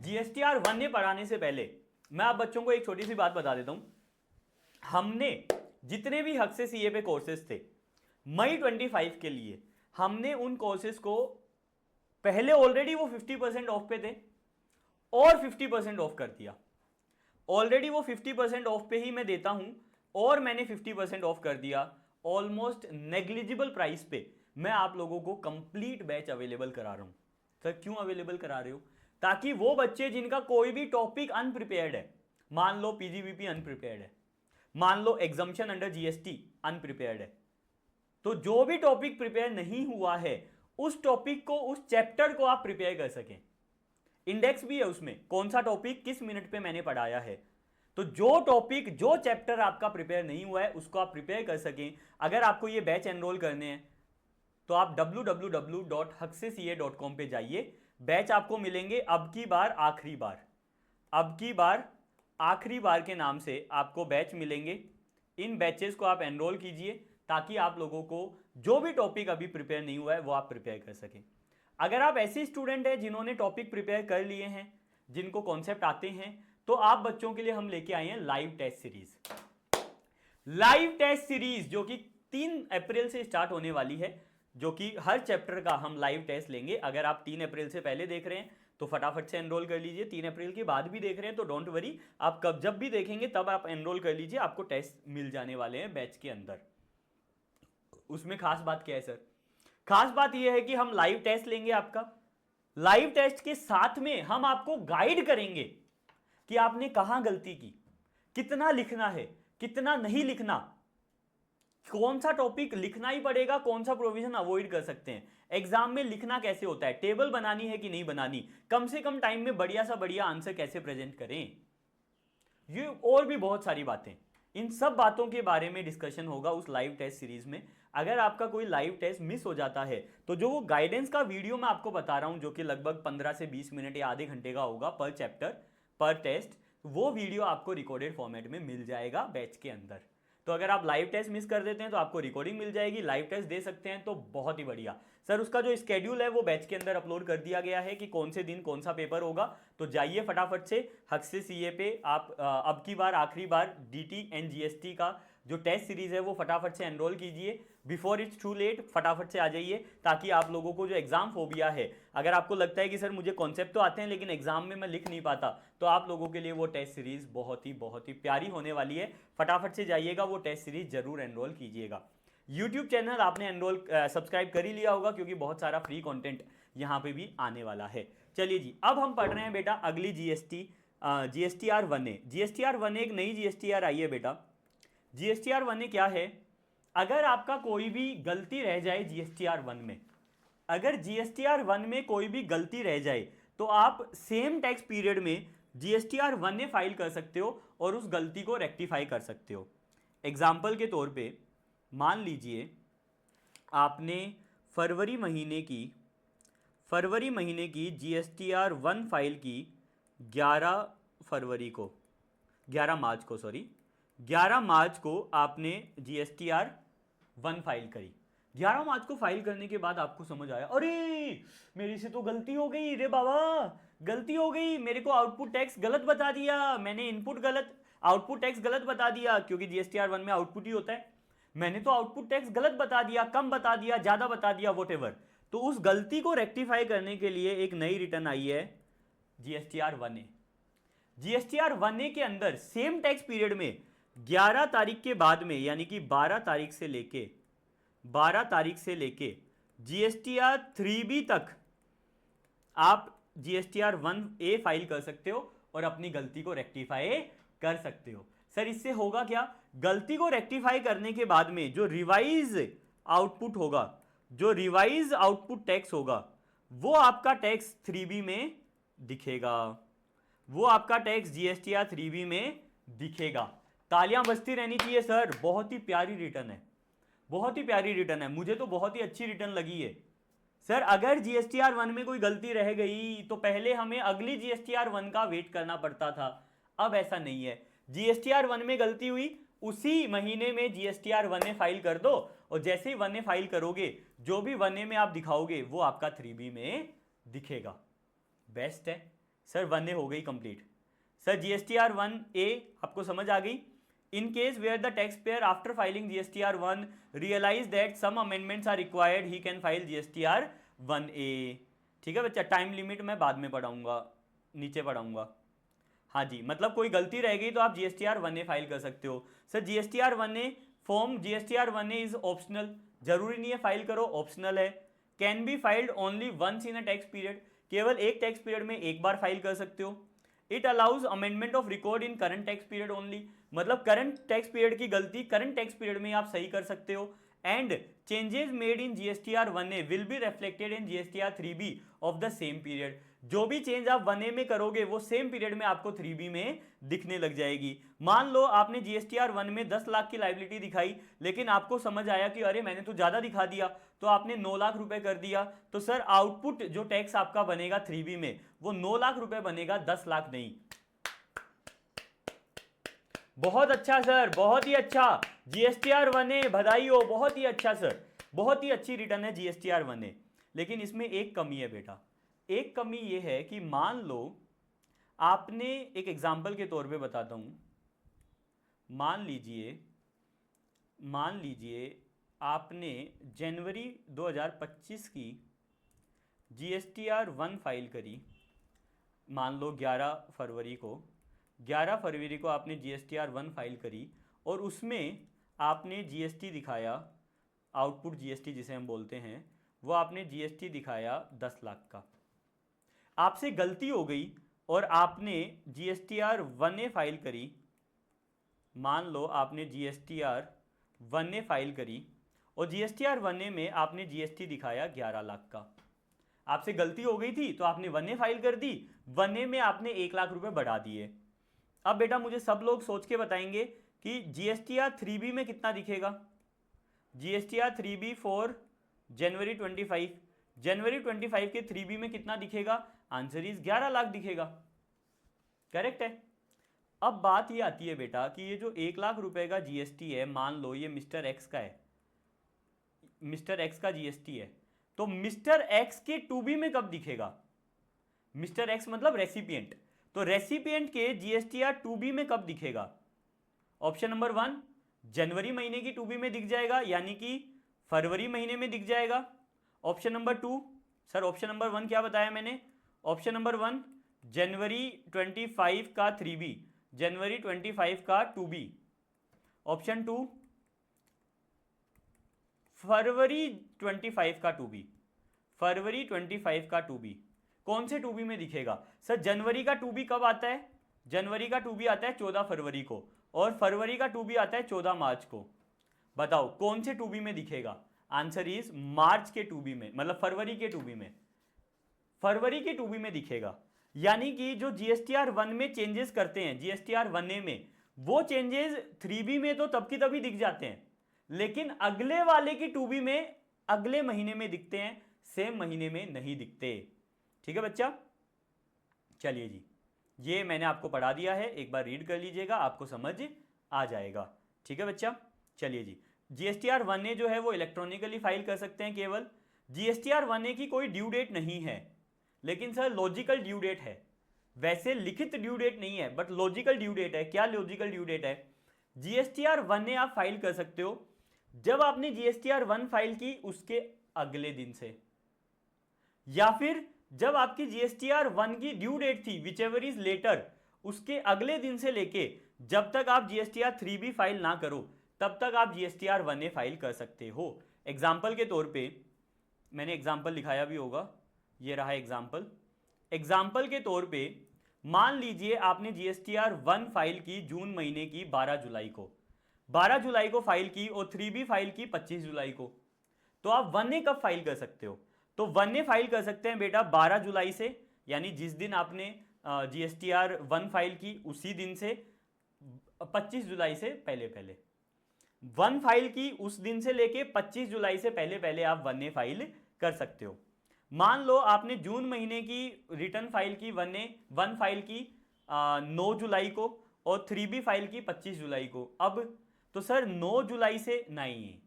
Speaker 1: जीएसटीआर 1A पढ़ाने से पहले मैं आप बच्चों को एक छोटी सी बात बता देता हूं। हमने जितने भी हक से सीए पे कोर्सेज थे मई 25 के लिए, हमने उन कोर्सेज को पहले ऑलरेडी वो 50% ऑफ पे थे और 50% ऑफ कर दिया। ऑलरेडी वो 50% ऑफ पे ही मैं देता हूं और मैंने 50% ऑफ कर दिया। ऑलमोस्ट नेग्लिजिबल प्राइस पे मैं आप लोगों को कंप्लीट बैच अवेलेबल करा रहा हूं। सर क्यों अवेलेबल करा रहे हो? ताकि वो बच्चे जिनका कोई भी टॉपिक अनप्रिपेयर्ड है, मान लो पीजीबीपी अनप्रिपेयर्ड है, मान लो एग्जम्पशन अंडर जीएसटी अनप्रिपेयर्ड है, तो जो भी टॉपिक प्रिपेयर नहीं हुआ है उस टॉपिक को, उस चैप्टर को आप प्रिपेयर कर सकें। इंडेक्स भी है उसमें, कौन सा टॉपिक किस मिनट पे मैंने पढ़ाया है। तो जो टॉपिक, जो चैप्टर आपका प्रिपेयर नहीं हुआ है उसको आप प्रिपेयर कर सकें। अगर आपको ये बैच एनरोल करने हैं तो आप www.huxaca.com पे जाइए। बैच आपको मिलेंगे अब की बार आखिरी बार के नाम से आपको बैच मिलेंगे। इन बैचेस को आप एनरोल कीजिए ताकि आप लोगों को जो भी टॉपिक अभी प्रिपेयर नहीं हुआ है वो आप प्रिपेयर कर सकें। अगर आप ऐसे स्टूडेंट हैं जिन्होंने टॉपिक प्रिपेयर कर लिए हैं, जिनको कॉन्सेप्ट आते हैं, तो आप बच्चों के लिए हम लेके आए हैं लाइव टेस्ट सीरीज जो कि 3 अप्रैल से स्टार्ट होने वाली है, जो कि हर चैप्टर का हम लाइव टेस्ट लेंगे। अगर आप 3 अप्रैल से पहले देख रहे हैं तो फटाफट से एनरोल कर लीजिए। 3 अप्रैल के बाद भी देख रहे हैं तो डोंट वरी, आप कब जब भी देखेंगे तब आप एनरोल कर लीजिए, आपको टेस्ट मिल जाने वाले हैं बैच के अंदर। उसमें खास बात क्या है सर? खास बात यह है कि हम लाइव टेस्ट लेंगे आपका, लाइव टेस्ट के साथ में हम आपको गाइड करेंगे कि आपने कहां गलती की, कितना लिखना है, कितना नहीं लिखना, कौन सा टॉपिक लिखना ही पड़ेगा, कौन सा प्रोविजन अवॉइड कर सकते हैं, एग्जाम में लिखना कैसे होता है, टेबल बनानी है कि नहीं बनानी, कम से कम टाइम में बढ़िया सा बढ़िया आंसर कैसे प्रेजेंट करें, ये और भी बहुत सारी बातें, इन सब बातों के बारे में डिस्कशन होगा उस लाइव टेस्ट सीरीज में। अगर आपका कोई लाइव टेस्ट मिस हो जाता है तो जो वो गाइडेंस का वीडियो मैं आपको बता रहा हूं, जो कि लगभग 15 से 20 मिनट या आधे घंटे का होगा पर चैप्टर पर टेस्ट, वो वीडियो आपको रिकॉर्डेड फॉर्मेट में मिल जाएगा बैच के अंदर। तो अगर आप लाइव टेस्ट मिस कर देते हैं तो आपको रिकॉर्डिंग मिल जाएगी, लाइव टेस्ट दे सकते हैं तो बहुत ही बढ़िया। सर उसका जो स्केड्यूल है वो बैच के अंदर अपलोड कर दिया गया है कि कौन से दिन कौन सा पेपर होगा, तो जाइए फटाफट से हक से सीए पे आप अब की बार आखिरी बार डीटी एंड जीएसटी का जो टेस्ट सीरीज है वो फटाफट से एनरोल कीजिए, बिफोर इट्स टू लेट, फटाफट से आ जाइए, ताकि आप लोगों को जो एग्जाम फोबिया है, अगर आपको लगता है कि सर मुझे कॉन्सेप्ट तो आते हैं लेकिन एग्जाम में मैं लिख नहीं पाता, तो आप लोगों के लिए वो टेस्ट सीरीज बहुत ही प्यारी होने वाली है। फटाफट से जाइएगा, वो टेस्ट सीरीज जरूर एनरोल कीजिएगा। यूट्यूब चैनल आपने एनरोल सब्सक्राइब कर ही लिया होगा, क्योंकि बहुत सारा फ्री कंटेंट यहाँ पे भी आने वाला है। चलिए जी, अब हम पढ़ रहे हैं बेटा अगली GST, GSTR 1A। GSTR 1A एक नई जीएसटीआर आई है बेटा। जीएसटीआर 1A क्या है? अगर आपका कोई भी गलती रह जाए जीएसटीआर 1 में, अगर जीएसटीआर 1 में कोई भी गलती रह जाए तो आप सेम टैक्स पीरियड में जीएसटीआर 1A फाइल कर सकते हो और उस गलती को रेक्टिफाई कर सकते हो। एग्जाम्पल के तौर पे मान लीजिए आपने फरवरी महीने की जीएसटीआर 1 फाइल की 11 मार्च को आपने जीएसटीआर 1 फाइल करी। 11 मार्च को फाइल करने के बाद आपको समझ आया, अरे मेरे से तो गलती हो गई रे बाबा, गलती हो गई, मेरे को आउटपुट टैक्स गलत बता दिया, मैंने आउटपुट टैक्स गलत बता दिया, क्योंकि जीएसटीआर 1 में आउटपुट ही होता है। मैंने तो आउटपुट टैक्स गलत बता दिया, कम बता दिया, ज्यादा बता दिया, वॉटेवर। तो उस गलती को रेक्टिफाई करने के लिए एक नई रिटर्न आई है जीएसटीआर 1A। जीएसटीआर 1A के अंदर सेम टैक्स पीरियड में 11 तारीख के बाद में, यानी कि 12 तारीख से लेके जीएसटीआर 3B तक आप जीएसटीआर 1A फाइल कर सकते हो और अपनी गलती को रेक्टिफाई कर सकते हो। सर इससे होगा क्या? गलती को रेक्टिफाई करने के बाद में जो रिवाइज आउटपुट होगा, जो रिवाइज आउटपुट टैक्स होगा, वो आपका टैक्स 3B में दिखेगा, वो आपका टैक्स जीएसटीआर 3B में दिखेगा। तालियां बजती रहनी चाहिए सर, बहुत ही प्यारी रिटर्न है, बहुत ही प्यारी रिटर्न है, मुझे तो बहुत ही अच्छी रिटर्न लगी है। सर अगर जीएसटीआर 1 में कोई गलती रह गई तो पहले हमें अगली जीएसटीआर 1 का वेट करना पड़ता था, अब ऐसा नहीं है। जीएसटीआर 1 में गलती हुई, उसी महीने में जीएसटीआर 1A फाइल कर दो, और जैसे ही 1A फाइल करोगे जो भी 1A में आप दिखाओगे वो आपका 3B में दिखेगा। बेस्ट है सर, 1A हो गई कंप्लीट। सर जीएसटीआर 1A आपको समझ आ गई। In case where the taxpayer after filing GSTR 1 realize that some amendments are required, he can file GSTR 1A। ठीक है बच्चा, टाइम लिमिट मैं बाद में पढ़ाऊंगा, नीचे पढ़ाऊंगा। हाँ जी, मतलब कोई गलती रह गई तो आप GSTR 1A फाइल कर सकते हो। Sir GSTR 1A form GSTR 1A is optional, जरूरी नहीं है फाइल करो, ऑप्शनल है। Can be filed only once in a tax period, केवल एक टैक्स पीरियड में एक बार फाइल कर सकते हो। It allows amendment of record in current tax period only, मतलब करंट टैक्स पीरियड की गलती करंट टैक्स पीरियड में आप सही कर सकते हो। And changes made in GSTR 1A will be reflected in GSTR 3B of the same period, जो भी चेंज आप 1A में करोगे वो सेम पीरियड में आपको 3B में दिखने लग जाएगी। मान लो आपने जीएसटीआर 1 में 10 लाख की लायबिलिटी दिखाई, लेकिन आपको समझ आया कि अरे मैंने तो ज्यादा दिखा दिया, तो आपने 9 लाख रुपए कर दिया, तो सर आउटपुट जो टैक्स आपका बनेगा 3B में वो 9 लाख रुपए बनेगा, 10 लाख नहीं। बहुत अच्छा सर, बहुत ही अच्छा, जीएसटीआर 1A बधाई हो, बहुत ही अच्छा सर, बहुत ही अच्छी रिटर्न है जीएसटीआर 1A। लेकिन इसमें एक कमी है बेटा, एक कमी यह है कि मान लो आपने, एक एग्जाम्पल के तौर पे बताता हूं, मान लीजिए आपने जनवरी 2025 की जीएसटीआर 1 फाइल करी मान लो 11 फरवरी को आपने GSTR 1 फाइल करी और उसमें आपने GST दिखाया, आउटपुट GST जिसे हम बोलते हैं, वो आपने GST दिखाया 10 लाख का। आपसे गलती हो गई और आपने GSTR 1A फाइल करी। मान लो आपने GSTR 1A फाइल करी और GSTR 1A में आपने GST दिखाया 11 लाख का। आपसे गलती हो गई थी तो आपने 1A फाइल कर दी, 1A में आपने 1 लाख रुपए बढ़ा दिए। अब बेटा मुझे सब लोग सोच के बताएंगे कि GSTR 3B में कितना दिखेगा। GSTR 3B फॉर जनवरी 25, जनवरी 25 के 3B में कितना दिखेगा? आंसर इज 11 लाख दिखेगा। करेक्ट है। अब बात ये आती है बेटा कि ये जो 1 लाख रुपए का GST है, मान लो ये मिस्टर एक्स का है, मिस्टर एक्स का GST है, तो मिस्टर एक्स के 2B में कब दिखेगा? मिस्टर एक्स मतलब रेसिपिएंट, तो रेसिपिएंट के GSTR 2B में कब दिखेगा? ऑप्शन नंबर 1 जनवरी महीने की 2B में दिख जाएगा, यानी कि फरवरी महीने में दिख जाएगा। Option number 2, sir option number 1 क्या बताया मैंने? ऑप्शन नंबर 1 जनवरी 25 का 3B, जनवरी 25 का 2B। ऑप्शन 2 फरवरी 25 का 2B, फरवरी 25 का 2B। कौन से 2B में दिखेगा? सर जनवरी का 2B कब आता है? जनवरी का 2B आता है 14 फरवरी को और फरवरी का 2B आता है 14 मार्च को। बताओ कौन से 2B में दिखेगा? आंसर इज मार्च के 2B में, मतलब फरवरी के 2B में, फरवरी के 2B में दिखेगा। यानी कि जो GSTR 1 में चेंजेस करते हैं GSTR 1A में, वो चेंजेस 3B में तो तब की तभी दिख जाते हैं, लेकिन अगले वाले की 2B में अगले महीने में दिखते हैं, सेम महीने में नहीं दिखते। ठीक है बच्चा, चलिए जी, ये मैंने आपको पढ़ा दिया है, एक बार रीड कर लीजिएगा, आपको समझ आ जाएगा। ठीक है बच्चा, चलिए जी, GSTR 1A जो है वो इलेक्ट्रॉनिकली फाइल कर सकते हैं केवल। GSTR 1A की कोई ड्यू डेट नहीं है, लेकिन सर लॉजिकल ड्यू डेट है। वैसे लिखित ड्यू डेट नहीं है, बट लॉजिकल ड्यू डेट है। क्या लॉजिकल ड्यू डेट है? GSTR 1A आप फाइल कर सकते हो जब आपने GSTR 1 फाइल की उसके अगले दिन से, या फिर जब आपकी GSTR 1 की ड्यू डेट थी विच एवर इज लेटर, उसके अगले दिन से लेके जब तक आप GSTR 3B फाइल ना करो तब तक आप GSTR 1A फाइल कर सकते हो। एग्जाम्पल के तौर पे मैंने एग्जाम्पल लिखाया भी होगा, ये रहा एग्जाम्पल। एग्जाम्पल के तौर पे मान लीजिए आपने GSTR 1 फाइल की जून महीने की 12 जुलाई को, 12 जुलाई को फाइल की और 3B फाइल की 25 जुलाई को, तो आप 1A कब फाइल कर सकते हो? तो 1A फाइल कर सकते हैं बेटा 12 जुलाई से, यानी जिस दिन आपने GSTR 1 फाइल की उसी दिन से 25 जुलाई से पहले पहले, 1 फाइल की उस दिन से लेके 25 जुलाई से पहले पहले आप 1A फाइल कर सकते हो। मान लो आपने जून महीने की रिटर्न फाइल की 1 फाइल की 9 जुलाई को और 3B फाइल की 25 जुलाई को। अब तो सर 9 जुलाई से नहीं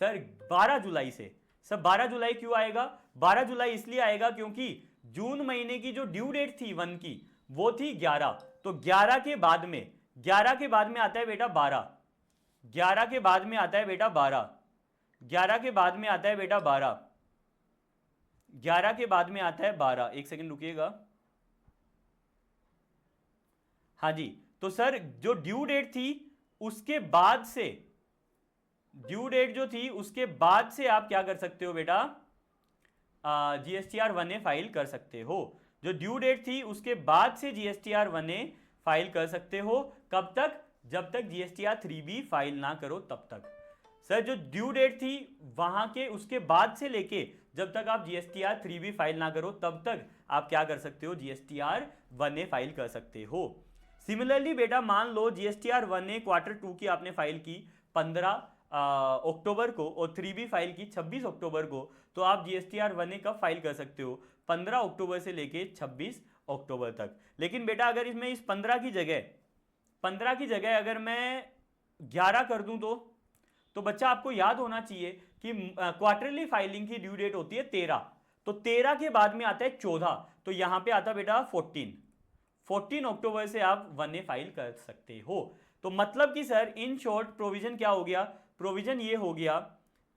Speaker 1: सर 12 जुलाई से। सर 12 जुलाई क्यों आएगा? 12 जुलाई इसलिए आएगा क्योंकि जून महीने की जो ड्यू डेट थी 1 की वो थी 11, तो 11 के बाद में, 11 के बाद में आता है बेटा 12, 11 के बाद में आता है बेटा 12, 11 के बाद में आता है बेटा 12, 11 के बाद में आता है 12। एक सेकंड रुकिएगा। हाँ जी, तो सर जो ड्यू डेट थी उसके बाद से, ड्यू डेट जो थी उसके बाद से आप क्या कर सकते हो बेटा? GSTR 1A फाइल कर सकते हो। जो ड्यू डेट थी उसके बाद से GSTR 1A फाइल कर सकते हो। कब तक? जब तक GSTR 3B फाइल ना करो तब तक। सर जो ड्यू डेट थी वहां के उसके बाद से लेके जब तक आप GSTR 3B फाइल ना करो तब तक आप क्या कर सकते हो? GSTR 1A फाइल कर सकते हो। सिमिलरली बेटा मान लो GSTR 1A Q2 की आपने फाइल की 15 अक्टूबर को और 3B फाइल की 26 अक्टूबर को, तो आप GSTR 1A कब फाइल कर सकते हो? 15 अक्टूबर से लेके 26 अक्टूबर तक। लेकिन बेटा अगर इसमें इस 15 की जगह अगर मैं 11 कर दूं तो बच्चा आपको याद होना चाहिए कि क्वार्टरली फाइलिंग की ड्यू डेट होती है 13, तो 13 के बाद में आता है 14, तो यहां पे आता बेटा 14 अक्टूबर से आप 1A फाइल कर सकते हो। तो मतलब कि सर इन शॉर्ट प्रोविजन क्या हो गया? प्रोविजन ये हो गया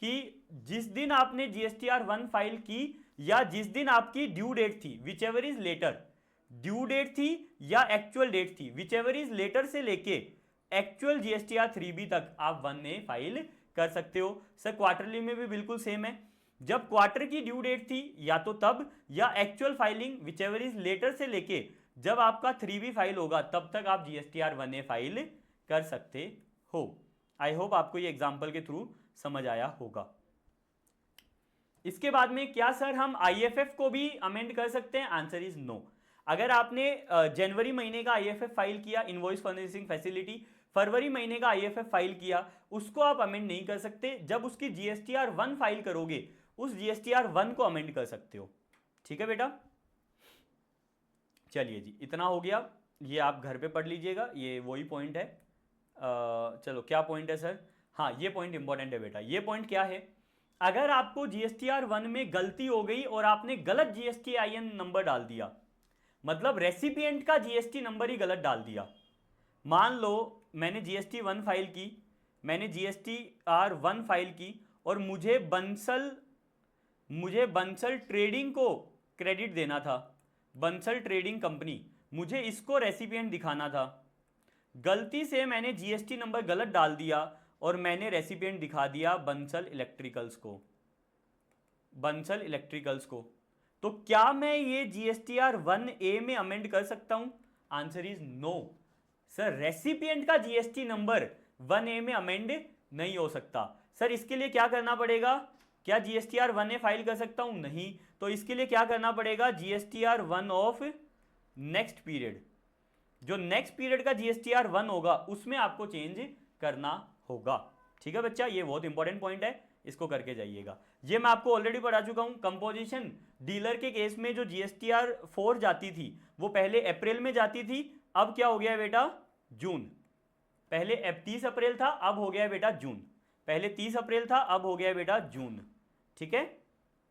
Speaker 1: कि जिस दिन आपने GSTR 1 फाइल की या जिस दिन आपकी ड्यू डेट थी whichever is later, due date थी या एक्चुअल डेट थी, विच एवर इज लेटर से लेके एक्चुअल GSTR 3B तक आप 1A फाइल कर सकते हो। सर क्वार्टरली में भी बिल्कुल सेम है, जब क्वार्टर की ड्यू डेट थी या तो तब, या actual filing whichever is later से लेके जब आपका 3B फाइल होगा तब तक आप GSTR 1A फाइल कर सकते हो। आई होप आपको ये एग्जाम्पल के थ्रू समझ आया होगा। इसके बाद में क्या सर हम IFF को भी अमेंड कर सकते हैं? Answer is no. अगर आपने जनवरी महीने का IFF फाइल किया, इनवॉइस फर्निशिंग फैसिलिटी, फरवरी महीने का IFF फाइल किया, उसको आप अमेंड नहीं कर सकते। जब उसकी GSTR 1 फाइल करोगे उस GSTR 1 को अमेंड कर सकते हो। ठीक है बेटा, चलिए जी इतना हो गया, ये आप घर पे पढ़ लीजिएगा, ये वही पॉइंट है। चलो क्या पॉइंट है सर? हाँ ये पॉइंट इंपॉर्टेंट है बेटा। ये पॉइंट क्या है, अगर आपको GSTR 1 में गलती हो गई और आपने गलत GSTIN नंबर डाल दिया, मतलब रेसिपिएंट का GST नंबर ही गलत डाल दिया। मान लो मैंने GST 1 फाइल की, मैंने GSTR 1 फाइल की और मुझे बंसल ट्रेडिंग को क्रेडिट देना था, बंसल ट्रेडिंग कंपनी, मुझे इसको रेसिपिएंट दिखाना था। गलती से मैंने GST नंबर गलत डाल दिया और मैंने रेसिपिएंट दिखा दिया बंसल इलेक्ट्रिकल्स को, तो क्या मैं ये GSTR 1A में अमेंड कर सकता हूं? Answer is no. Sir recipient का GST नंबर 1A में अमेंड नहीं हो सकता। सर इसके लिए क्या करना पड़ेगा? क्या GSTR 1A फाइल कर सकता हूं? नहीं। तो इसके लिए क्या करना पड़ेगा? GSTR 1 ऑफ नेक्स्ट पीरियड, जो नेक्स्ट पीरियड का GSTR 1 होगा उसमें आपको चेंज करना होगा। ठीक है बच्चा, ये बहुत इंपॉर्टेंट पॉइंट है, इसको करके जाइएगा। ये मैं आपको ऑलरेडी पढ़ा चुका हूं। कंपोजिशन डीलर के केस में जो GSTR 4 जाती थी वो पहले अप्रैल में जाती थी, अब क्या हो गया बेटा? जून। पहले 30 अप्रैल था, अब हो गया बेटा जून। पहले 30 अप्रैल था, अब हो गया बेटा जून। ठीक है,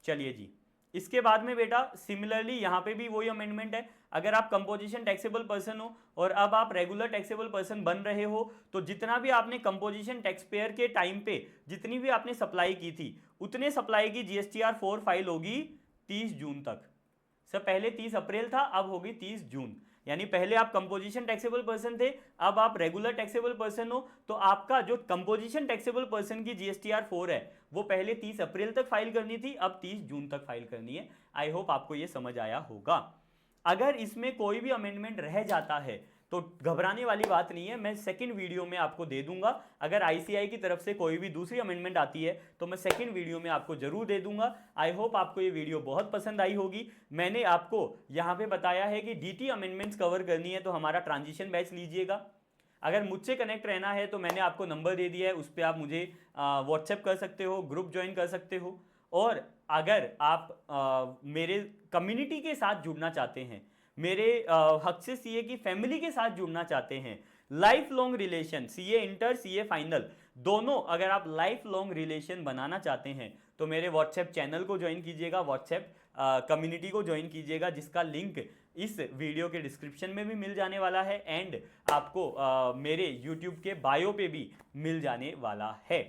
Speaker 1: चलिए जी। इसके बाद में बेटा सिमिलरली यहां पे भी वही अमेंडमेंट है। अगर आप कंपोजिशन टैक्सेबल पर्सन हो और अब आप रेगुलर टैक्सेबल पर्सन बन रहे हो, तो जितना भी आपने कंपोजिशन टैक्स पेयर के टाइम पे जितनी भी आपने सप्लाई की थी, उतने सप्लाई की GSTR 4 फाइल होगी 30 जून तक। सर पहले 30 अप्रैल था, अब होगी 30 जून। यानी पहले आप कंपोजिशन टैक्सेबल पर्सन थे, अब आप रेगुलर टैक्सेबल पर्सन हो, तो आपका जो कंपोजिशन टैक्सेबल पर्सन की GSTR 4 है वो पहले 30 अप्रैल तक फाइल करनी थी, अब 30 जून तक फाइल करनी है। आई होप आपको ये समझ आया होगा। अगर इसमें कोई भी अमेंडमेंट रह जाता है तो घबराने वाली बात नहीं है, मैं सेकंड वीडियो में आपको दे दूंगा। अगर ICAI की तरफ से कोई भी दूसरी अमेंडमेंट आती है तो मैं सेकंड वीडियो में आपको जरूर दे दूंगा। आई होप आपको ये वीडियो बहुत पसंद आई होगी। मैंने आपको यहाँ पे बताया है कि DT अमेंडमेंट्स कवर करनी है तो हमारा ट्रांजिशन बैच लीजिएगा। अगर मुझसे कनेक्ट रहना है तो मैंने आपको नंबर दे दिया है, उस पर आप मुझे व्हाट्सएप कर सकते हो, ग्रुप ज्वाइन कर सकते हो। और अगर आप मेरे कम्युनिटी के साथ जुड़ना चाहते हैं, मेरे हक से CA की फैमिली के साथ जुड़ना चाहते हैं, life long relation, CA inter CA final दोनों, अगर आप लाइफ लॉन्ग रिलेशन बनाना चाहते हैं तो मेरे व्हाट्सएप चैनल को ज्वाइन कीजिएगा, व्हाट्सएप कम्युनिटी को ज्वाइन कीजिएगा, जिसका लिंक इस वीडियो के डिस्क्रिप्शन में भी मिल जाने वाला है एंड आपको मेरे यूट्यूब के बायो पे भी मिल जाने वाला है।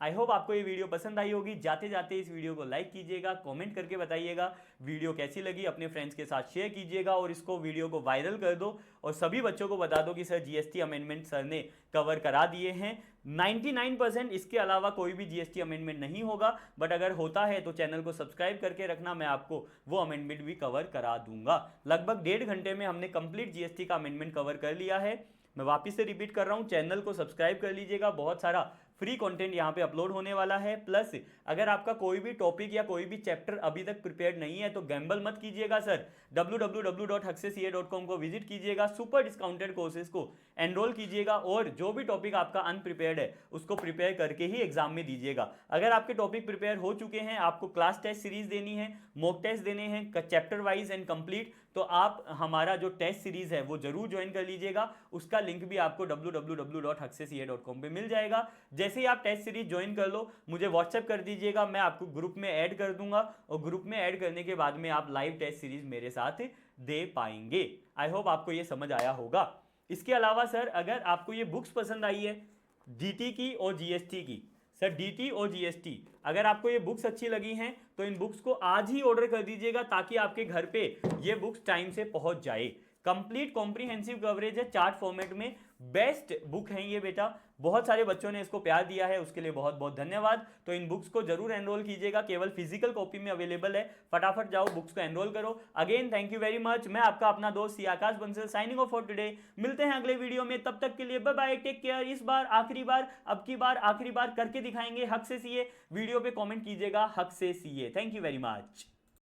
Speaker 1: आई होप आपको ये वीडियो पसंद आई होगी। जाते जाते इस वीडियो को लाइक कीजिएगा, कमेंट करके बताइएगा वीडियो कैसी लगी, अपने फ्रेंड्स के साथ शेयर कीजिएगा और इसको वीडियो को वायरल कर दो और सभी बच्चों को बता दो कि सर GST अमेंडमेंट सर ने कवर करा दिए हैं। 99% इसके अलावा कोई भी GST अमेंडमेंट नहीं होगा, बट अगर होता है तो चैनल को सब्सक्राइब करके रखना, मैं आपको वो अमेंडमेंट भी कवर करा दूंगा। लगभग 1.5 घंटे में हमने कंप्लीट GST का अमेंडमेंट कवर कर लिया है। मैं वापस से रिपीट कर रहा हूं, चैनल को सब्सक्राइब कर लीजिएगा, बहुत सारा फ्री कंटेंट यहाँ पे अपलोड होने वाला है। प्लस अगर आपका कोई भी टॉपिक या कोई भी चैप्टर अभी तक प्रिपेयर्ड नहीं है तो गैम्बल मत कीजिएगा सर, www.huxsca.com को विजिट कीजिएगा, सुपर डिस्काउंटेड कोर्सेज को एनरोल कीजिएगा और जो भी टॉपिक आपका अनप्रिपेयर्ड है उसको प्रिपेयर करके ही एग्जाम में दीजिएगा। अगर आपके टॉपिक प्रिपेयर हो चुके हैं, आपको क्लास टेस्ट सीरीज देनी है, मॉक टेस्ट देने हैं चैप्टर वाइज एंड कंप्लीट, तो आप हमारा जो टेस्ट सीरीज है वो जरूर ज्वाइन कर लीजिएगा। उसका लिंक भी आपको www.huxsca.com पे मिल जाएगा। जैसे ही आप टेस्ट सीरीज ज्वाइन कर लो मुझे व्हाट्सएप कर दीजिएगा, मैं आपको ग्रुप में ऐड कर दूंगा और ग्रुप में ऐड करने के बाद में आप लाइव टेस्ट सीरीज मेरे साथ दे पाएंगे। आई होप आपको ये समझ आया होगा। इसके अलावा सर अगर आपको ये बुक्स पसंद आई है DT की और GST की, सर डीटी और जीएसटी, अगर आपको ये बुक्स अच्छी लगी हैं तो इन बुक्स को आज ही ऑर्डर कर दीजिएगा ताकि आपके घर पे ये बुक्स टाइम से पहुंच जाए। कंप्लीट कॉम्प्रिहेंसिव कवरेज है चार्ट फॉर्मेट में, बेस्ट बुक है ये बेटा, बहुत सारे बच्चों ने इसको प्यार दिया है, उसके लिए बहुत बहुत धन्यवाद। तो इन बुक्स को जरूर एनरोल कीजिएगा, केवल फिजिकल कॉपी में अवेलेबल है, फटाफट जाओ बुक्स को एनरोल करो। Again thank you very much, मैं आपका अपना दोस्त C Aakash Bansal signing off for today. मिलते हैं अगले वीडियो में, तब तक के लिए बाय बाय, टेक केयर। इस बार आखिरी बार, अब की बार आखिरी बार करके दिखाएंगे हक से सीए। वीडियो पे कॉमेंट कीजिएगा हक से CA. Thank you very much.